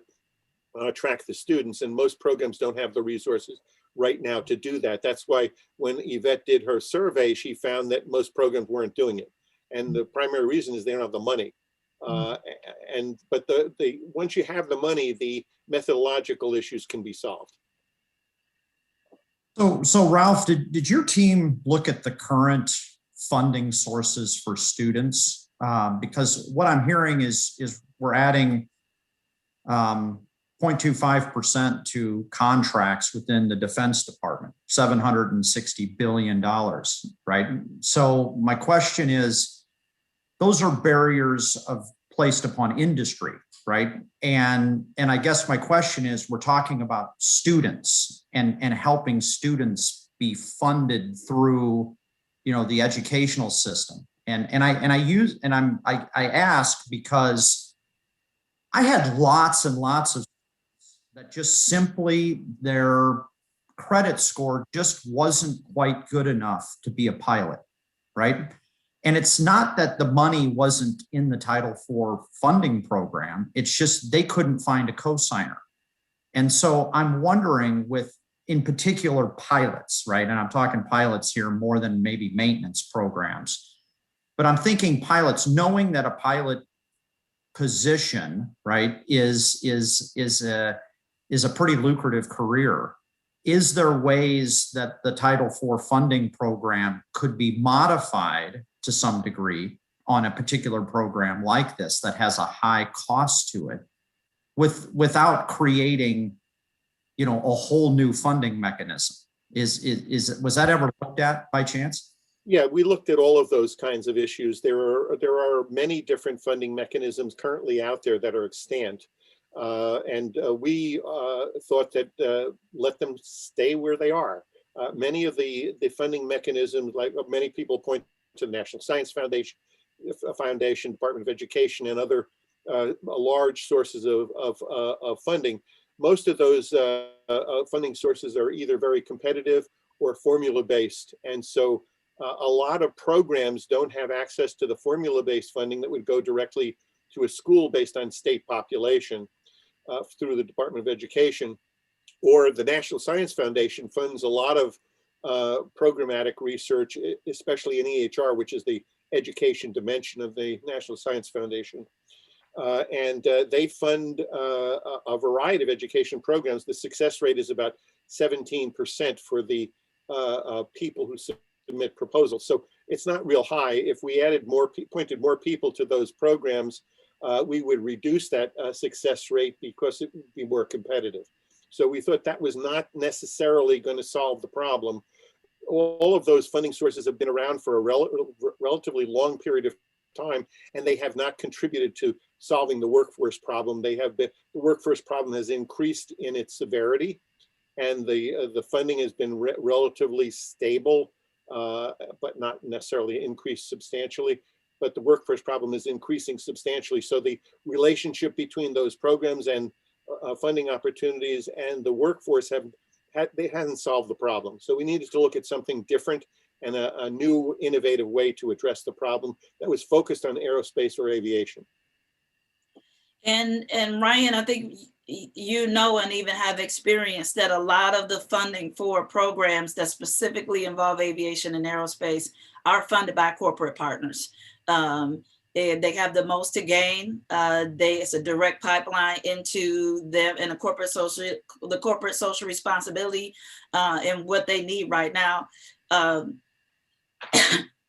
track the students. And most programs don't have the resources right now to do that. That's why when Yvette did her survey, she found that most programs weren't doing it. And the primary reason is they don't have the money. But once you have the money, the methodological issues can be solved. So Ralph, did your team look at the current funding sources for students? Because what I'm hearing is we're adding 0.25% to contracts within the Defense Department, $760 billion, right? So my question is, those are barriers placed upon industry, right? And I guess my question is, we're talking about students and helping students be funded through, the educational system. And I ask because I had lots and lots of that just simply their credit score just wasn't quite good enough to be a pilot, right? And it's not that the money wasn't in the Title IV funding program, it's just they couldn't find a cosigner. And so I'm wondering with, in particular, pilots, right? And I'm talking pilots here more than maybe maintenance programs, but I'm thinking pilots, knowing that a pilot position, right, is a pretty lucrative career. Is there ways that the Title IV funding program could be modified to some degree on a particular program like this that has a high cost to it, without creating, a whole new funding mechanism? Was that ever looked at by chance? Yeah, we looked at all of those kinds of issues. There are many different funding mechanisms currently out there that are extant. We thought that let them stay where they are. Many of the funding mechanisms, like many people point to the National Science Foundation, Department of Education, and other large sources of funding. Most of those funding sources are either very competitive or formula-based. And so a lot of programs don't have access to the formula-based funding that would go directly to a school based on state population through the Department of Education. Or the National Science Foundation funds a lot of programmatic research, especially in EHR, which is the education dimension of the National Science Foundation. They fund a variety of education programs. The success rate is about 17% for the people who submit proposals. So it's not real high. If we added pointed more people to those programs, we would reduce that success rate because it would be more competitive. So we thought that was not necessarily going to solve the problem. All of those funding sources have been around for a relatively long period of time, and they have not contributed to solving the workforce problem. The workforce problem has increased in its severity, and the funding has been relatively stable, but not necessarily increased substantially. But the workforce problem is increasing substantially. So the relationship between those programs and funding opportunities and the workforce hasn't solved the problem. So we needed to look at something different and a new innovative way to address the problem that was focused on aerospace or aviation. And Ryan, I think you know and even have experienced that a lot of the funding for programs that specifically involve aviation and aerospace are funded by corporate partners. They have the most to gain. It's a direct pipeline into them and the corporate social responsibility and what they need right now.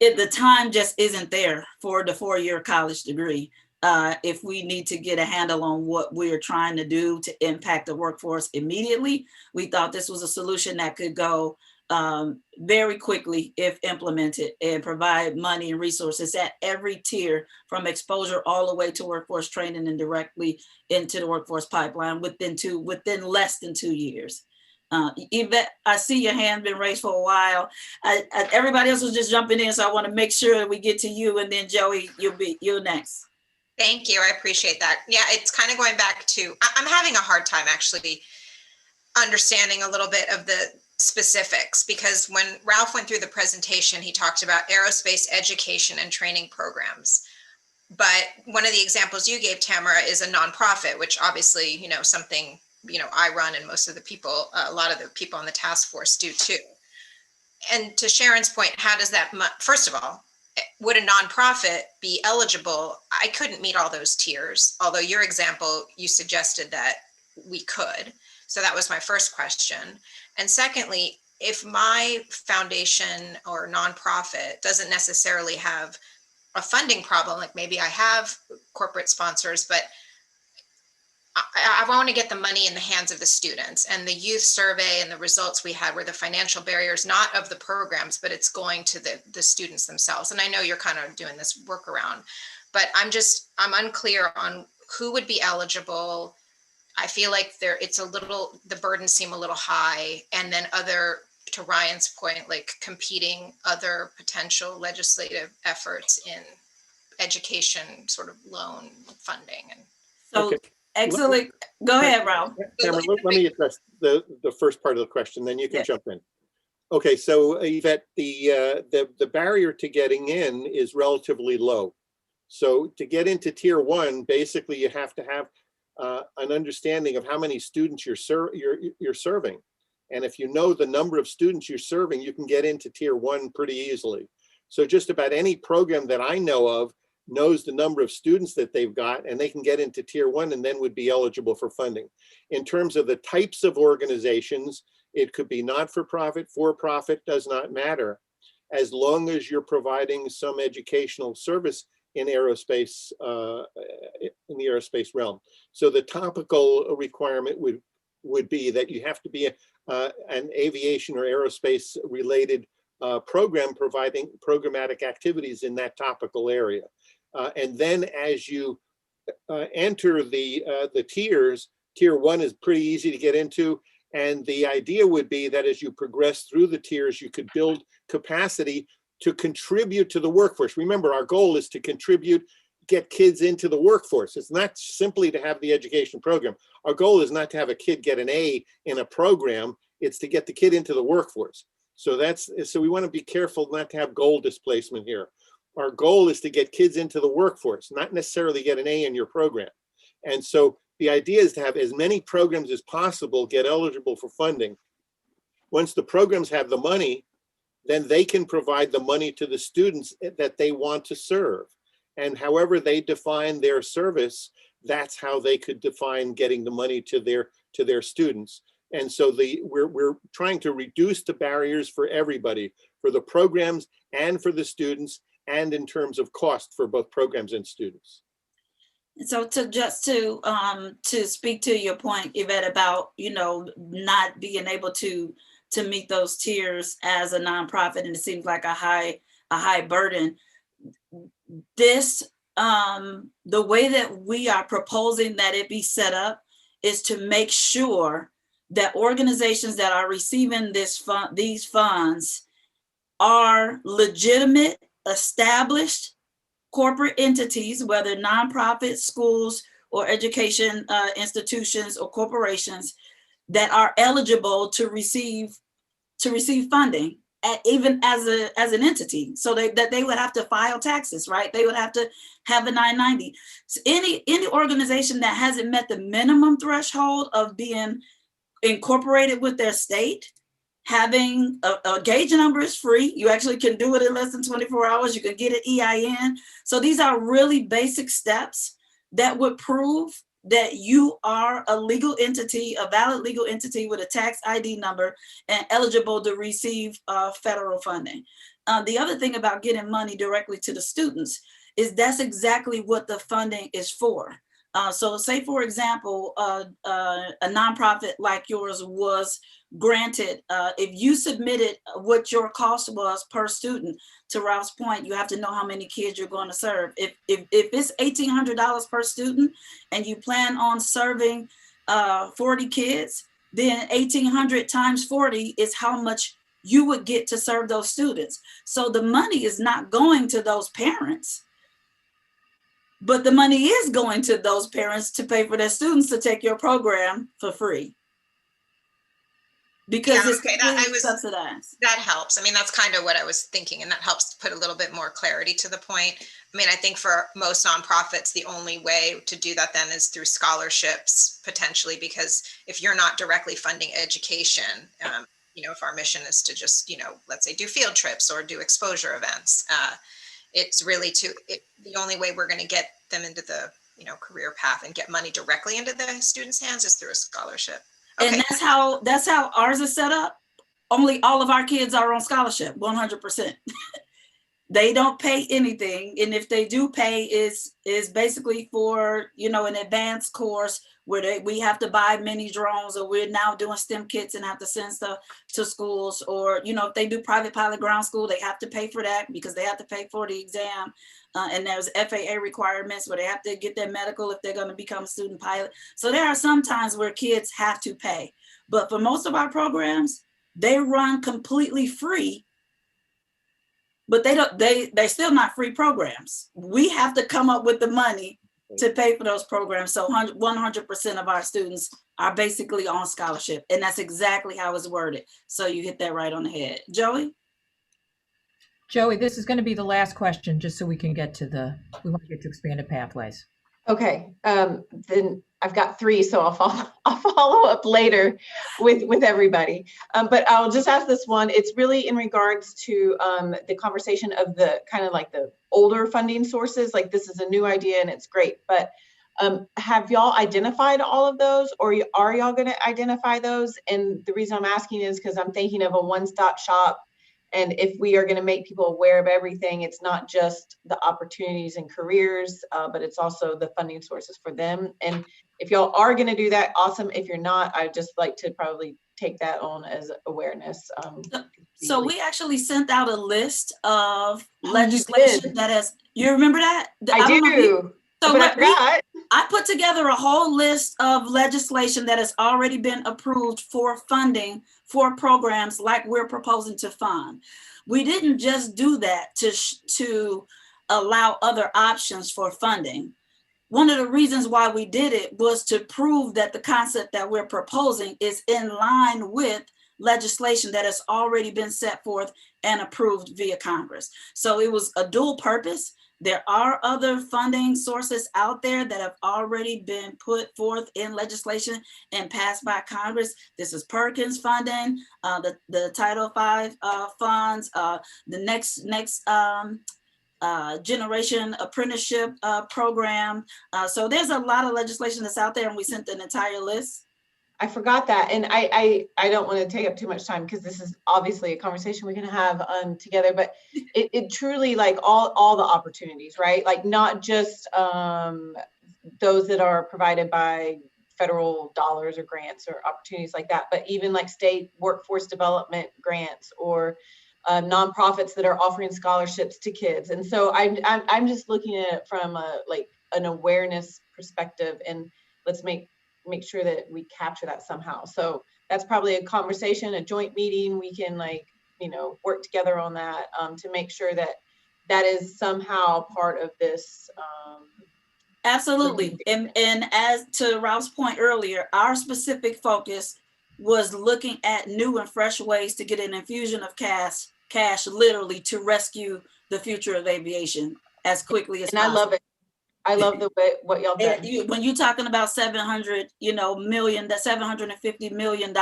The time just isn't there for the 4-year college degree. If we need to get a handle on what we're trying to do to impact the workforce immediately, we thought this was a solution that could go very quickly if implemented and provide money and resources at every tier, from exposure all the way to workforce training and directly into the workforce pipeline within less than 2 years. Yvette, I see your hand been raised for a while. Everybody else was just jumping in, so I want to make sure that we get to you, and then Joey, you're next. Thank you. I appreciate that. Yeah, it's kind of going back to, I'm having a hard time actually understanding a little bit of the specifics, because when Ralph went through the presentation, he talked about aerospace education and training programs. But one of the examples you gave, Tamara, is a nonprofit, which obviously, something, I run, and most of the people, a lot of the people on the task force do too. And to Sharon's point, how does that, first of all, would a nonprofit be eligible? I couldn't meet all those tiers, although your example, you suggested that we could. So that was my first question. And secondly, if my foundation or nonprofit doesn't necessarily have a funding problem, like maybe I have corporate sponsors, but I want to get the money in the hands of the students. And the youth survey and the results we had were the financial barriers, not of the programs, but it's going to the students themselves. And I know you're kind of doing this workaround, but I'm unclear on who would be eligible. I feel like the burdens seem a little high. And then to Ryan's point, like competing other potential legislative efforts in education, sort of loan funding. And so. Okay. Excellent. Go ahead, Ralph. Tamara, let me address the first part of the question, then you can jump in. Okay, so Yvette, the barrier to getting in is relatively low. So to get into tier 1, basically you have to have an understanding of how many students you're serving. And if you know the number of students you're serving, you can get into tier 1 pretty easily. So just about any program that I know of knows the number of students that they've got, and they can get into tier 1 and then would be eligible for funding. In terms of the types of organizations, it could be not-for-profit, for-profit, does not matter, as long as you're providing some educational service in aerospace, in the aerospace realm. So the topical requirement would be that you have to be an aviation or aerospace related program providing programmatic activities in that topical area. And then as you enter the tiers, tier 1 is pretty easy to get into. And the idea would be that as you progress through the tiers, you could build capacity to contribute to the workforce. Remember, our goal is to contribute, get kids into the workforce. It's not simply to have the education program. Our goal is not to have a kid get an A in a program, it's to get the kid into the workforce. So we want to be careful not to have goal displacement here. Our goal is to get kids into the workforce, not necessarily get an A in your program. And so the idea is to have as many programs as possible get eligible for funding. Once the programs have the money, then they can provide the money to the students that they want to serve. And however they define their service, that's how they could define getting the money to their students. And so we're trying to reduce the barriers for everybody, for the programs and for the students, and in terms of cost for both programs and students. So to speak to your point, Yvette, about not being able to meet those tiers as a nonprofit, and it seems like a high burden. this, the way that we are proposing that it be set up is to make sure that organizations that are receiving these funds are legitimate, established corporate entities, whether nonprofits, schools, or education institutions or corporations that are eligible to receive funding, even as an entity. So that they would have to file taxes, right? They would have to have a 990. So any organization that hasn't met the minimum threshold of being incorporated with their state, having a gauge number is free. You actually can do it in less than 24 hours. You can get an EIN. So these are really basic steps that would prove that you are a legal entity, a valid legal entity with a tax ID number and eligible to receive federal funding. The other thing about getting money directly to the students is that's exactly what the funding is for. So say, for example, a nonprofit like yours was granted, if you submitted what your cost was per student, to Ralph's point, you have to know how many kids you're going to serve. If it's $1,800 per student and you plan on serving 40 kids, then 1,800 times 40 is how much you would get to serve those students. So the money is not going to those parents, but the money is going to those parents to pay for their students to take your program for free. Because it's completely subsidized. That helps. I mean, that's kind of what I was thinking, and that helps to put a little bit more clarity to the point. I mean, I think for most nonprofits, the only way to do that then is through scholarships, potentially, because if you're not directly funding education, if our mission is to just, let's say do field trips or do exposure events, it's really the only way we're going to get them into the, career path and get money directly into the students' hands is through a scholarship. Okay. And that's how ours is set up. Only all of our kids are on scholarship, 100%. They don't pay anything. And if they do pay, is basically for, an advanced course where we have to buy mini drones, or we're now doing STEM kits and have to send stuff to schools, or, if they do private pilot ground school, they have to pay for that because they have to pay for the exam. And there's FAA requirements where they have to get their medical if they're going to become a student pilot. So there are some times where kids have to pay. But for most of our programs, they run completely free, but they're still not free programs. We have to come up with the money to pay for those programs. So 100% of our students are basically on scholarship, and that's exactly how it's worded. So you hit that right on the head. Joey, this is going to be the last question, just so we can get to we want to get to expanded pathways. Okay, then I've got 3, so I'll follow up later with everybody. But I'll just ask this one. It's really in regards to the conversation of the kind of like the older funding sources. Like, this is a new idea and it's great, but have y'all identified all of those, or are y'all going to identify those? And the reason I'm asking is because I'm thinking of a one-stop shop. And if we are going to make people aware of everything, it's not just the opportunities and careers, but it's also the funding sources for them. And if y'all are going to do that, awesome. If you're not, I'd just like to probably take that on as awareness. So we actually sent out a list of legislation that has, you remember that? I do. So I put together a whole list of legislation that has already been approved for funding for programs like we're proposing to fund. We didn't just do that to allow other options for funding. One of the reasons why we did it was to prove that the concept that we're proposing is in line with legislation that has already been set forth and approved via Congress. So it was a dual purpose. There are other funding sources out there that have already been put forth in legislation and passed by Congress. This is Perkins funding, the Title V funds, the next generation apprenticeship program. So there's a lot of legislation that's out there, and we sent an entire list. I forgot that. And I don't want to take up too much time because this is obviously a conversation we can have together, but it truly, like, all the opportunities, right? Like, not just those that are provided by federal dollars or grants or opportunities like that, but even like state workforce development grants or nonprofits that are offering scholarships to kids. And so I'm just looking at it from like an awareness perspective, and let's make sure that we capture that somehow. So that's probably a conversation, a joint meeting. We can work together on that to make sure that that is somehow part of this. Absolutely. And as to Ralph's point earlier, our specific focus was looking at new and fresh ways to get an infusion of cash literally to rescue the future of aviation as quickly as possible. I love it. I love the way what y'all done. When you're talking about $750 million,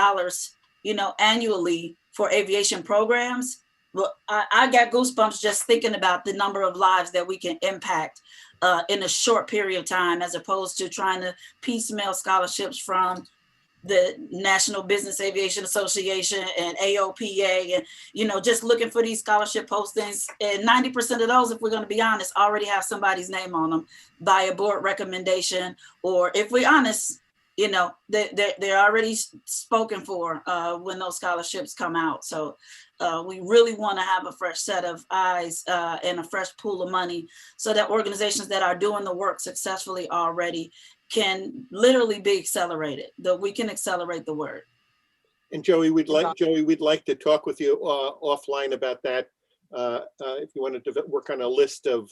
annually for aviation programs, well, I got goosebumps just thinking about the number of lives that we can impact in a short period of time, as opposed to trying to piecemeal scholarships from the National Business Aviation Association and AOPA, and just looking for these scholarship postings. And 90% of those, if we're going to be honest, already have somebody's name on them by a board recommendation, or if we're honest, they're already spoken for when those scholarships come out. So we really want to have a fresh set of eyes and a fresh pool of money, so that organizations that are doing the work successfully already can literally be accelerated, that we can accelerate the word. And Joey, we'd like to talk with you offline about that. If you wanted to work on a list of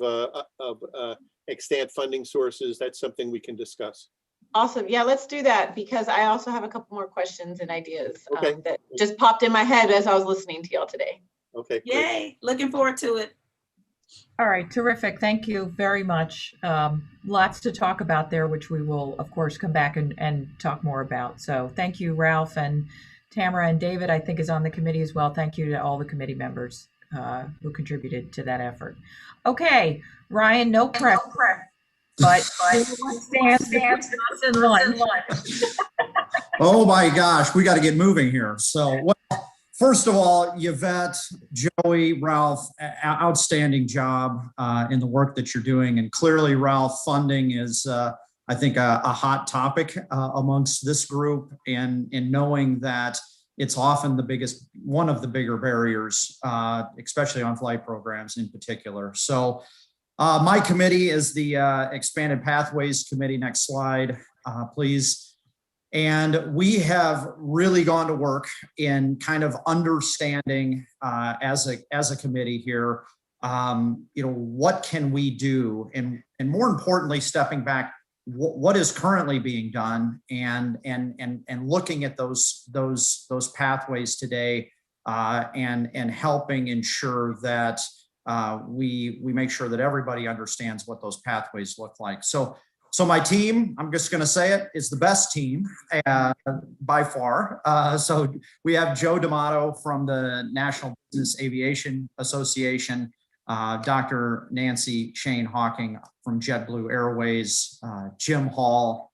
extant funding sources, that's something we can discuss. Awesome. Yeah, let's do that, because I also have a couple more questions and ideas okay. That just popped in my head as I was listening to y'all today. Okay. Yay. Great. Looking forward to it. All right, terrific. Thank you very much. Lots to talk about there, which we will, of course, come back and talk more about. So thank you, Ralph, and Tamara, and David, I think, is on the committee as well. Thank you to all the committee members who contributed to that effort. Okay, Ryan, no prep, but stand Oh my gosh, we got to get moving here. So first of all, Yvette, Joey, Ralph, outstanding job in the work that you're doing. And clearly, Ralph, funding is, I think, a hot topic amongst this group, and knowing that it's often one of the bigger barriers, especially on flight programs in particular. So my committee is the Expanded Pathways Committee. Next slide, please. And we have really gone to work in kind of understanding as a committee here, what can we do, and more importantly, stepping back, what is currently being done, and looking at those pathways today, and helping ensure that we make sure that everybody understands what those pathways look like. So my team, I'm just going to say it, is the best team by far. So we have Joe D'Amato from the National Business Aviation Association, Dr. Nancy Shane Hawking from JetBlue Airways, Jim Hall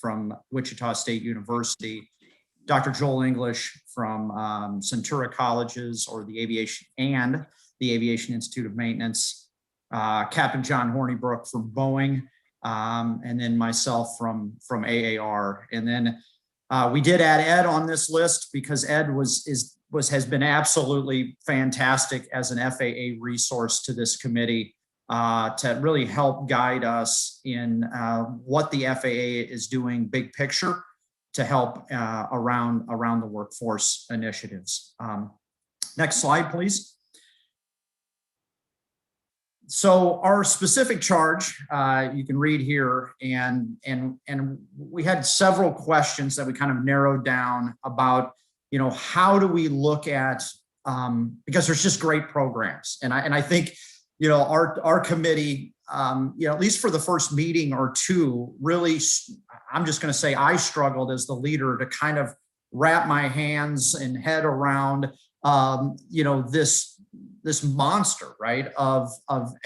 from Wichita State University, Dr. Joel English from Centura Colleges or the Aviation Institute of Maintenance, Captain John Hornibrook from Boeing, and then myself from AAR. And then we did add Ed on this list because Ed has been absolutely fantastic as an FAA resource to this committee to really help guide us in what the FAA is doing big picture to help around the workforce initiatives. Next slide, please. So our specific charge, you can read here, and we had several questions that we kind of narrowed down about, how do we look at, because there's just great programs, and I think, our committee, at least for the first meeting or two, really, I'm just going to say I struggled as the leader to kind of wrap my hands and head around, this monster, right, of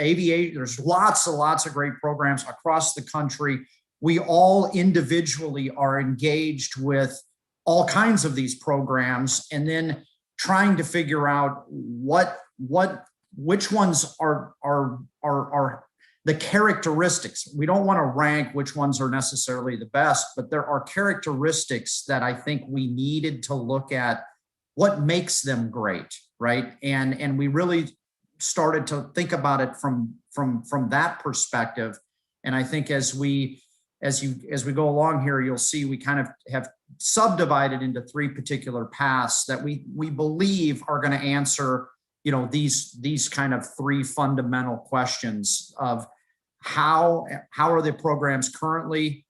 aviation. There's lots of great programs across the country. We all individually are engaged with all kinds of these programs, and then trying to figure out which ones are the characteristics. We don't want to rank which ones are necessarily the best, but there are characteristics that I think we needed to look at what makes them great. right? And we really started to think about it from that perspective. And I think as we go along here, you'll see we kind of have subdivided into 3 particular paths that we believe are going to answer, you know, these kind of 3 fundamental questions of how are the programs currently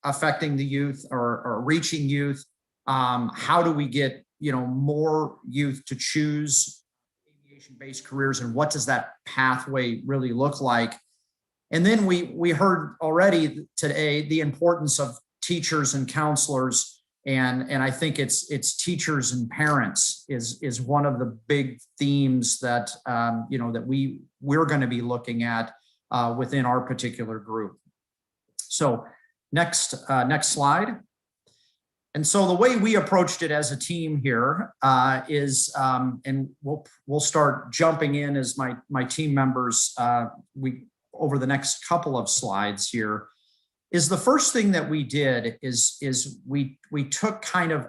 affecting the youth or reaching youth? How do we get, you know, more youth to choose aviation-based careers, and what does that pathway really look like? And then we heard already today the importance of teachers and counselors, and I think it's teachers and parents is one of the big themes that you know, that we're going to be looking at within our particular group. So next slide. And so the way we approached it as a team here is, and we'll start jumping in as my team members over the next couple of slides here, is the first thing that we did is we took kind of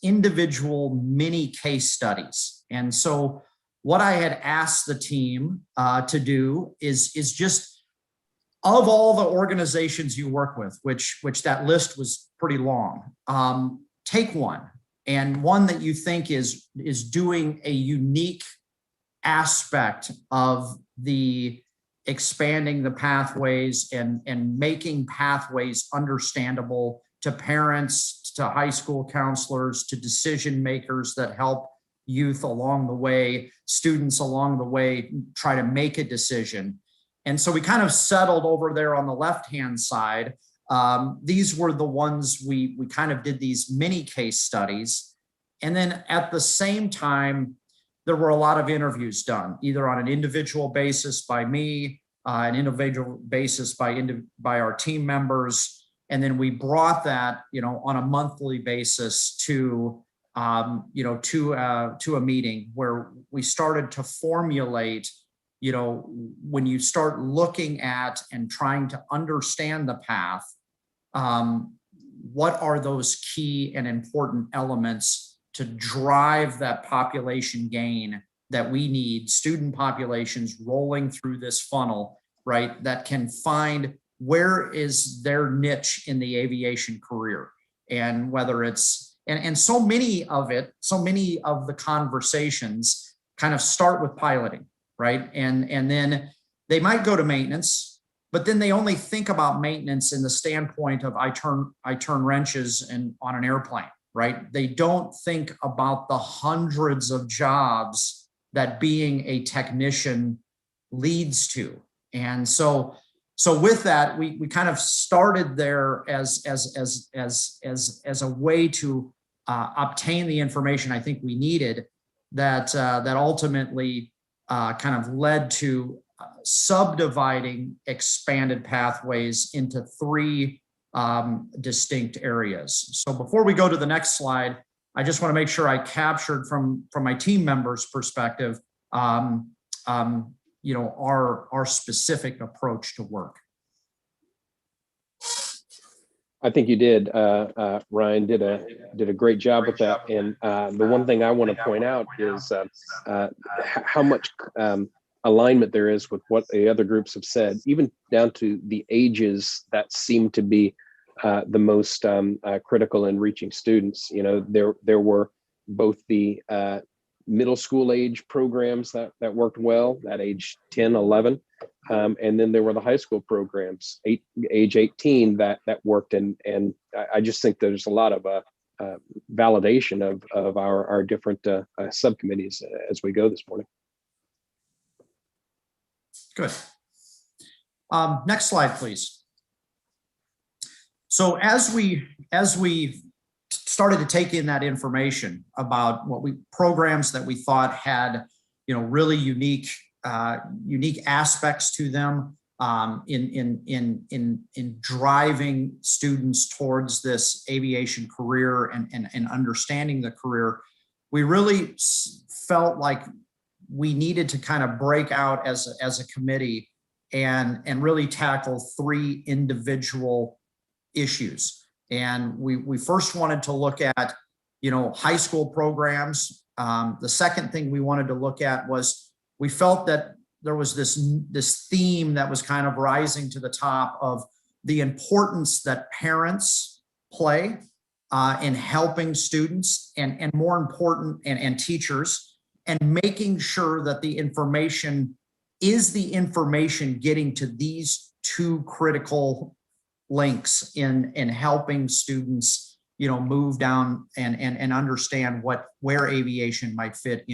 individual mini case studies. And so what I had asked the team to do is just, of all the organizations you work with, which that list was pretty long, take one, and one that you think is doing a unique aspect of the expanding the pathways and making pathways understandable to parents, to high school counselors, to decision makers that help youth along the way, students along the way, try to make a decision. And so we kind of settled over there on the left-hand side. These were the ones we kind of did these mini case studies. And then at the same time, there were a lot of interviews done, either on an individual basis by me, an individual basis by our team members. And then we brought that, you know, on a monthly basis to, you know, to a meeting where we started to formulate, you know, when you start looking at and trying to understand the path, what are those key and important elements to drive that population gain that we need, student populations rolling through this funnel, right, that can find where is their niche in the aviation career, and whether it's, and so many of the conversations kind of start with piloting, right? And then they might go to maintenance, but then they only think about maintenance in the standpoint of I turn wrenches on an airplane, right? They don't think about the hundreds of jobs that being a technician leads to. And so with that, we kind of started there as a way to obtain the information I think we needed that ultimately kind of led to subdividing expanded pathways into 3 distinct areas. So before we go to the next slide, I just want to make sure I captured from my team members' perspective, you know, our specific approach to work. I think you did. Ryan did a great job with that. And the one thing I want to point out is how much alignment there is with what the other groups have said, even down to the ages that seem to be the most critical in reaching students. You know, there were both the middle school age programs that worked well, that age 10, 11. And then there were the high school programs, age 18 that worked. And I just think there's a lot of validation of our different subcommittees as we go this morning. Good. Next slide, please. So as we started to take in that information about programs that we thought had, you know, really unique aspects to them in driving students towards this aviation career and understanding the career, we really felt like we needed to kind of break out as a committee and really tackle 3 individual issues. And we first wanted to look at, you know, high school programs The second thing we wanted to look at was we felt that there was this theme that was kind of rising to the top of the importance that parents play in helping students and more important, and teachers, and making sure that the information is the information getting to these two critical links in helping students, move down and understand where aviation might fit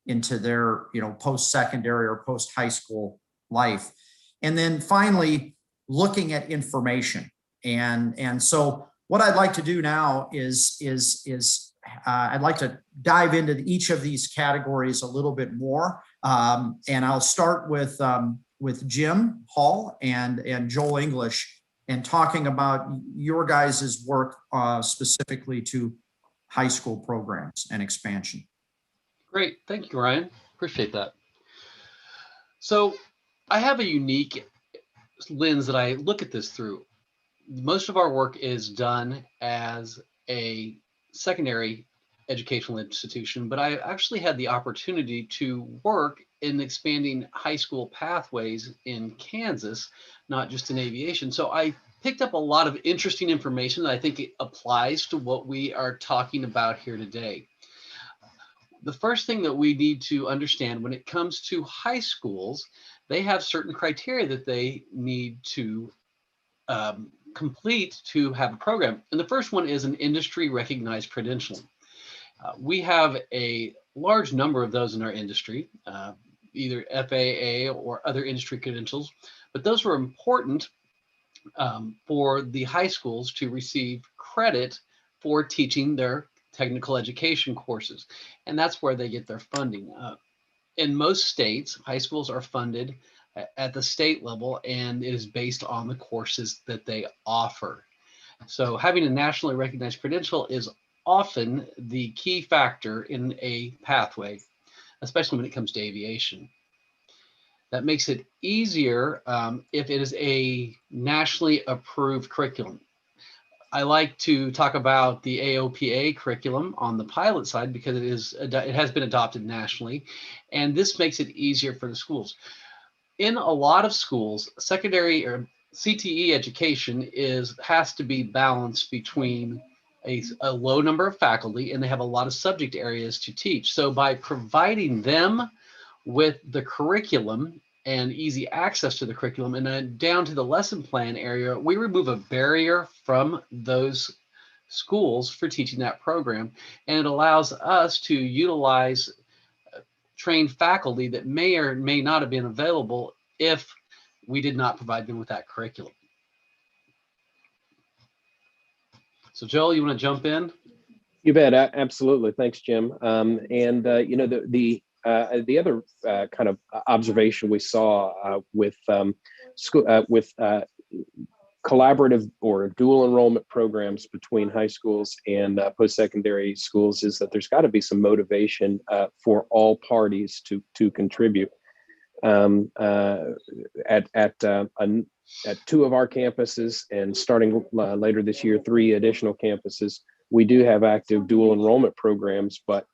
into their, post-secondary or post-high school life. And then finally, looking at information. And so what I'd like to do now is I'd like to dive into each of these categories a little bit more. And I'll start with Jim Hall and Joel English, and talking about your guys' work specifically to high school programs and expansion. Great, thank you, Ryan. Appreciate that. So I have a unique lens that I look at this through. Most of our work is done as a secondary educational institution, but I actually had the opportunity to work in expanding high school pathways in Kansas, not just in aviation. So I picked up a lot of interesting information that I think it applies to what we are talking about here today. The first thing that we need to understand when it comes to high schools, they have certain criteria that they need to complete to have a program. And the first one is an industry recognized credential. We have a large number of those in our industry, either FAA or other industry credentials, but those were important for the high schools to receive credit for teaching their technical education courses. And that's where they get their funding. In most states, high schools are funded at the state level, and it is based on the courses that they offer. So having a nationally recognized credential is often the key factor in a pathway, especially when it comes to aviation. That makes it easier if it is a nationally approved curriculum. I like to talk about the AOPA curriculum on the pilot side because it has been adopted nationally, and this makes it easier for the schools. In a lot of schools, secondary or CTE education has to be balanced between a low number of faculty, and they have a lot of subject areas to teach. So by providing them with the curriculum and easy access to the curriculum, and then down to the lesson plan area, we remove a barrier from those schools for teaching that program. And it allows us to utilize trained faculty that may or may not have been available if we did not provide them with that curriculum. So Joel, you want to jump in? You bet. Absolutely. Thanks, Jim. The other kind of observation we saw with collaborative or dual enrollment programs between high schools and post-secondary schools is that there's got to be some motivation for all parties to contribute. At two of our campuses, and starting later this year, 3 additional campuses, we do have active dual enrollment programs, but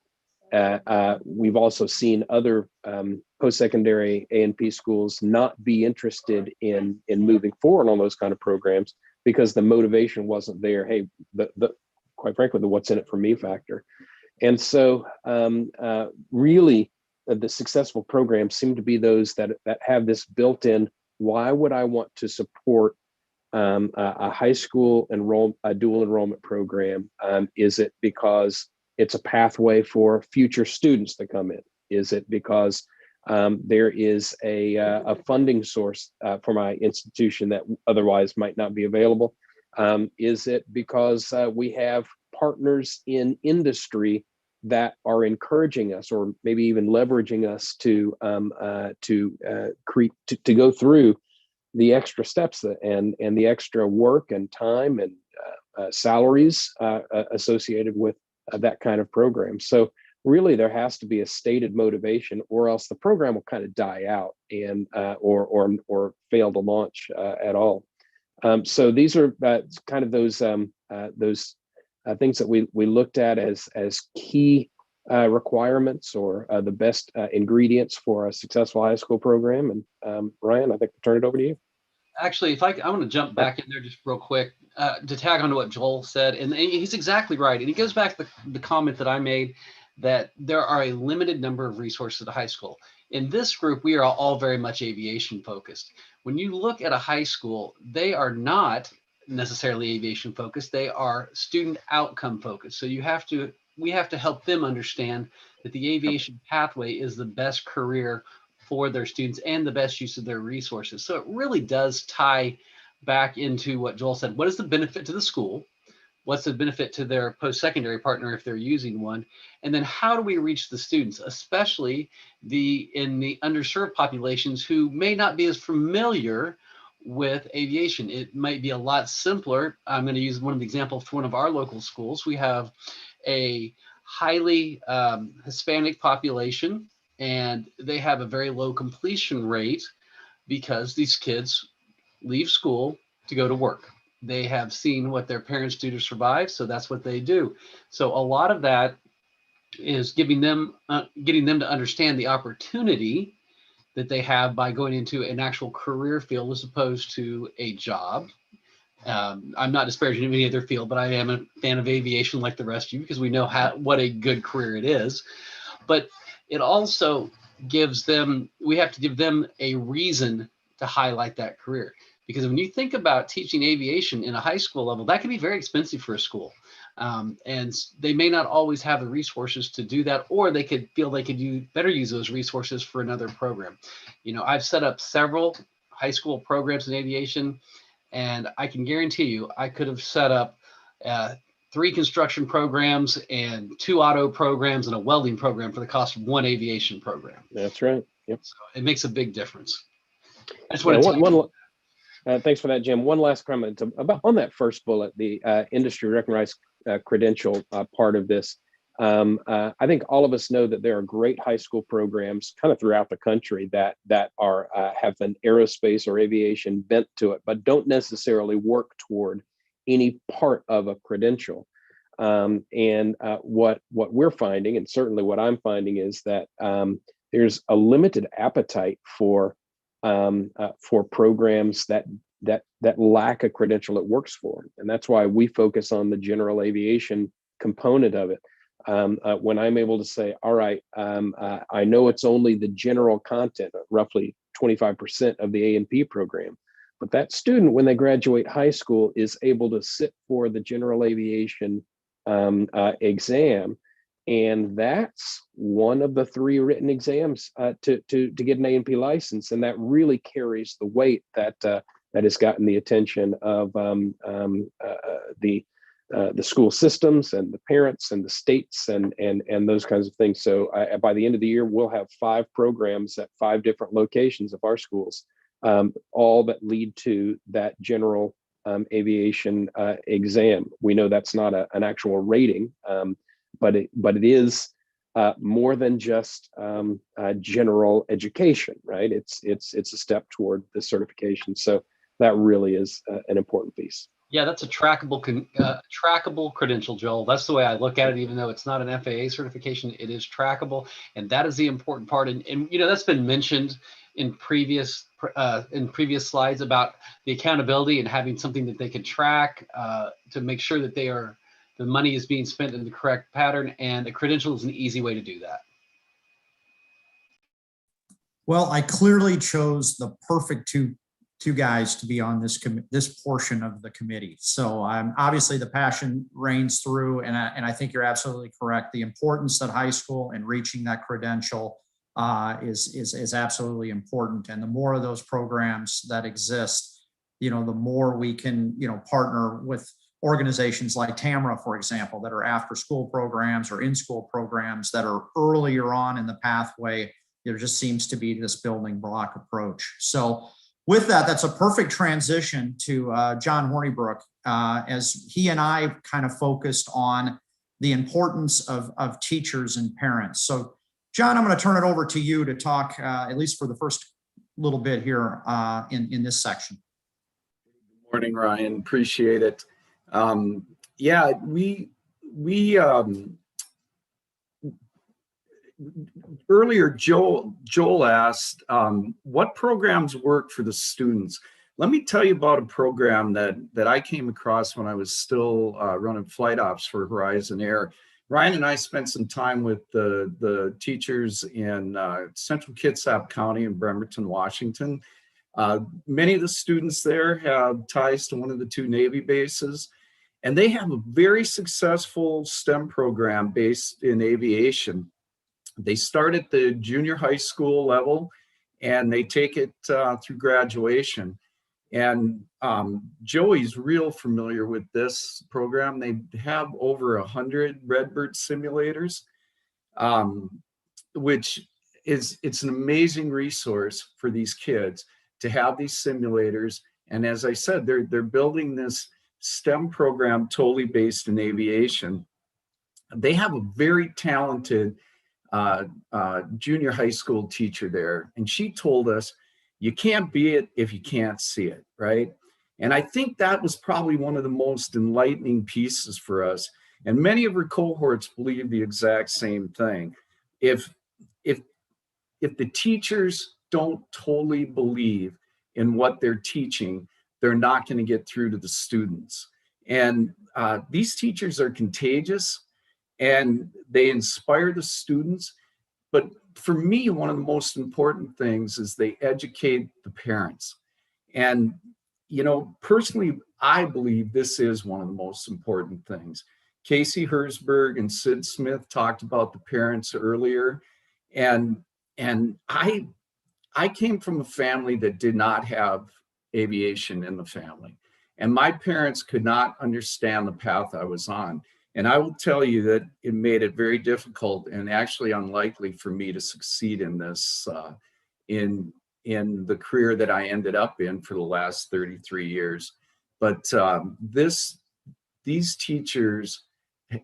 we've also seen other post-secondary A&P schools not be interested in moving forward on those kind of programs because the motivation wasn't there. Hey, quite frankly, the what's in it for me factor. And so really the successful programs seem to be those that have this built-in, why would I want to support a high school dual enrollment program? Is it because it's a pathway for future students to come in? Is it because there is a funding source for my institution that otherwise might not be available? Is it because we have partners in industry that are encouraging us, or maybe even leveraging us to go through the extra steps and the extra work and time and salaries associated with that kind of program? So really, there has to be a stated motivation, or else the program will kind of die out and or fail to launch at all. So these are kind of those things that we looked at as key requirements or the best ingredients for a successful high school program. And Ryan, I think I'll turn it over to you. Actually, I want to jump back in there just real quick to tag on to what Joel said. And he's exactly right. And he goes back to the comment that I made that there are a limited number of resources at a high school. In this group, we are all very much aviation focused. When you look at a high school, they are not necessarily aviation focused. They are student outcome focused. So we have to help them understand that the aviation pathway is the best career for their students and the best use of their resources. So it really does tie back into what Joel said. What is the benefit to the school? What's the benefit to their post-secondary partner if they're using one? And then how do we reach the students, especially in the underserved populations who may not be as familiar with aviation? It might be a lot simpler. I'm going to use one of the examples for one of our local schools. We have a highly Hispanic population, and they have a very low completion rate because these kids leave school to go to work. They have seen what their parents do to survive, so that's what they do. So a lot of that is getting them to understand the opportunity that they have by going into an actual career field as opposed to a job. I'm not disparaging any other field, but I am a fan of aviation like the rest of you because we know what a good career it is. But it also we have to give them a reason to highlight that career. Because when you think about teaching aviation in a high school level, that can be very expensive for a school. And they may not always have the resources to do that, or they could feel they could better use those resources for another program. I've set up several high school programs in aviation, and I can guarantee you, I could have set up 3 construction programs and 2 auto programs and a welding program for the cost of 1 aviation program. That's right. Yep. So it makes a big difference. I just want to thanks for that, Jim. One last comment about on that first bullet, the industry recognized credential part of this. I think all of us know that there are great high school programs kind of throughout the country that are have an aerospace or aviation bent to it, but don't necessarily work toward any part of a credential. What we're finding, and certainly what I'm finding, is that there's a limited appetite for programs that lack a credential it works for. And that's why we focus on the general aviation component of it. When I'm able to say, all right, I know it's only the general content, roughly 25% of the A&P program, but that student, when they graduate high school, is able to sit for the general aviation exam. And that's one of the 3 written exams to get an A&P license. And that really carries the weight that has gotten the attention of the school systems and the parents and the states and those kinds of things. So by the end of the year, we'll have 5 programs at 5 different locations of our schools, all that lead to that general aviation exam. We know that's not an actual rating, but it is more than just general education, right? It's a step toward the certification. So that really is an important piece. Yeah, that's a trackable credential, Joel. That's the way I look at it. Even though it's not an FAA certification, it is trackable, and that is the important part. And that's been mentioned in previous slides about the accountability and having something that they can track to make sure that the money is being spent in the correct pattern, and the credential is an easy way to do that. Well, I clearly chose the perfect two guys to be on this portion of the committee. So obviously the passion reigns through, and I think you're absolutely correct. The importance at high school and reaching that credential is absolutely important. And the more of those programs that exist, the more we can, partner with organizations like TAMRA, for example, that are after school programs or in-school programs that are earlier on in the pathway. There just seems to be this building block approach. So with that, that's a perfect transition to John Hornibrook, as he and I kind of focused on the importance of teachers and parents. So John, I'm going to turn it over to you to talk, at least for the first little bit here in this section. Good morning, Ryan. Appreciate it. earlier, Joel asked, what programs work for the students? Let me tell you about a program that I came across when I was still running flight ops for Horizon Air. Ryan and I spent some time with the teachers in Central Kitsap County in Bremerton, Washington. Many of the students there have ties to one of the 2 Navy bases, and they have a very successful STEM program based in aviation. They start at the junior high school level and they take it through graduation. And Joey's real familiar with this program. They have over 100 Redbird simulators, which it's an amazing resource for these kids to have these simulators. And as I said, they're building this STEM program totally based in aviation. They have a very talented junior high school teacher there. And she told us, you can't be it if you can't see it, right? And I think that was probably one of the most enlightening pieces for us. And many of her cohorts believe the exact same thing. If the teachers don't totally believe in what they're teaching, they're not going to get through to the students. And these teachers are contagious and they inspire the students. But for me, one of the most important things is they educate the parents. And, you know, personally, I believe this is one of the most important things. Casey Herzberg and Sid Smith talked about the parents earlier. And I came from a family that did not have aviation in the family. And my parents could not understand the path I was on. And I will tell you that it made it very difficult and actually unlikely for me to succeed in this, in the career that I ended up in for the last 33 years. But these teachers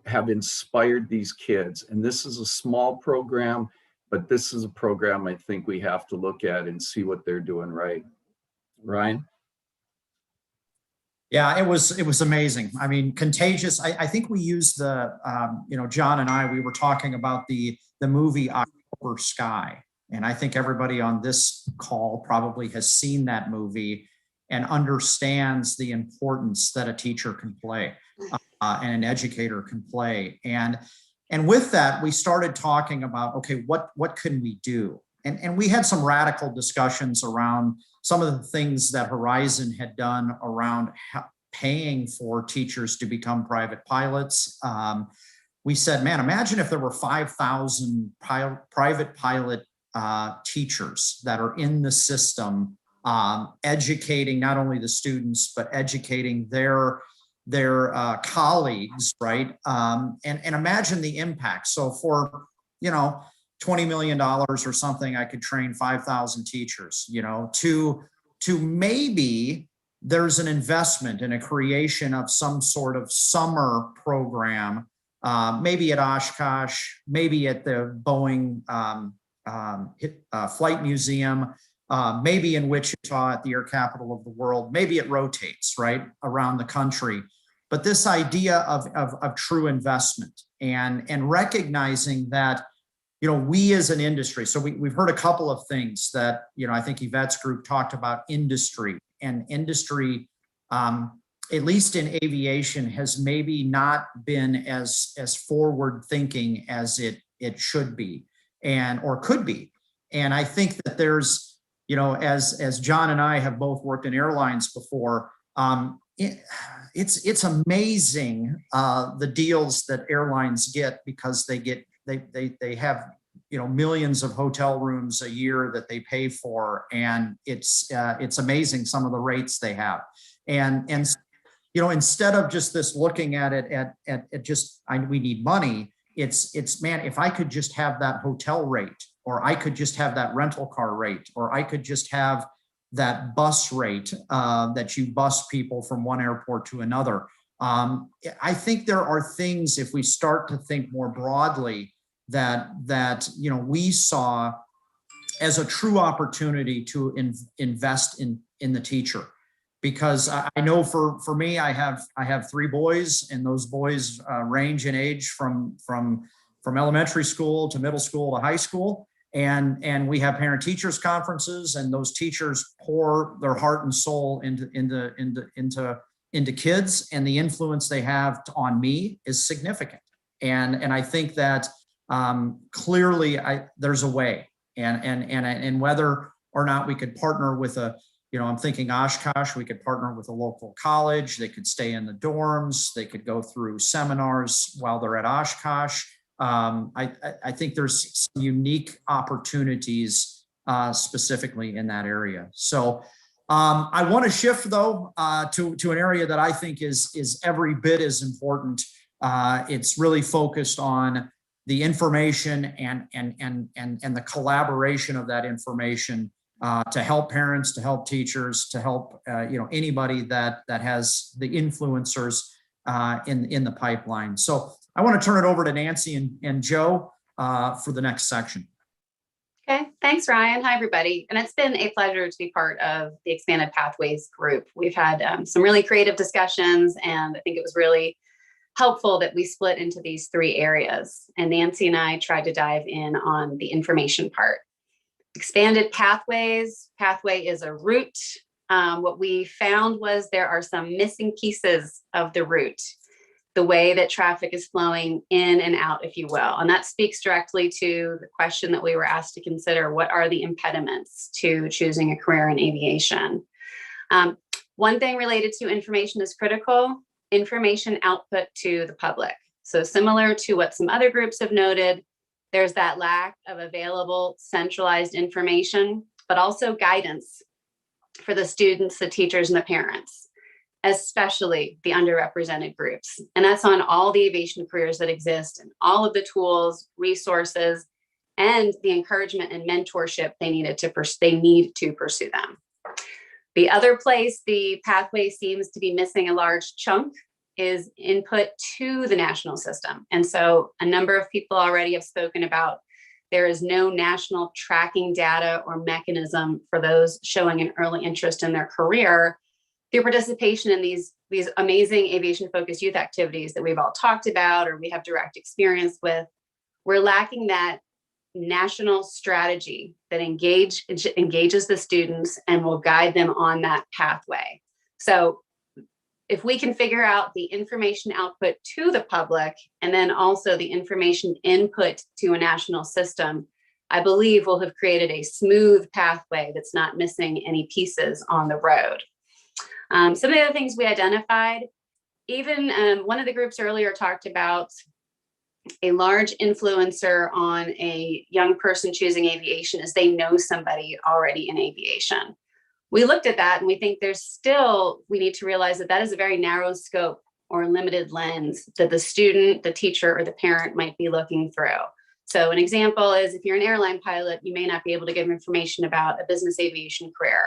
have inspired these kids. And this is a small program, but this is a program I think we have to look at and see what they're doing right. Ryan? Yeah, it was amazing. I mean, contagious. I think we used the, you know, John and I, we were talking about the movie October Sky. And I think everybody on this call probably has seen that movie and understands the importance that a teacher can play and an educator can play. And with that, we started talking about, okay, what can we do? And we had some radical discussions around some of the things that Horizon had done around paying for teachers to become private pilots. We said, man, imagine if there were 5,000 private pilot teachers that are in the system, educating not only the students, but educating their colleagues, right? And imagine the impact. So for, you know, $20 million or something, I could train 5,000 teachers, you know, to maybe there's an investment in a creation of some sort of summer program, maybe at Oshkosh, maybe at the Boeing Flight Museum, maybe in Wichita at the air capital of the world, maybe it rotates, right, around the country. But this idea of true investment and recognizing that, you know, we as an industry, so we've heard a couple of things that, you know, I think Yvette's group talked about industry, and industry, at least in aviation, has maybe not been as forward thinking as it should be or could be. And I think that there's, you know, as John and I have both worked in airlines before, it's amazing the deals that airlines get, because they have, you know, millions of hotel rooms a year that they pay for, and it's amazing some of the rates they have. And you know, instead of just this looking at it at just we need money, it's man, if I could just have that hotel rate, or I could just have that rental car rate, or I could just have that bus rate that you bus people from one airport to another. I think there are things, if we start to think more broadly, that you know, we saw as a true opportunity to invest in the teacher. Because I know for me, I have 3 boys, and those boys range in age from from elementary school to middle school to high school. And we have parent teachers conferences, and those teachers pour their heart and soul into kids, and the influence they have on me is significant. And I think that clearly there's a way, and whether or not we could partner with I'm thinking Oshkosh, we could partner with a local college. They could stay in the dorms. They could go through seminars while they're at Oshkosh. I think there's some unique opportunities specifically in that area. So I want to shift though to an area that I think is every bit as important. It's really focused on the information and the collaboration of that information to help parents, to help teachers, to help anybody that has the influencers in the pipeline. So I want to turn it over to Nancy and Joe for the next section. Okay, thanks, Ryan. Hi, everybody. And it's been a pleasure to be part of the Expanded Pathways group. We've had some really creative discussions, and I think it was really helpful that we split into these three areas. And Nancy and I tried to dive in on the information part. Expanded Pathways. Pathway is a route. What we found was there are some missing pieces of the route, the way that traffic is flowing in and out, if you will. And that speaks directly to the question that we were asked to consider: what are the impediments to choosing a career in aviation? One thing related to information is critical: information output to the public. So similar to what some other groups have noted, there's that lack of available centralized information, but also guidance for the students, the teachers, and the parents, especially the underrepresented groups. And that's on all the aviation careers that exist, and all of the tools, resources, and the encouragement and mentorship they need to pursue them. The other place the pathway seems to be missing a large chunk is input to the national system. And so a number of people already have spoken about there is no national tracking data or mechanism for those showing an early interest in their career through participation in these amazing aviation-focused youth activities that we've all talked about or we have direct experience with. We're lacking that national strategy that engages the students and will guide them on that pathway. So if we can figure out the information output to the public and then also the information input to a national system, I believe we'll have created a smooth pathway that's not missing any pieces on the road. Some of the other things we identified, even one of the groups earlier talked about a large influencer on a young person choosing aviation is they know somebody already in aviation. We looked at that and we think we need to realize that that is a very narrow scope or limited lens that the student, the teacher, or the parent might be looking through. So an example is if you're an airline pilot, you may not be able to give information about a business aviation career.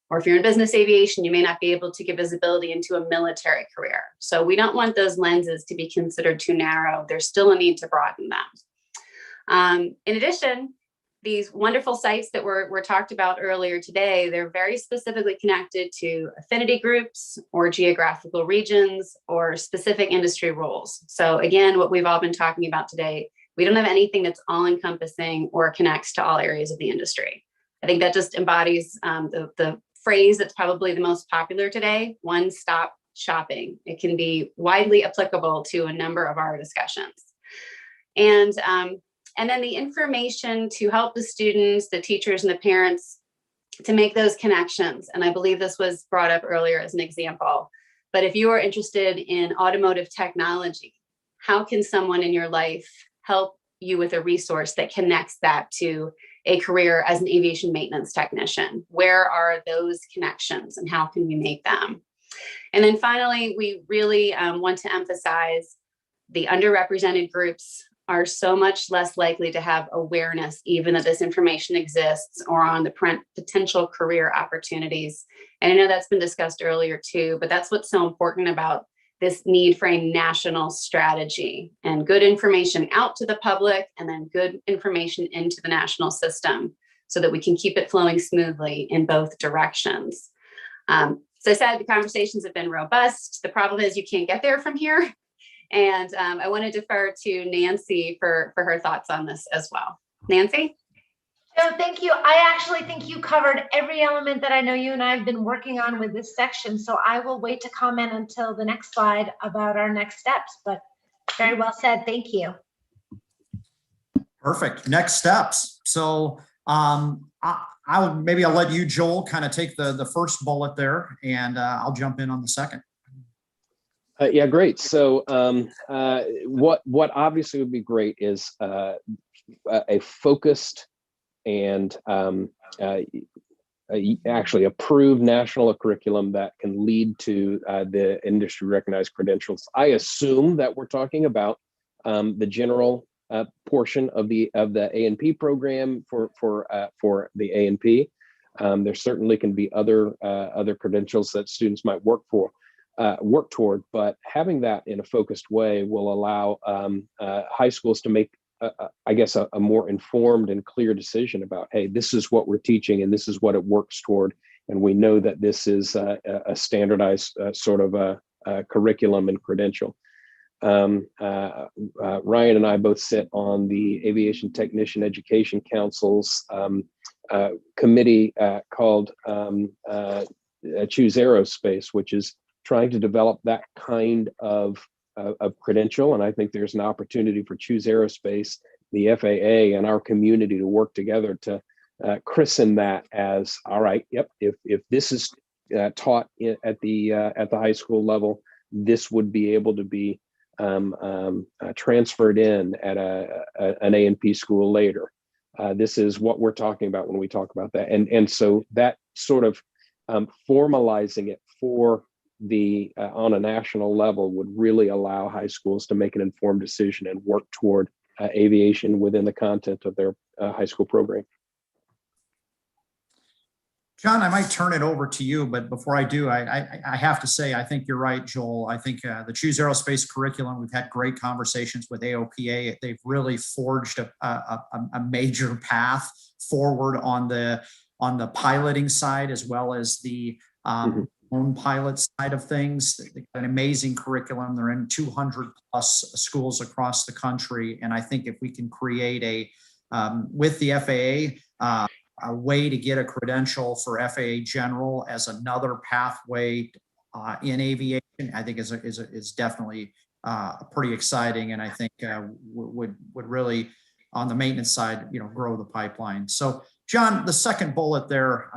Or if you're in business aviation, you may not be able to give visibility into a military career. So we don't want those lenses to be considered too narrow. There's still a need to broaden them. In addition, these wonderful sites that were talked about earlier today, they're very specifically connected to affinity groups or geographical regions or specific industry roles. So again, what we've all been talking about today, we don't have anything that's all encompassing or connects to all areas of the industry. I think that just embodies the phrase that's probably the most popular today, one-stop shopping. It can be widely applicable to a number of our discussions. And then the information to help the students, the teachers, and the parents to make those connections. And I believe this was brought up earlier as an example. But if you are interested in automotive technology, how can someone in your life help you with a resource that connects that to a career as an aviation maintenance technician? Where are those connections and how can we make them? And then finally, we really want to emphasize the underrepresented groups are so much less likely to have awareness, even that this information exists or on the potential career opportunities. And I know that's been discussed earlier too, but that's what's so important about this need for a national strategy and good information out to the public and then good information into the national system so that we can keep it flowing smoothly in both directions. So I said the conversations have been robust. The problem is you can't get there from here. And I want to defer to Nancy for her thoughts on this as well. Nancy? So thank you. I actually think you covered every element that I know you and I have been working on with this section. So I will wait to comment until the next slide about our next steps, but very well said. Thank you. Perfect. Next steps. So I'll let you, Joel, kind of take the first bullet there, and I'll jump in on the second. Yeah, great. So what obviously would be great is a focused and actually approved national curriculum that can lead to the industry recognized credentials. I assume that we're talking about the general portion of the A&P program for the A&P. There certainly can be other credentials that students might work toward, but having that in a focused way will allow high schools to make I guess a more informed and clear decision about, hey, this is what we're teaching and this is what it works toward, and we know that this is a standardized sort of a curriculum and credential. Ryan and I both sit on the Aviation Technician Education Council's committee called Choose Aerospace, which is trying to develop that kind of credential. And I think there's an opportunity for Choose Aerospace, the FAA, and our community to work together to christen that as, all right, yep, if this is taught at the high school level, this would be able to be transferred in at an A&P school later. This is what we're talking about when we talk about that. And so that sort of formalizing it for the on a national level would really allow high schools to make an informed decision and work toward aviation within the content of their high school program. John, I might turn it over to you, but before I do, I have to say, I think you're right, Joel. I think the Choose Aerospace curriculum, we've had great conversations with AOPA. They've really forged a major path forward on the piloting side, as well as the own pilot side of things. They've got an amazing curriculum. They're in 200 plus schools across the country. And I think if we can create with the FAA, a way to get a credential for FAA General as another pathway in aviation, I think is definitely pretty exciting, and I think would really, on the maintenance side, grow the pipeline. So, John, the second bullet there,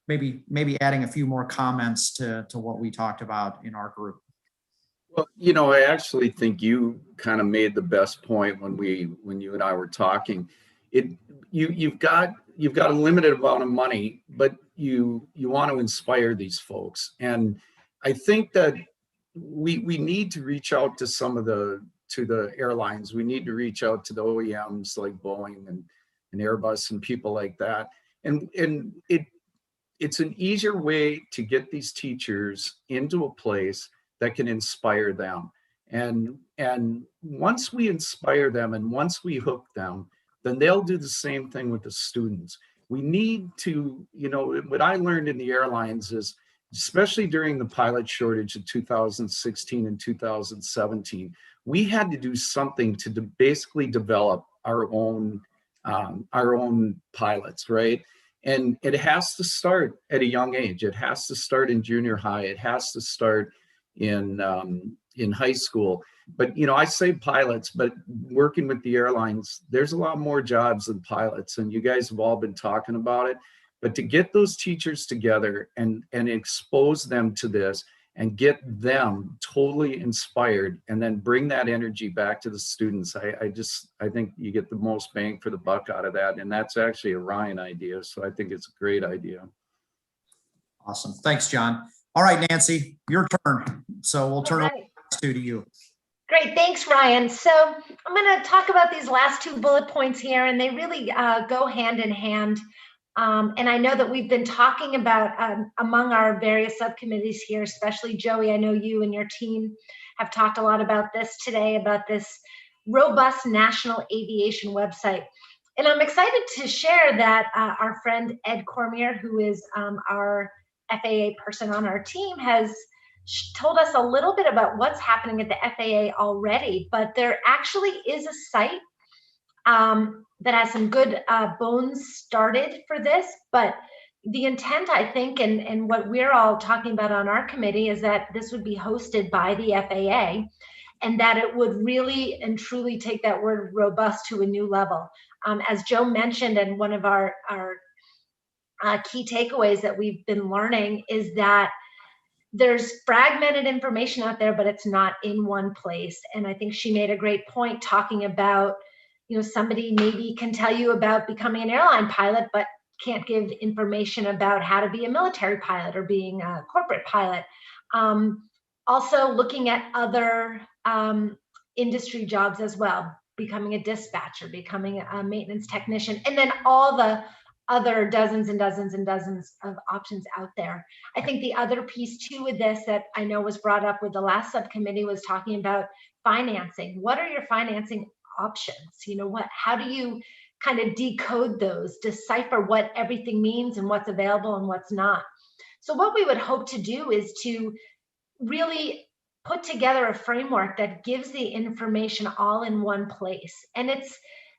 maybe adding a few more comments to what we talked about in our group. Well, I actually think you kind of made the best point when you and I were talking. You've got a limited amount of money, but you want to inspire these folks. And I think that we need to reach out to the airlines. We need to reach out to the OEMs like Boeing and Airbus and people like that. And it's an easier way to get these teachers into a place that can inspire them. And once we inspire them and once we hook them, then they'll do the same thing with the students. We need to, what I learned in the airlines is, especially during the pilot shortage of 2016 and 2017, we had to do something to basically develop our own pilots, right? And it has to start at a young age. It has to start in junior high. It has to start in high school. But, I say pilots, but working with the airlines, there's a lot more jobs than pilots, and you guys have all been talking about it. But to get those teachers together and expose them to this and get them totally inspired and then bring that energy back to the students, I think you get the most bang for the buck out of that. And that's actually a Ryan idea. So I think it's a great idea. Awesome. Thanks, John. All right, Nancy, your turn. So we'll turn over to you. Great, thanks, Ryan. So I'm going to talk about these last two bullet points here, and they really go hand in hand. And I know that we've been talking about among our various subcommittees here, especially Joey, I know you and your team have talked a lot about this today, about this robust national aviation website. And I'm excited to share that our friend Ed Cormier, who is our FAA person on our team, has told us a little bit about what's happening at the FAA already, but there actually is a site that has some good bones started for this. But the intent, I think, and what we're all talking about on our committee is that this would be hosted by the FAA, and that it would really and truly take that word robust to a new level. As Joe mentioned, and one of our key takeaways that we've been learning is that there's fragmented information out there, but it's not in one place. And I think she made a great point talking about, somebody maybe can tell you about becoming an airline pilot, but can't give information about how to be a military pilot or being a corporate pilot. Also looking at other industry jobs as well, becoming a dispatcher, becoming a maintenance technician, and then all the other dozens and dozens and dozens of options out there. I think the other piece too with this that I know was brought up with the last subcommittee was talking about financing. What are your financing options? How do you kind of decode those, decipher what everything means and what's available and what's not? So what we would hope to do is to really put together a framework that gives the information all in one place. And it's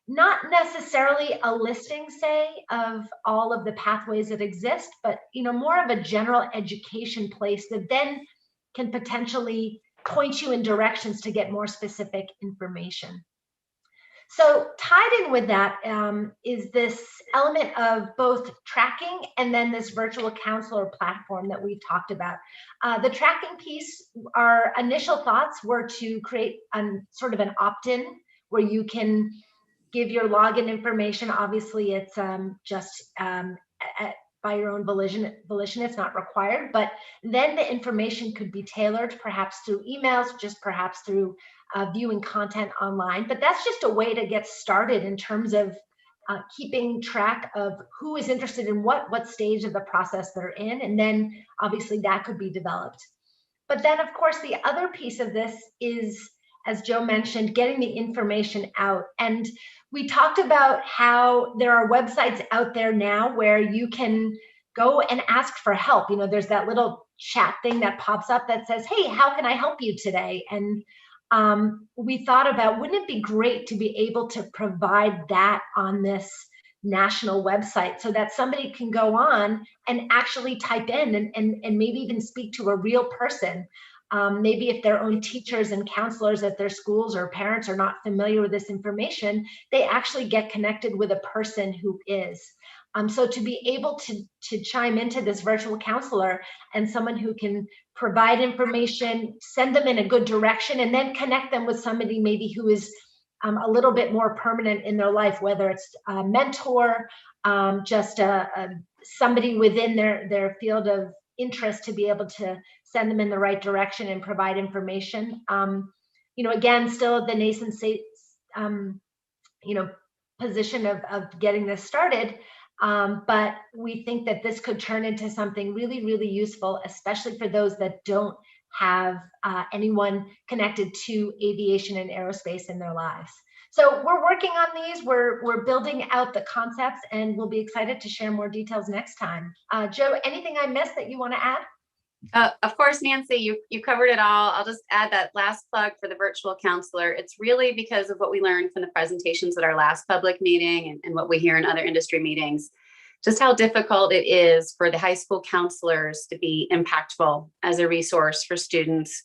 not necessarily a listing, say, of all of the pathways that exist, but more of a general education place that then can potentially point you in directions to get more specific information. So tied in with that is this element of both tracking and then this virtual counselor platform that we've talked about. The tracking piece, our initial thoughts were to create sort of an opt-in where you can give your login information. Obviously, it's just by your own volition, it's not required, but then the information could be tailored perhaps through emails, just perhaps through viewing content online. But that's just a way to get started in terms of keeping track of who is interested in what stage of the process they're in. And then obviously that could be developed. But then of course, the other piece of this is, as Joe mentioned, getting the information out. And we talked about how there are websites out there now where you can go and ask for help. There's that little chat thing that pops up that says, hey, how can I help you today? And we thought about, wouldn't it be great to be able to provide that on this national website so that somebody can go on and actually type in and maybe even speak to a real person. Maybe if their own teachers and counselors at their schools or parents are not familiar with this information, they actually get connected with a person who is. So to be able to chime into this virtual counselor and someone who can provide information, send them in a good direction, and then connect them with somebody maybe who is a little bit more permanent in their life, whether it's a mentor, just somebody within their field of interest to be able to send them in the right direction and provide information. Again, still the nascent state, position of getting this started. But we think that this could turn into something really, really useful, especially for those that don't have anyone connected to aviation and aerospace in their lives. So we're working on these, we're building out the concepts, and we'll be excited to share more details next time. Joe, anything I missed that you want to add? Of course, Nancy, you covered it all. I'll just add that last plug for the virtual counselor. It's really because of what we learned from the presentations at our last public meeting and what we hear in other industry meetings, just how difficult it is for the high school counselors to be impactful as a resource for students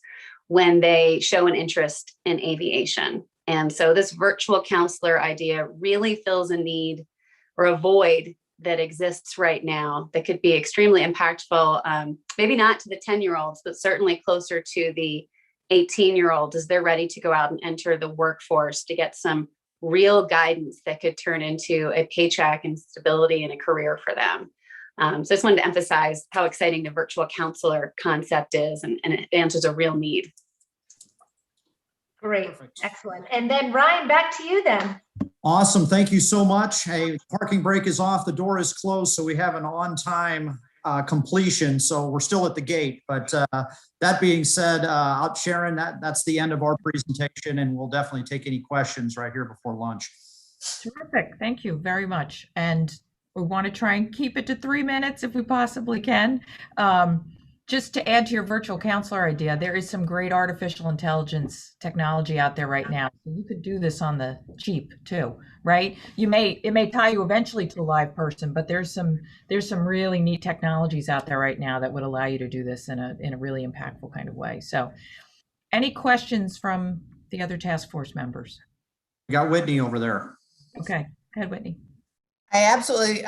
when they show an interest in aviation. And so this virtual counselor idea really fills a need or a void that exists right now that could be extremely impactful, maybe not to the 10-year-olds, but certainly closer to the 18-year-olds as they're ready to go out and enter the workforce to get some real guidance that could turn into a paycheck and stability and a career for them. So I just wanted to emphasize how exciting the virtual counselor concept is, and it answers a real need. Great, excellent. And then Ryan, back to you then. Awesome. Thank you so much. Hey, parking brake is off. The door is closed, so we have an on-time completion. So we're still at the gate. But that being said, Sharon, that's the end of our presentation, and we'll definitely take any questions right here before lunch. Terrific. Thank you very much. And we want to try and keep it to 3 minutes if we possibly can. just to add to your virtual counselor idea, there is some great artificial intelligence technology out there right now. So you could do this on the cheap too, right? It may tie you eventually to a live person, but there's some really neat technologies out there right now that would allow you to do this in a really impactful kind of way. So any questions from the other task force members? We got Whitney over there. Okay, go ahead, Whitney. I absolutely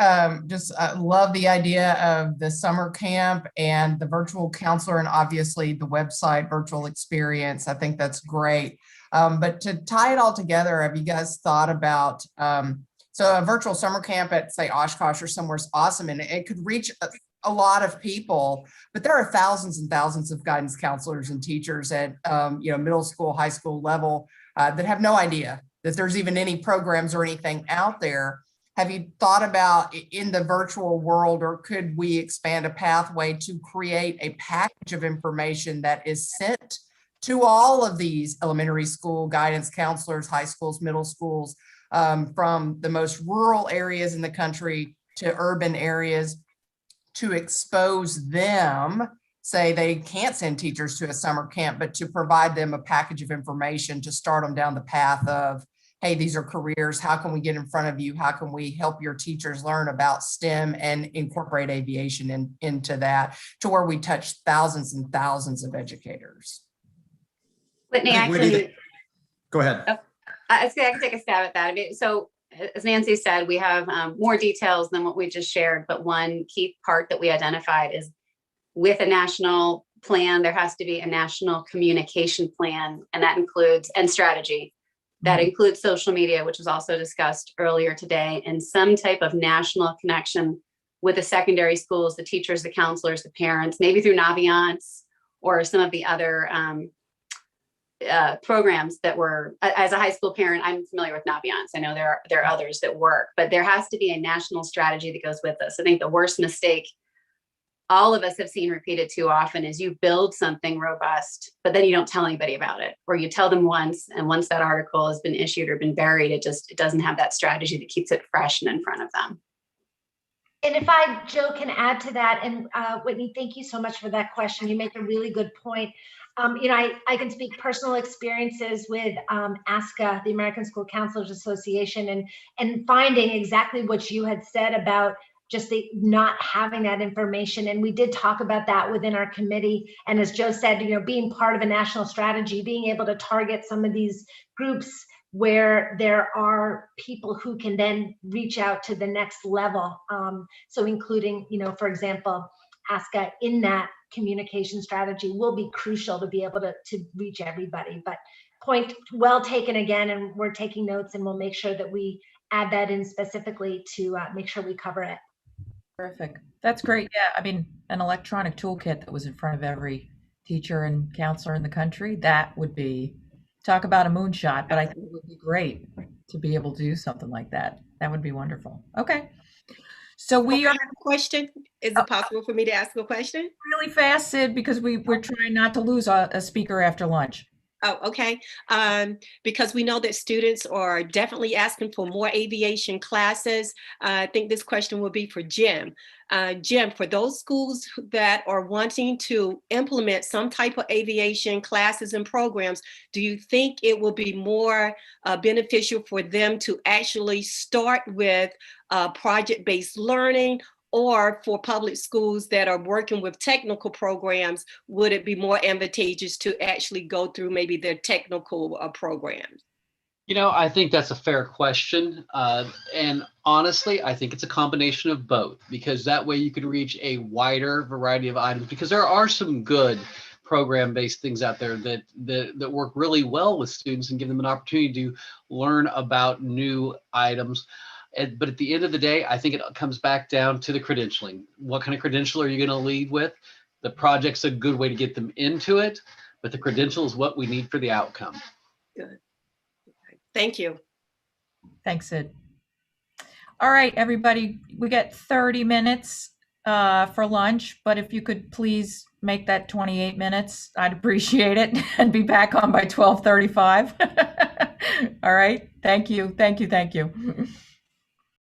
just love the idea of the summer camp and the virtual counselor, and obviously the website virtual experience. I think that's great. But to tie it all together, have you guys thought about, so a virtual summer camp at, say, Oshkosh or somewhere is awesome, and it could reach a lot of people, but there are thousands and thousands of guidance counselors and teachers at middle school, high school level that have no idea that there's even any programs or anything out there. Have you thought about in the virtual world, or could we expand a pathway to create a package of information that is sent to all of these elementary school guidance counselors, high schools, middle schools, from the most rural areas in the country to urban areas, to expose them? Say they can't send teachers to a summer camp, but to provide them a package of information to start them down the path of, hey, these are careers. How can we get in front of you? How can we help your teachers learn about STEM and incorporate aviation into that, to where we touch thousands and thousands of educators? Whitney, actually, go ahead. I can take a stab at that. I mean, so as Nancy said, we have more details than what we just shared, but one key part that we identified is with a national plan, there has to be a national communication plan, and that includes, and strategy. That includes social media, which was also discussed earlier today, and some type of national connection with the secondary schools, the teachers, the counselors, the parents, maybe through Naviance or some of the other programs that were, as a high school parent, I'm familiar with Naviance. I know there are others that work, but there has to be a national strategy that goes with this. I think the worst mistake all of us have seen repeated too often is you build something robust, but then you don't tell anybody about it, or you tell them once, and once that article has been issued or been buried, it doesn't have that strategy that keeps it fresh and in front of them. And if Joe, can add to that, and Whitney, thank you so much for that question. You make a really good point. I can speak personal experiences with ASCA, the American School Counselors Association, and finding exactly what you had said about just the not having that information. And we did talk about that within our committee. And as Joe said, being part of a national strategy, being able to target some of these groups where there are people who can then reach out to the next level. So including, for example, ASCA in that communication strategy will be crucial to be able to reach everybody. But point well taken again, and we're taking notes, and we'll make sure that we add that in specifically to make sure we cover it. Terrific. That's great. Yeah, I mean, an electronic toolkit that was in front of every teacher and counselor in the country, that would be, talk about a moonshot, but I think it would be great to be able to do something like that. That would be wonderful. Okay. So we are. Question. Is it possible for me to ask a question? Really fast, Sid, because we're trying not to lose a speaker after lunch. Oh, okay. Because we know that students are definitely asking for more aviation classes. I think this question will be for Jim. Jim, for those schools that are wanting to implement some type of aviation classes and programs, do you think it will be more beneficial for them to actually start with project-based learning? Or for public schools that are working with technical programs, would it be more advantageous to actually go through maybe their technical programs? I think that's a fair question. And honestly, I think it's a combination of both, because that way you could reach a wider variety of items, because there are some good program-based things out there that work really well with students and give them an opportunity to learn about new items. But at the end of the day, I think it comes back down to the credentialing. What kind of credential are you going to lead with? The project's a good way to get them into it, but the credential is what we need for the outcome. Good. Thank you. Thanks, Sid. All right, everybody, we get 30 minutes for lunch, but if you could please make that 28 minutes, I'd appreciate it, and be back on by 12:35. All right, thank you.